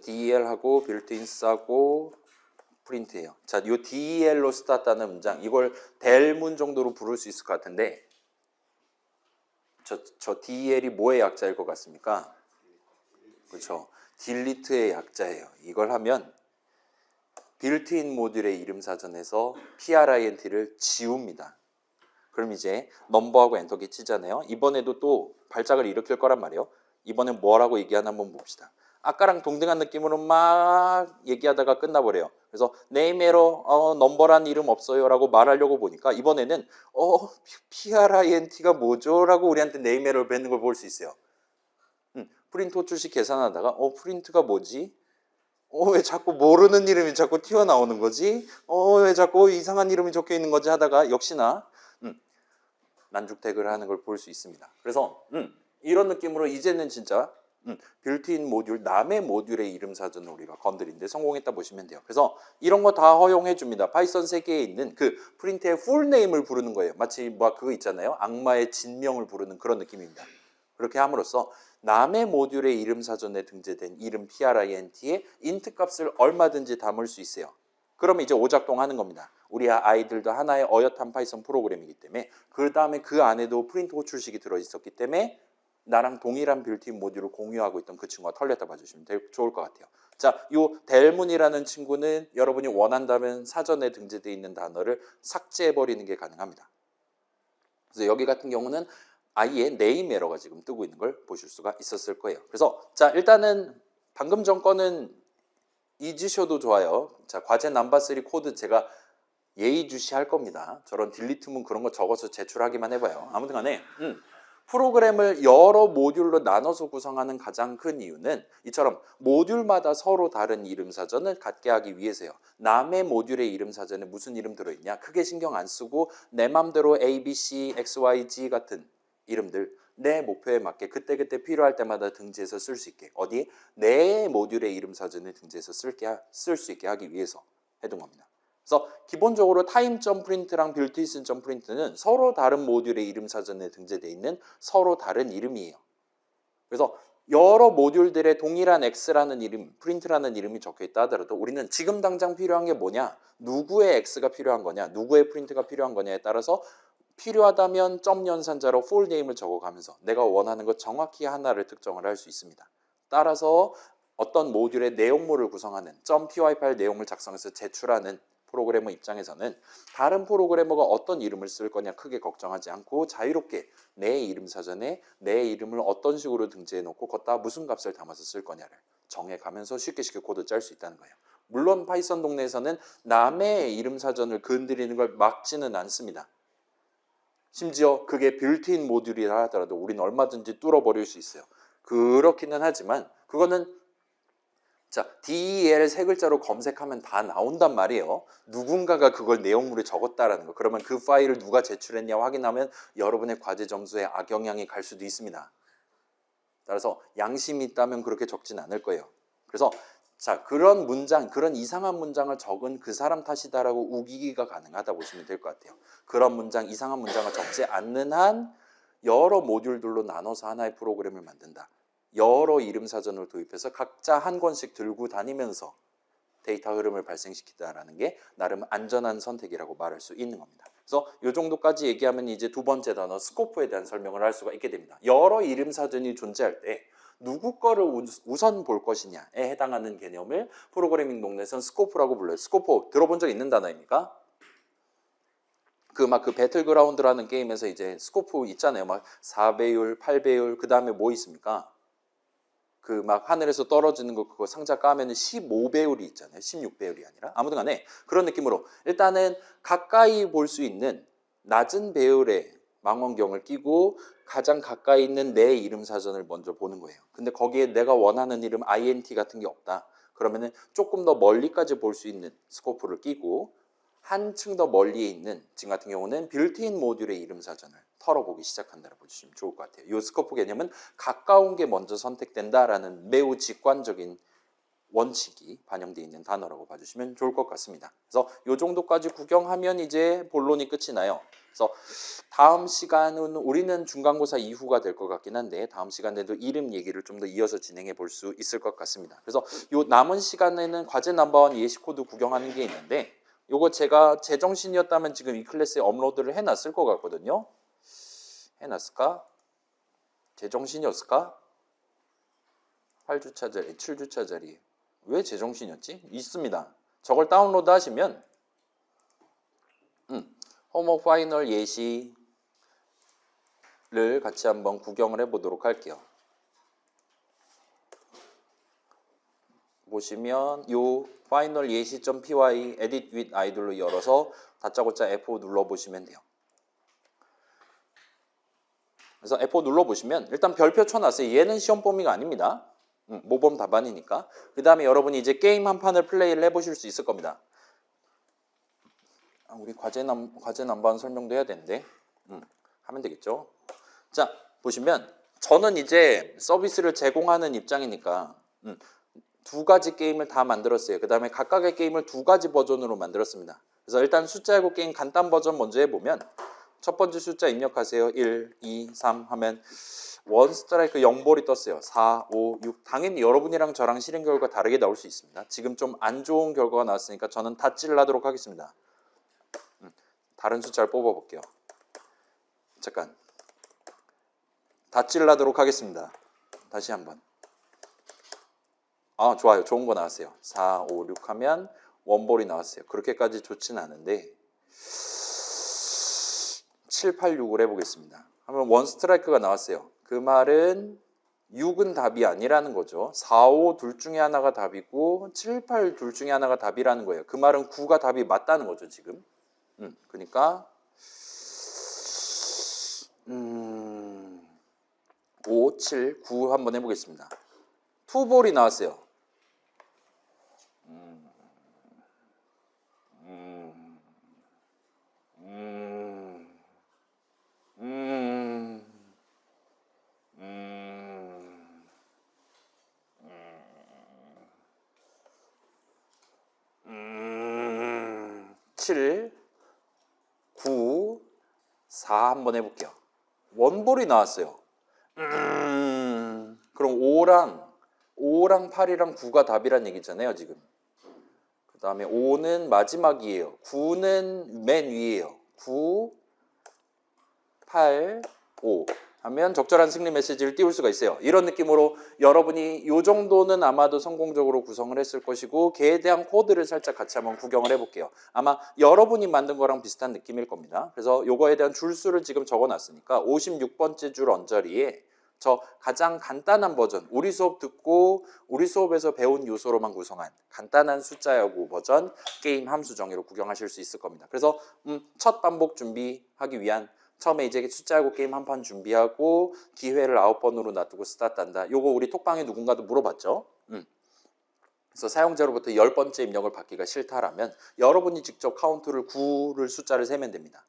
del하고 built-in 싸고 프린트예요. 자, 이 del로 start하는 문장 이걸 del문 정도로 부를 수 있을 것 같은데 저 del이 뭐의 약자일 것 같습니까? 그렇죠. delete의 약자예요. 이걸 하면 빌트인 모듈의 이름 사전에서 print를 지웁니다. 그럼 이제 넘버하고 엔터키 치잖아요. 이번에도 또 발작을 일으킬 거란 말이에요. 이번엔 뭐라고 얘기하나 한번 봅시다. 아까랑 동등한 느낌으로 막 얘기하다가 끝나버려요. 그래서 네임 에러 넘버란 이름 없어요 라고 말하려고 보니까 이번에는 print가 뭐죠? 라고 우리한테 네임 에러를 뱉는 걸 볼 수 있어요. 프린트 호출식 계산하다가 프린트가 뭐지? 왜 자꾸 모르는 이름이 자꾸 튀어나오는 거지? 왜 자꾸 이상한 이름이 적혀 있는 거지? 하다가 역시나 난죽 태그를 하는 걸 볼 수 있습니다. 그래서 이런 느낌으로 이제는 진짜 빌트인 모듈, 남의 모듈의 이름 사전을 우리가 건드린데 성공했다 보시면 돼요. 그래서 이런 거 다 허용해 줍니다. 파이썬 세계에 있는 그 프린트의 풀네임을 부르는 거예요. 마치 그거 있잖아요. 악마의 진명을 부르는 그런 느낌입니다. 그렇게 함으로써 남의 모듈의 이름 사전에 등재된 이름 print에 int 값을 얼마든지 담을 수 있어요. 그러면 이제 오작동하는 겁니다. 우리 아이들도 하나의 어엿한 파이썬 프로그램이기 때문에 그 다음에 그 안에도 프린트 호출식이 들어있었기 때문에 나랑 동일한 빌트인 모듈을 공유하고 있던 그 친구가 털렸다 봐주시면 좋을 것 같아요. 자, 요 델문이라는 친구는 여러분이 원한다면 사전에 등재되어 있는 단어를 삭제해버리는 게 가능합니다. 그래서 여기 같은 경우는 아예 네임 에러가 지금 뜨고 있는 걸 보실 수가 있었을 거예요. 그래서 자, 일단은 방금 전 거는 잊으셔도 좋아요. 자, 과제 넘버3 코드 제가 예의주시할 겁니다. 저런 딜리트문 그런 거 적어서 제출하기만 해봐요. 아무튼 간에 프로그램을 여러 모듈로 나눠서 구성하는 가장 큰 이유는 이처럼 모듈마다 서로 다른 이름 사전을 갖게 하기 위해서요. 남의 모듈의 이름 사전에 무슨 이름 들어있냐 크게 신경 안 쓰고 내 맘대로 A, B, C, X, Y, Z 같은 이름들 내 목표에 맞게 그때그때 필요할 때마다 등재해서 쓸 수 있게 어디? 내 모듈의 이름 사전을 등재해서 쓸 수 있게 하기 위해서 해둔 겁니다. 그래서 기본적으로 time.print랑 built-in.print는 서로 다른 모듈의 이름 사전에 등재되어 있는 서로 다른 이름이에요. 그래서 여러 모듈들의 동일한 x라는 이름, print라는 이름이 적혀있다 하더라도 우리는 지금 당장 필요한 게 뭐냐? 누구의 x가 필요한 거냐? 누구의 print가 필요한 거냐에 따라서 필요하다면 점 연산자로 full name을 적어가면서 내가 원하는 것 정확히 하나를 특정을 할 수 있습니다. 따라서 어떤 모듈의 내용물을 구성하는 .py 파일 내용을 작성해서 제출하는 프로그래머 입장에서는 다른 프로그래머가 어떤 이름을 쓸 거냐 크게 걱정하지 않고 자유롭게 내 이름 사전에 내 이름을 어떤 식으로 등재해 놓고 걷다 무슨 값을 담아서 쓸 거냐를 정해가면서 쉽게 코드 짤 수 있다는 거예요. 물론 파이썬 동네에서는 남의 이름 사전을 건드리는 걸 막지는 않습니다. 심지어 그게 빌트인 모듈이라 하더라도 우리는 얼마든지 뚫어버릴 수 있어요. 그렇기는 하지만 그거는 자, del 세 글자로 검색하면 다 나온단 말이에요. 누군가가 그걸 내용물에 적었다라는 거. 그러면 그 파일을 누가 제출했냐 확인하면 여러분의 과제 점수에 악영향이 갈 수도 있습니다. 따라서 양심이 있다면 그렇게 적진 않을 거예요. 그래서 자, 그런 문장, 그런 이상한 문장을 적은 그 사람 탓이다라고 우기기가 가능하다 보시면 될 것 같아요. 그런 문장, 이상한 문장을 적지 않는 한 여러 모듈들로 나눠서 하나의 프로그램을 만든다. 여러 이름 사전을 도입해서 각자 한 권씩 들고 다니면서 데이터 흐름을 발생시키다라는 게 나름 안전한 선택이라고 말할 수 있는 겁니다. 그래서 이 정도까지 얘기하면 이제 두 번째 단어 스코프에 대한 설명을 할 수가 있게 됩니다. 여러 이름 사전이 존재할 때 누구 거를 우선 볼 것이냐에 해당하는 개념을 프로그래밍 동네에서는 스코프라고 불러요. 스코프 들어본 적 있는 단어입니까? 그 배틀그라운드라는 게임에서 이제 스코프 있잖아요. 막 4배율, 8배율, 그 다음에 뭐 있습니까? 그 하늘에서 떨어지는 거 그거 상자 까면 15배율이 있잖아요. 16배율이 아니라. 아무튼 간에 그런 느낌으로 일단은 가까이 볼 수 있는 낮은 배율의 망원경을 끼고 가장 가까이 있는 내 이름 사전을 먼저 보는 거예요. 근데 거기에 내가 원하는 이름 INT 같은 게 없다. 그러면은 조금 더 멀리까지 볼 수 있는 스코프를 끼고 한층 더 멀리에 있는 지금 같은 경우는 빌트인 모듈의 이름 사전을 털어보기 시작한다고 보시면 좋을 것 같아요. 이 스코프 개념은 가까운 게 먼저 선택된다라는 매우 직관적인 원칙이 반영되어 있는 단어라고 봐주시면 좋을 것 같습니다. 그래서 이 정도까지 구경하면 이제 본론이 끝이 나요. 그래서 다음 시간은 우리는 중간고사 이후가 될 것 같긴 한데 다음 시간에도 이름 얘기를 좀 더 이어서 진행해 볼 수 있을 것 같습니다. 그래서 이 남은 시간에는 과제 넘버원 예시 코드 구경하는 게 있는데 요거 제가 제정신이었다면 지금 이 클래스에 업로드를 해놨을 것 같거든요. 해놨을까? 제정신이었을까? 8주차 자리, 7주차 자리. 왜 제정신이었지? 있습니다. 저걸 다운로드 하시면 홈워크 파이널 예시를 같이 한번 구경을 해보도록 할게요. 보시면 요 파이널 예시.py edit with idle로 열어서 다짜고짜 F5 눌러보시면 돼요. 그래서 F5 눌러보시면 일단 별표 쳐놨어요. 얘는 시험 범위가 아닙니다. 모범 답안이니까. 그 다음에 여러분이 이제 게임 한 판을 플레이를 해보실 수 있을 겁니다. 우리 과제 남반 설명도 해야 되는데 하면 되겠죠. 자, 보시면 저는 이제 서비스를 제공하는 입장이니까 두 가지 게임을 다 만들었어요. 그 다음에 각각의 게임을 두 가지 버전으로 만들었습니다. 그래서 일단 숫자하고 게임 간단 버전 먼저 해보면 첫 번째 숫자 입력하세요. 1, 2, 3 하면 원 스트라이크 0볼이 떴어요. 4, 5, 6. 당연히 여러분이랑 저랑 실행 결과 다르게 나올 수 있습니다. 지금 좀 안 좋은 결과가 나왔으니까 저는 닷질을 하도록 하겠습니다. 다른 숫자를 뽑아볼게요. 잠깐. 닷질을 하도록 하겠습니다. 다시 한번. 좋아요. 좋은 거 나왔어요. 4, 5, 6 하면 원볼이 나왔어요. 그렇게까지 좋진 않은데 7, 8, 6을 해보겠습니다. 하면 원 스트라이크가 나왔어요. 그 말은 6은 답이 아니라는 거죠. 4, 5 둘 중에 하나가 답이고 7, 8 둘 중에 하나가 답이라는 거예요. 그 말은 9가 답이 맞다는 거죠, 지금. 그러니까 5, 7, 9 한번 해보겠습니다. 투볼이 나왔어요. 칠, 9, 4 한번 해볼게요. 원볼이 나왔어요. 그럼 5랑 8이랑 9가 답이란 얘기잖아요, 지금. 그 다음에 5는 마지막이에요. 9는 맨 위에요. 9, 8, 5 하면 적절한 승리 메시지를 띄울 수가 있어요. 이런 느낌으로 여러분이 이 정도는 아마도 성공적으로 구성을 했을 것이고 걔에 대한 코드를 살짝 같이 한번 구경을 해볼게요. 아마 여러분이 만든 거랑 비슷한 느낌일 겁니다. 그래서 요거에 대한 줄수를 지금 적어놨으니까 56번째 줄 언저리에 저 가장 간단한 버전, 우리 수업 듣고 우리 수업에서 배운 요소로만 구성한 간단한 숫자야구 버전 게임 함수 정의로 구경하실 수 있을 겁니다. 그래서 첫 반복 준비하기 위한 처음에 이제 숫자하고 게임 한 판 준비하고 기회를 9번으로 놔두고 스타트한다. 요거 우리 톡방에 누군가도 물어봤죠. 그래서 사용자로부터 10번째 입력을 받기가 싫다라면 여러분이 직접 카운트를 9를 숫자를 세면 됩니다.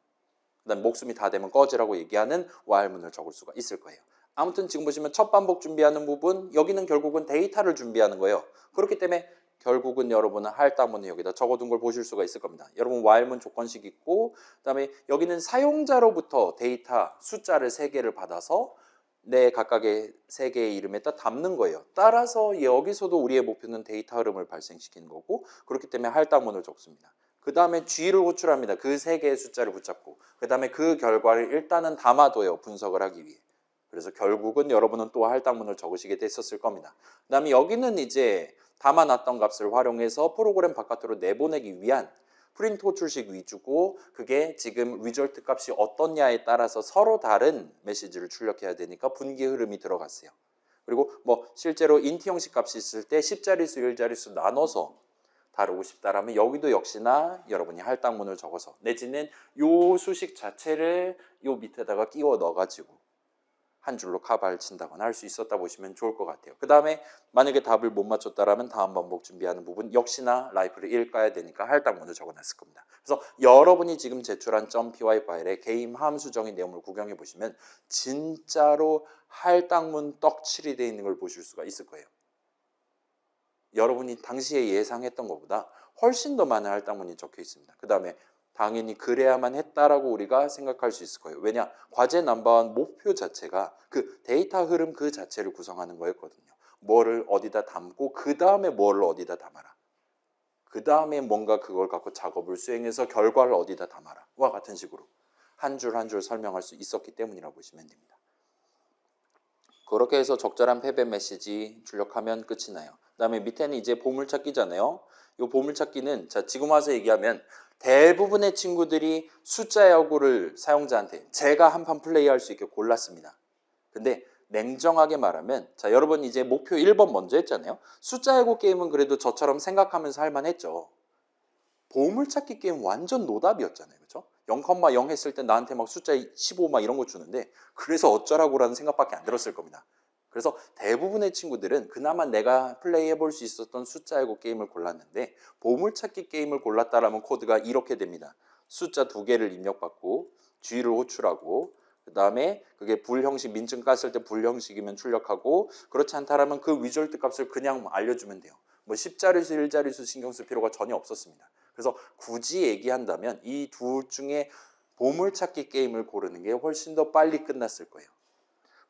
그다음 목숨이 다 되면 꺼지라고 얘기하는 while문을 적을 수가 있을 거예요. 아무튼 지금 보시면 첫 반복 준비하는 부분, 여기는 결국은 데이터를 준비하는 거예요. 그렇기 때문에 결국은 여러분은 할당문을 여기다 적어둔 걸 보실 수가 있을 겁니다. 여러분 while문 조건식 있고, 그다음에 여기는 사용자로부터 데이터 숫자를 3개를 받아서 내 각각의 3개의 이름에다 담는 거예요. 따라서 여기서도 우리의 목표는 데이터 흐름을 발생시키는 거고, 그렇기 때문에 할당문을 적습니다. 그 다음에 G를 호출합니다. 그 3개의 숫자를 붙잡고, 그 다음에 그 결과를 일단은 담아둬요. 분석을 하기 위해. 그래서 결국은 여러분은 또 할당문을 적으시게 됐었을 겁니다. 그 다음에 여기는 이제 담아놨던 값을 활용해서 프로그램 바깥으로 내보내기 위한 프린트 호출식 위주고, 그게 지금 리절트 값이 어떻냐에 따라서 서로 다른 메시지를 출력해야 되니까 분기 흐름이 들어갔어요. 그리고 뭐 실제로 인트 형식 값이 있을 때 10자릿수, 1자릿수 나눠서 다루고 싶다라면 여기도 역시나 여러분이 할당문을 적어서, 내지는 요 수식 자체를 요 밑에다가 끼워 넣어가지고 한 줄로 카바를 친다거나 할 수 있었다 보시면 좋을 것 같아요. 그 다음에 만약에 답을 못 맞췄다라면 다음 반복 준비하는 부분 역시나 라이프를 읽어야 되니까 할당문을 적어놨을 겁니다. 그래서 여러분이 지금 제출한 .py 파일의 게임 함수적인 내용을 구경해 보시면 진짜로 할당문 떡칠이 되어 있는 걸 보실 수가 있을 거예요. 여러분이 당시에 예상했던 것보다 훨씬 더 많은 할당문이 적혀 있습니다. 그 다음에 당연히 그래야만 했다라고 우리가 생각할 수 있을 거예요. 왜냐? 과제 넘버원 목표 자체가 그 데이터 흐름 그 자체를 구성하는 거였거든요. 뭐를 어디다 담고 그 다음에 뭐를 어디다 담아라. 그 다음에 뭔가 그걸 갖고 작업을 수행해서 결과를 어디다 담아라. 와 같은 식으로 한 줄 한 줄 설명할 수 있었기 때문이라고 보시면 됩니다. 그렇게 해서 적절한 패배 메시지 출력하면 끝이 나요. 그 다음에 밑에는 이제 보물찾기잖아요. 이 보물찾기는 자 지금 와서 얘기하면 대부분의 친구들이 숫자 야구를 사용자한테 제가 한 판 플레이할 수 있게 골랐습니다. 근데 냉정하게 말하면 자 여러분 이제 목표 1번 먼저 했잖아요. 숫자 야구 게임은 그래도 저처럼 생각하면서 할 만했죠. 보물찾기 게임 완전 노답이었잖아요. 그렇죠? 0,0 했을 때 나한테 막 숫자 15 막 이런 거 주는데 그래서 어쩌라고라는 생각밖에 안 들었을 겁니다. 그래서 대부분의 친구들은 그나마 내가 플레이해볼 수 있었던 숫자 야구 게임을 골랐는데 보물찾기 게임을 골랐다라면 코드가 이렇게 됩니다. 숫자 2개를 입력받고 G를 호출하고 그 다음에 그게 불 형식 민증 깠을 때 불 형식이면 출력하고, 그렇지 않다라면 그 위절트 값을 그냥 알려주면 돼요. 뭐 10자릿수 1자릿수 신경 쓸 필요가 전혀 없었습니다. 그래서 굳이 얘기한다면 이 둘 중에 보물찾기 게임을 고르는 게 훨씬 더 빨리 끝났을 거예요.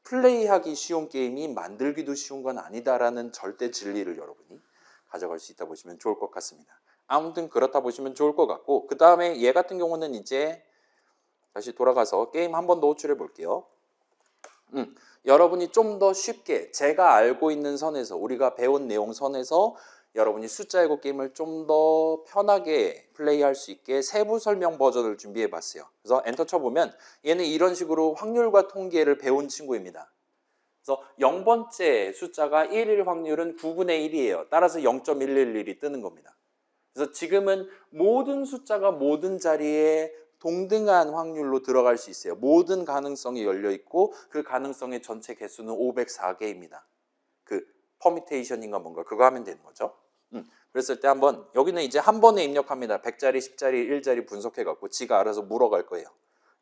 플레이하기 쉬운 게임이 만들기도 쉬운 건 아니다라는 절대 진리를 여러분이 가져갈 수 있다 보시면 좋을 것 같습니다. 아무튼 그렇다 보시면 좋을 것 같고, 그 다음에 얘 같은 경우는 이제 다시 돌아가서 게임 한 번 더 호출해 볼게요. 여러분이 좀 더 쉽게 제가 알고 있는 선에서 우리가 배운 내용 선에서 여러분이 숫자 야구 게임을 좀 더 편하게 플레이할 수 있게 세부 설명 버전을 준비해 봤어요. 그래서 엔터 쳐보면 얘는 이런 식으로 확률과 통계를 배운 친구입니다. 그래서 0번째 숫자가 1일 확률은 9분의 1이에요. 따라서 0.111이 뜨는 겁니다. 그래서 지금은 모든 숫자가 모든 자리에 동등한 확률로 들어갈 수 있어요. 모든 가능성이 열려 있고 그 가능성의 전체 개수는 504개입니다. 그 퍼미테이션인가 뭔가 그거 하면 되는 거죠. 그랬을 때 한번 여기는 이제 한 번에 입력합니다. 100자리, 10자리, 1자리 분석해 갖고 지가 알아서 물어갈 거예요.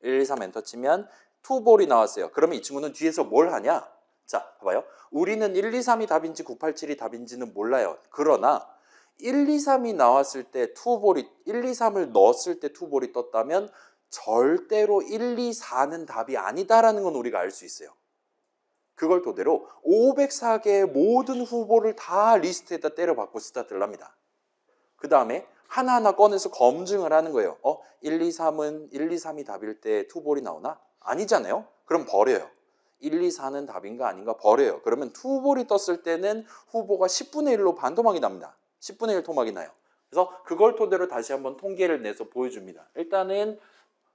1, 2, 3 엔터 치면 투볼이 나왔어요. 그러면 이 친구는 뒤에서 뭘 하냐? 자, 봐봐요. 우리는 1, 2, 3이 답인지 987이 답인지는 몰라요. 그러나 1, 2, 3이 나왔을 때 투볼이 1, 2, 3을 넣었을 때 투볼이 떴다면 절대로 1, 2, 4는 답이 아니다라는 건 우리가 알 수 있어요. 그걸 토대로 504개의 모든 후보를 다 리스트에다 때려박고 스타트를 합니다. 그 다음에 하나하나 꺼내서 검증을 하는 거예요. 1, 2, 3은 1, 2, 3이 답일 때 투볼이 나오나? 아니잖아요. 그럼 버려요. 1, 2, 4는 답인가 아닌가 버려요. 그러면 투볼이 떴을 때는 후보가 10분의 1로 반토막이 납니다. 10분의 1 토막이 나요. 그래서 그걸 토대로 다시 한번 통계를 내서 보여줍니다. 일단은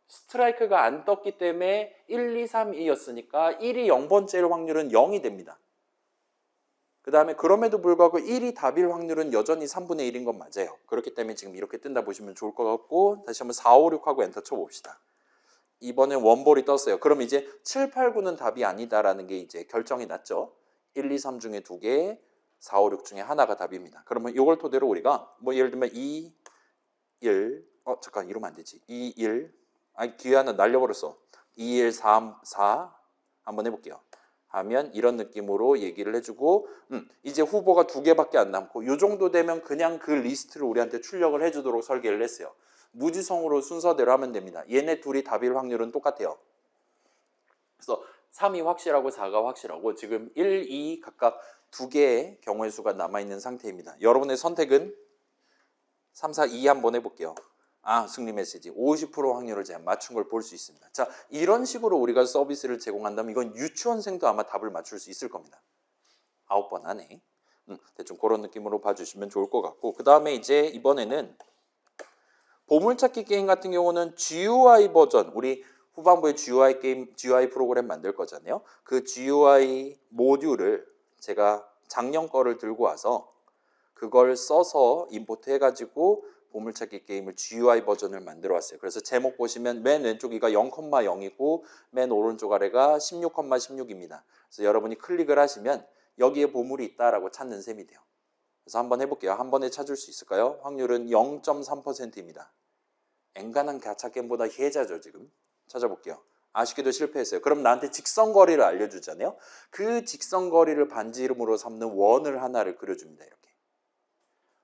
스트라이크가 안 떴기 때문에 1, 2, 3, 2였으니까 1이 0번째일 확률은 0이 됩니다. 그 다음에 그럼에도 불구하고 1이 답일 확률은 여전히 3분의 1인 건 맞아요. 그렇기 때문에 지금 이렇게 뜬다 보시면 좋을 것 같고, 다시 한번 4, 5, 6하고 엔터 쳐봅시다. 이번엔 원볼이 떴어요. 그럼 이제 7, 8, 9는 답이 아니다라는 게 이제 결정이 났죠. 1, 2, 3 중에 2개, 4, 5, 6 중에 하나가 답입니다. 그러면 이걸 토대로 우리가 뭐 예를 들면 2, 1, 잠깐 이러면 안 되지. 2, 1, 기회 하나 날려버렸어. 2, 1, 3, 4 한번 해볼게요. 하면 이런 느낌으로 얘기를 해주고 이제 후보가 2개밖에 안 남고 이 정도 되면 그냥 그 리스트를 우리한테 출력을 해주도록 설계를 했어요. 무지성으로 순서대로 하면 됩니다. 얘네 둘이 답일 확률은 똑같아요. 그래서 3이 확실하고 4가 확실하고 지금 1, 2 각각 2개의 경우의 수가 남아있는 상태입니다. 여러분의 선택은 3, 4, 2 한번 해볼게요. 아, 승리 메시지 50% 확률을 제가 맞춘 걸 볼 수 있습니다. 자, 이런 식으로 우리가 서비스를 제공한다면 이건 유치원생도 아마 답을 맞출 수 있을 겁니다. 9번 안에. 대충 그런 느낌으로 봐주시면 좋을 것 같고, 그 다음에 이제 이번에는 보물찾기 게임 같은 경우는 GUI 버전, 우리 후반부에 GUI 게임, GUI 프로그램 만들 거잖아요. 그 GUI 모듈을 제가 작년 거를 들고 와서 그걸 써서 임포트 해가지고 보물찾기 게임을 GUI 버전을 만들어 왔어요. 그래서 제목 보시면 맨 왼쪽이가 0,0이고 맨 오른쪽 아래가 16,16입니다. 그래서 여러분이 클릭을 하시면 여기에 보물이 있다라고 찾는 셈이 돼요. 그래서 한번 해볼게요. 한 번에 찾을 수 있을까요? 확률은 0.3%입니다. 엔간한 가챠 게임보다 혜자죠 지금. 찾아볼게요. 아쉽게도 실패했어요. 그럼 나한테 직선거리를 알려주잖아요. 그 직선거리를 반지 이름으로 삼는 원을 하나를 그려줍니다. 이렇게.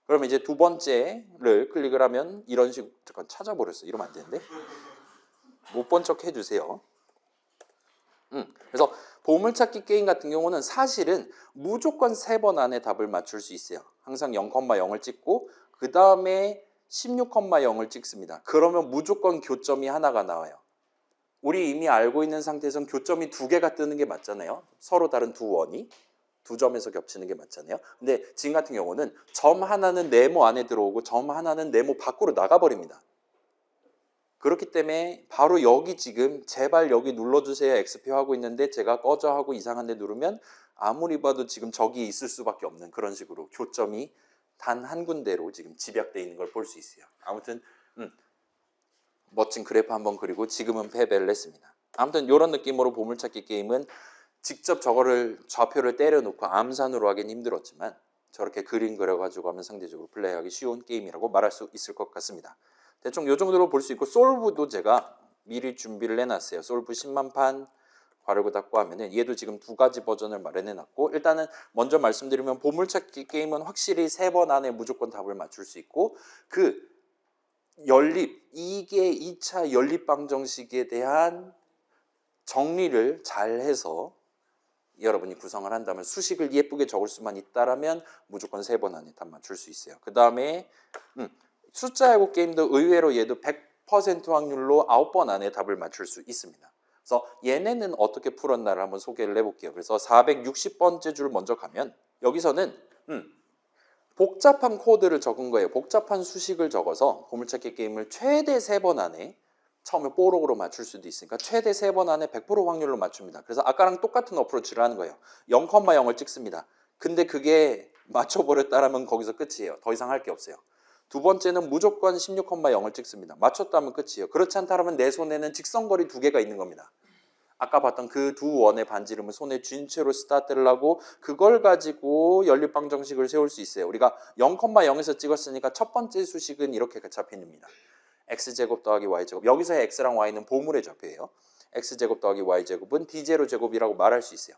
그러면 이제 2번째를 클릭을 하면 이런 식으로, 잠깐 찾아버렸어. 이러면 안 되는데. 못 본 척 해주세요. 그래서 보물찾기 게임 같은 경우는 사실은 무조건 3번 안에 답을 맞출 수 있어요. 항상 0,0을 찍고 그 다음에 16,0을 찍습니다. 그러면 무조건 교점이 하나가 나와요. 우리 이미 알고 있는 상태에서는 교점이 2개가 뜨는 게 맞잖아요. 서로 다른 두 원이 2점에서 겹치는 게 맞잖아요. 근데 지금 같은 경우는 점 하나는 네모 안에 들어오고 점 하나는 네모 밖으로 나가버립니다. 그렇기 때문에 바로 여기 지금 제발 여기 눌러주세요 X표 하고 있는데 제가 꺼져 하고 이상한 데 누르면 아무리 봐도 지금 저기 있을 수밖에 없는 그런 식으로 교점이 단 한 군데로 지금 집약되어 있는 걸 볼 수 있어요. 아무튼 멋진 그래프 한번 그리고 지금은 패배를 했습니다. 아무튼 이런 느낌으로 보물찾기 게임은 직접 저거를 좌표를 때려놓고 암산으로 하긴 힘들었지만 저렇게 그림 그려가지고 하면 상대적으로 플레이하기 쉬운 게임이라고 말할 수 있을 것 같습니다. 대충 이 정도로 볼 수 있고 솔브도 제가 미리 준비를 해놨어요. 솔브 10만판 괄호구 닫고 하면은 얘도 지금 2가지 버전을 마련해놨고 일단은 먼저 말씀드리면 보물찾기 게임은 확실히 3번 안에 무조건 답을 맞출 수 있고 그 연립, 이게 2차 연립 방정식에 대한 정리를 잘 해서 여러분이 구성을 한다면 수식을 예쁘게 적을 수만 있다라면 무조건 3번 안에 답 맞출 수 있어요. 그 다음에 숫자 야구 게임도 의외로 얘도 100% 확률로 9번 안에 답을 맞출 수 있습니다. 그래서 얘네는 어떻게 풀었나를 한번 소개를 해볼게요. 그래서 460번째 줄 먼저 가면 여기서는 복잡한 코드를 적은 거예요. 복잡한 수식을 적어서 보물찾기 게임을 최대 3번 안에 처음에 뽀록으로 맞출 수도 있으니까 최대 3번 안에 100% 확률로 맞춥니다. 그래서 아까랑 똑같은 어프로치를 하는 거예요. 0,0을 찍습니다. 근데 그게 맞춰버렸다라면 거기서 끝이에요. 더 이상 할 게 없어요. 2번째는 무조건 16,0을 찍습니다. 맞췄다면 끝이에요. 그렇지 않다면 내 손에는 직선거리 2개가 있는 겁니다. 아까 봤던 그 두 원의 반지름을 손에 쥔 채로 스타트를 하고 그걸 가지고 연립방정식을 세울 수 있어요. 우리가 0,0에서 찍었으니까 첫 번째 수식은 이렇게 잡힙니다. x제곱 더하기 y제곱. 여기서의 x랑 y는 보물의 좌표예요. x제곱 더하기 y제곱은 d0 제곱이라고 말할 수 있어요.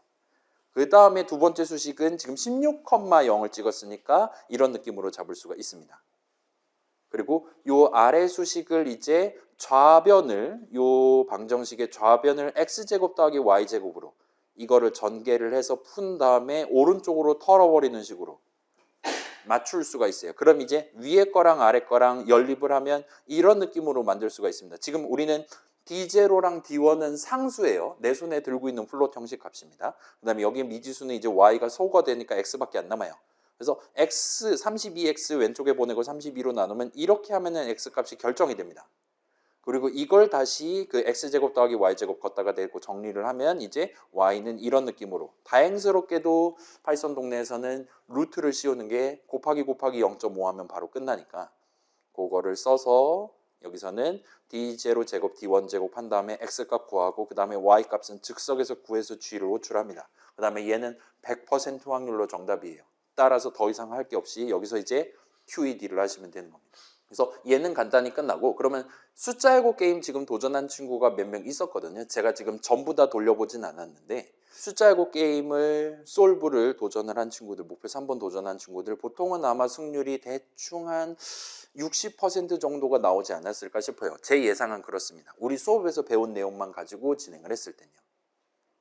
그 다음에 두 번째 수식은 지금 16,0을 찍었으니까 이런 느낌으로 잡을 수가 있습니다. 그리고 요 아래 수식을 이제 좌변을 요 방정식의 좌변을 x제곱 더하기 y제곱으로 이거를 전개를 해서 푼 다음에 오른쪽으로 털어버리는 식으로 맞출 수가 있어요. 그럼 이제 위에 거랑 아래 거랑 연립을 하면 이런 느낌으로 만들 수가 있습니다. 지금 우리는 D0랑 D1은 상수예요. 내 손에 들고 있는 플롯 형식 값입니다. 그 다음에 여기 미지수는 이제 Y가 소가 되니까 X밖에 안 남아요. 그래서 X, 32X 왼쪽에 보내고 32로 나누면 이렇게 하면은 X 값이 결정이 됩니다. 그리고 이걸 다시 그 X제곱 더하기 Y제곱 걷다가 내고 정리를 하면 이제 Y는 이런 느낌으로 다행스럽게도 파이썬 동네에서는 루트를 씌우는 게 곱하기 곱하기 0.5 하면 바로 끝나니까 그거를 써서 여기서는 D0 제곱 D1 제곱 한 다음에 X값 구하고 그 다음에 Y값은 즉석에서 구해서 G를 호출합니다. 그 다음에 얘는 100% 확률로 정답이에요. 따라서 더 이상 할 게 없이 여기서 이제 QED를 하시면 되는 겁니다. 그래서 얘는 간단히 끝나고 그러면 숫자 해고 게임 지금 도전한 친구가 몇 명 있었거든요. 제가 지금 전부 다 돌려보진 않았는데 숫자 해고 게임을 솔브를 도전을 한 친구들, 목표 3번 도전한 친구들 보통은 아마 승률이 대충 한 60% 정도가 나오지 않았을까 싶어요. 제 예상은 그렇습니다. 우리 수업에서 배운 내용만 가지고 진행을 했을 때요.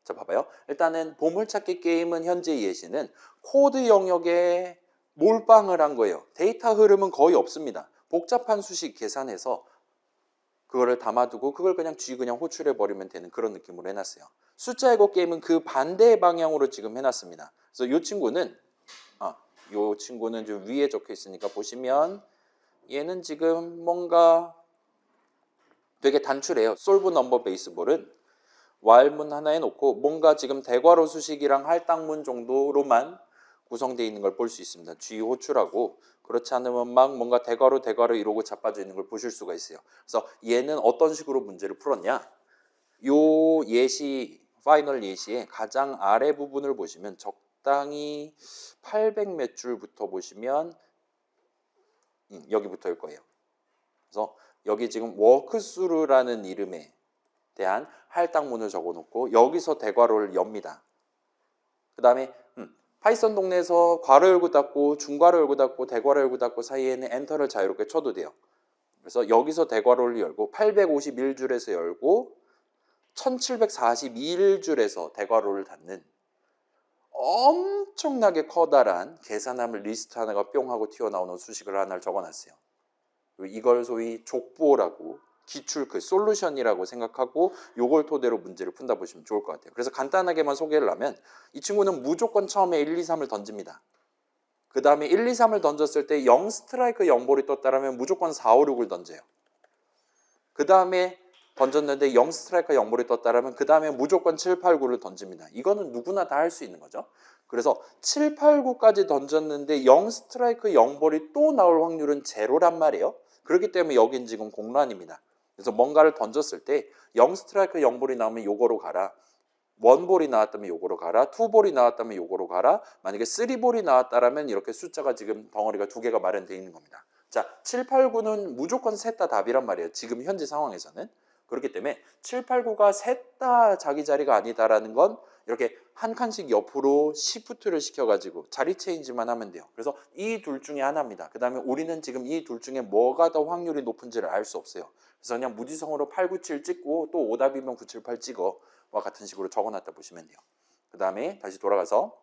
자, 봐봐요. 일단은 보물찾기 게임은 현재 예시는 코드 영역에 몰빵을 한 거예요. 데이터 흐름은 거의 없습니다. 복잡한 수식 계산해서 그거를 담아두고 그걸 그냥 그냥 호출해 버리면 되는 그런 느낌으로 해놨어요. 숫자 해고 게임은 그 반대 방향으로 지금 해놨습니다. 그래서 이 친구는 좀 위에 적혀 있으니까 보시면 얘는 지금 뭔가 되게 단출해요. 솔브 넘버 베이스볼은 while문 하나에 놓고 뭔가 지금 대괄호 수식이랑 할당문 정도로만 구성되어 있는 걸 볼 수 있습니다. G 호출하고 그렇지 않으면 막 뭔가 대괄호 이러고 자빠져 있는 걸 보실 수가 있어요. 그래서 얘는 어떤 식으로 문제를 풀었냐? 요 예시, 파이널 예시의 가장 아래 부분을 보시면 적당히 800 몇 줄부터 보시면 여기부터일 거예요. 그래서 여기 지금 워크스루라는 이름에 대한 할당문을 적어놓고 여기서 대괄호를 엽니다. 그 다음에 파이썬 동네에서 괄호 열고 닫고 중괄호 열고 닫고 대괄호 열고 닫고 사이에는 엔터를 자유롭게 쳐도 돼요. 그래서 여기서 대괄호를 열고 851줄에서 열고 1741줄에서 대괄호를 닫는 엄청나게 커다란 계산함을 리스트 하나가 뿅 하고 튀어나오는 수식을 하나를 적어놨어요. 이걸 소위 족보라고 기출 솔루션이라고 생각하고 요걸 토대로 문제를 푼다 보시면 좋을 것 같아요. 그래서 간단하게만 소개를 하면 이 친구는 무조건 처음에 1, 2, 3을 던집니다. 그 다음에 1, 2, 3을 던졌을 때 0 스트라이크 0볼이 떴다라면 무조건 4, 5, 6을 던져요. 그 다음에 던졌는데 0 스트라이크 0볼이 떴다라면 그 다음에 무조건 7, 8, 9를 던집니다. 이거는 누구나 다 할 수 있는 거죠. 그래서 7, 8, 9까지 던졌는데 0 스트라이크 0볼이 또 나올 확률은 제로란 말이에요. 그렇기 때문에 여긴 지금 공란입니다. 그래서 뭔가를 던졌을 때 0 스트라이크 0볼이 나오면 요거로 가라. 1볼이 나왔다면 요거로 가라. 2볼이 나왔다면 요거로 가라. 만약에 3볼이 나왔다면 이렇게 숫자가 지금 덩어리가 두 개가 마련되어 있는 겁니다. 자, 7, 8, 9는 무조건 셋 다 답이란 말이에요. 지금 현재 상황에서는. 그렇기 때문에 7, 8, 9가 셋 다 자기 자리가 아니다라는 건 이렇게 한 칸씩 옆으로 시프트를 시켜가지고 자리 체인지만 하면 돼요. 그래서 이 둘 중에 하나입니다. 그 다음에 우리는 지금 이 둘 중에 뭐가 더 확률이 높은지를 알 수 없어요. 그래서 그냥 무지성으로 8, 9, 7 찍고 또 오답이면 9, 7, 8 찍어 와 같은 식으로 적어놨다 보시면 돼요. 그 다음에 다시 돌아가서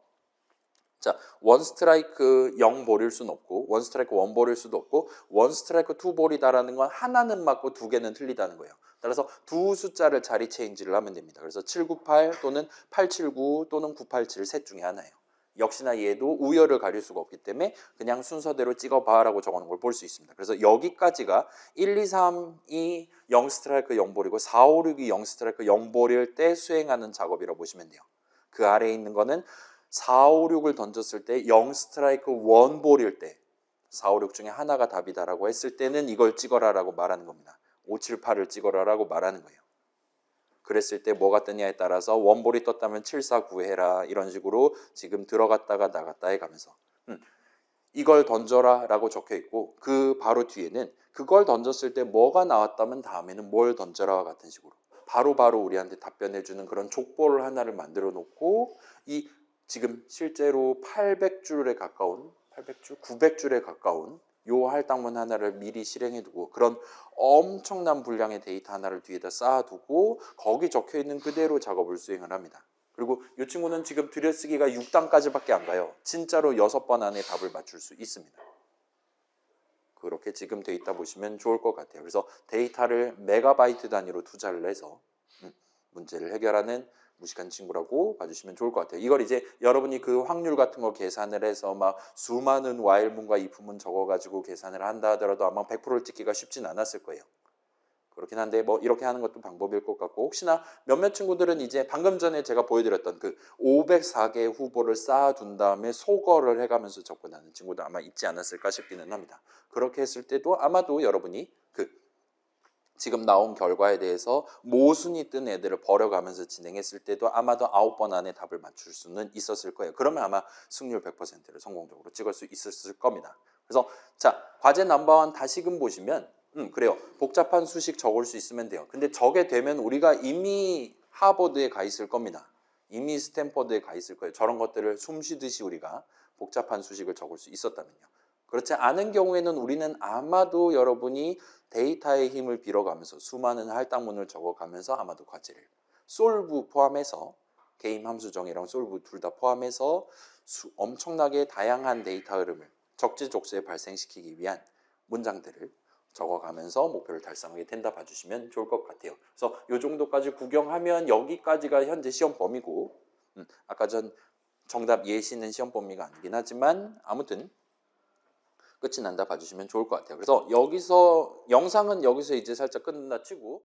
자, 원 스트라이크 0볼일 수는 없고 원 스트라이크 1볼일 수도 없고 원 스트라이크 2볼이다라는 건 하나는 맞고 두 개는 틀리다는 거예요. 따라서 두 숫자를 자리 체인지를 하면 됩니다. 그래서 798 또는 879 또는 987 셋 중에 하나예요. 역시나 얘도 우열을 가릴 수가 없기 때문에 그냥 순서대로 찍어봐라고 적어놓은 걸 볼 수 있습니다. 그래서 여기까지가 1, 2, 3이 0 스트라이크 0볼이고 4, 5, 6이 0 스트라이크 0볼일 때 수행하는 작업이라고 보시면 돼요. 그 아래에 있는 거는 4, 5, 6을 던졌을 때 0 스트라이크 1볼일 때 4, 5, 6 중에 하나가 답이다라고 했을 때는 이걸 찍어라라고 말하는 겁니다. 5, 7, 8을 찍어라라고 말하는 거예요. 그랬을 때 뭐가 뜨냐에 따라서 1볼이 떴다면 7, 4, 9 해라 이런 식으로 지금 들어갔다가 나갔다 해가면서 이걸 던져라 라고 적혀 있고 그 바로 뒤에는 그걸 던졌을 때 뭐가 나왔다면 다음에는 뭘 던져라 같은 식으로 바로 우리한테 답변해주는 그런 족보를 하나를 만들어 놓고 이 지금 실제로 800줄에 가까운 800줄, 900줄에 가까운 요 할당문 하나를 미리 실행해두고 그런 엄청난 분량의 데이터 하나를 뒤에다 쌓아두고 거기 적혀있는 그대로 작업을 수행을 합니다. 그리고 이 친구는 지금 들여쓰기가 6단까지밖에 안 가요. 진짜로 6번 안에 답을 맞출 수 있습니다. 그렇게 지금 돼 있다 보시면 좋을 것 같아요. 그래서 데이터를 메가바이트 단위로 투자를 해서 문제를 해결하는 무식한 친구라고 봐주시면 좋을 것 같아요. 이걸 이제 여러분이 그 확률 같은 거 계산을 해서 막 수많은 while문과 if문 적어가지고 계산을 한다 하더라도 아마 100%를 찍기가 쉽진 않았을 거예요. 그렇긴 한데 뭐 이렇게 하는 것도 방법일 것 같고 혹시나 몇몇 친구들은 이제 방금 전에 제가 보여드렸던 그 504개의 후보를 쌓아둔 다음에 소거를 해가면서 접근하는 친구도 아마 있지 않았을까 싶기는 합니다. 그렇게 했을 때도 아마도 여러분이 지금 나온 결과에 대해서 모순이 뜬 애들을 버려가면서 진행했을 때도 아마도 9번 안에 답을 맞출 수는 있었을 거예요. 그러면 아마 승률 100%를 성공적으로 찍을 수 있었을 겁니다. 그래서 자, 과제 넘버원 다시금 보시면 그래요. 복잡한 수식 적을 수 있으면 돼요. 근데 저게 되면 우리가 이미 하버드에 가 있을 겁니다. 이미 스탠퍼드에 가 있을 거예요. 저런 것들을 숨 쉬듯이 우리가 복잡한 수식을 적을 수 있었다면요. 그렇지 않은 경우에는 우리는 아마도 여러분이 데이터의 힘을 빌어가면서 수많은 할당문을 적어가면서 아마도 과제를 솔브 포함해서 게임 함수 정의랑 솔브 둘 다 포함해서 엄청나게 다양한 데이터 흐름을 적재적소에 발생시키기 위한 문장들을 적어가면서 목표를 달성하게 된다 봐주시면 좋을 것 같아요. 그래서 이 정도까지 구경하면 여기까지가 현재 시험 범위고 아까 전 정답 예시는 시험 범위가 아니긴 하지만 아무튼 끝이 난다 봐주시면 좋을 것 같아요. 그래서 여기서 영상은 여기서 이제 살짝 끝나 치고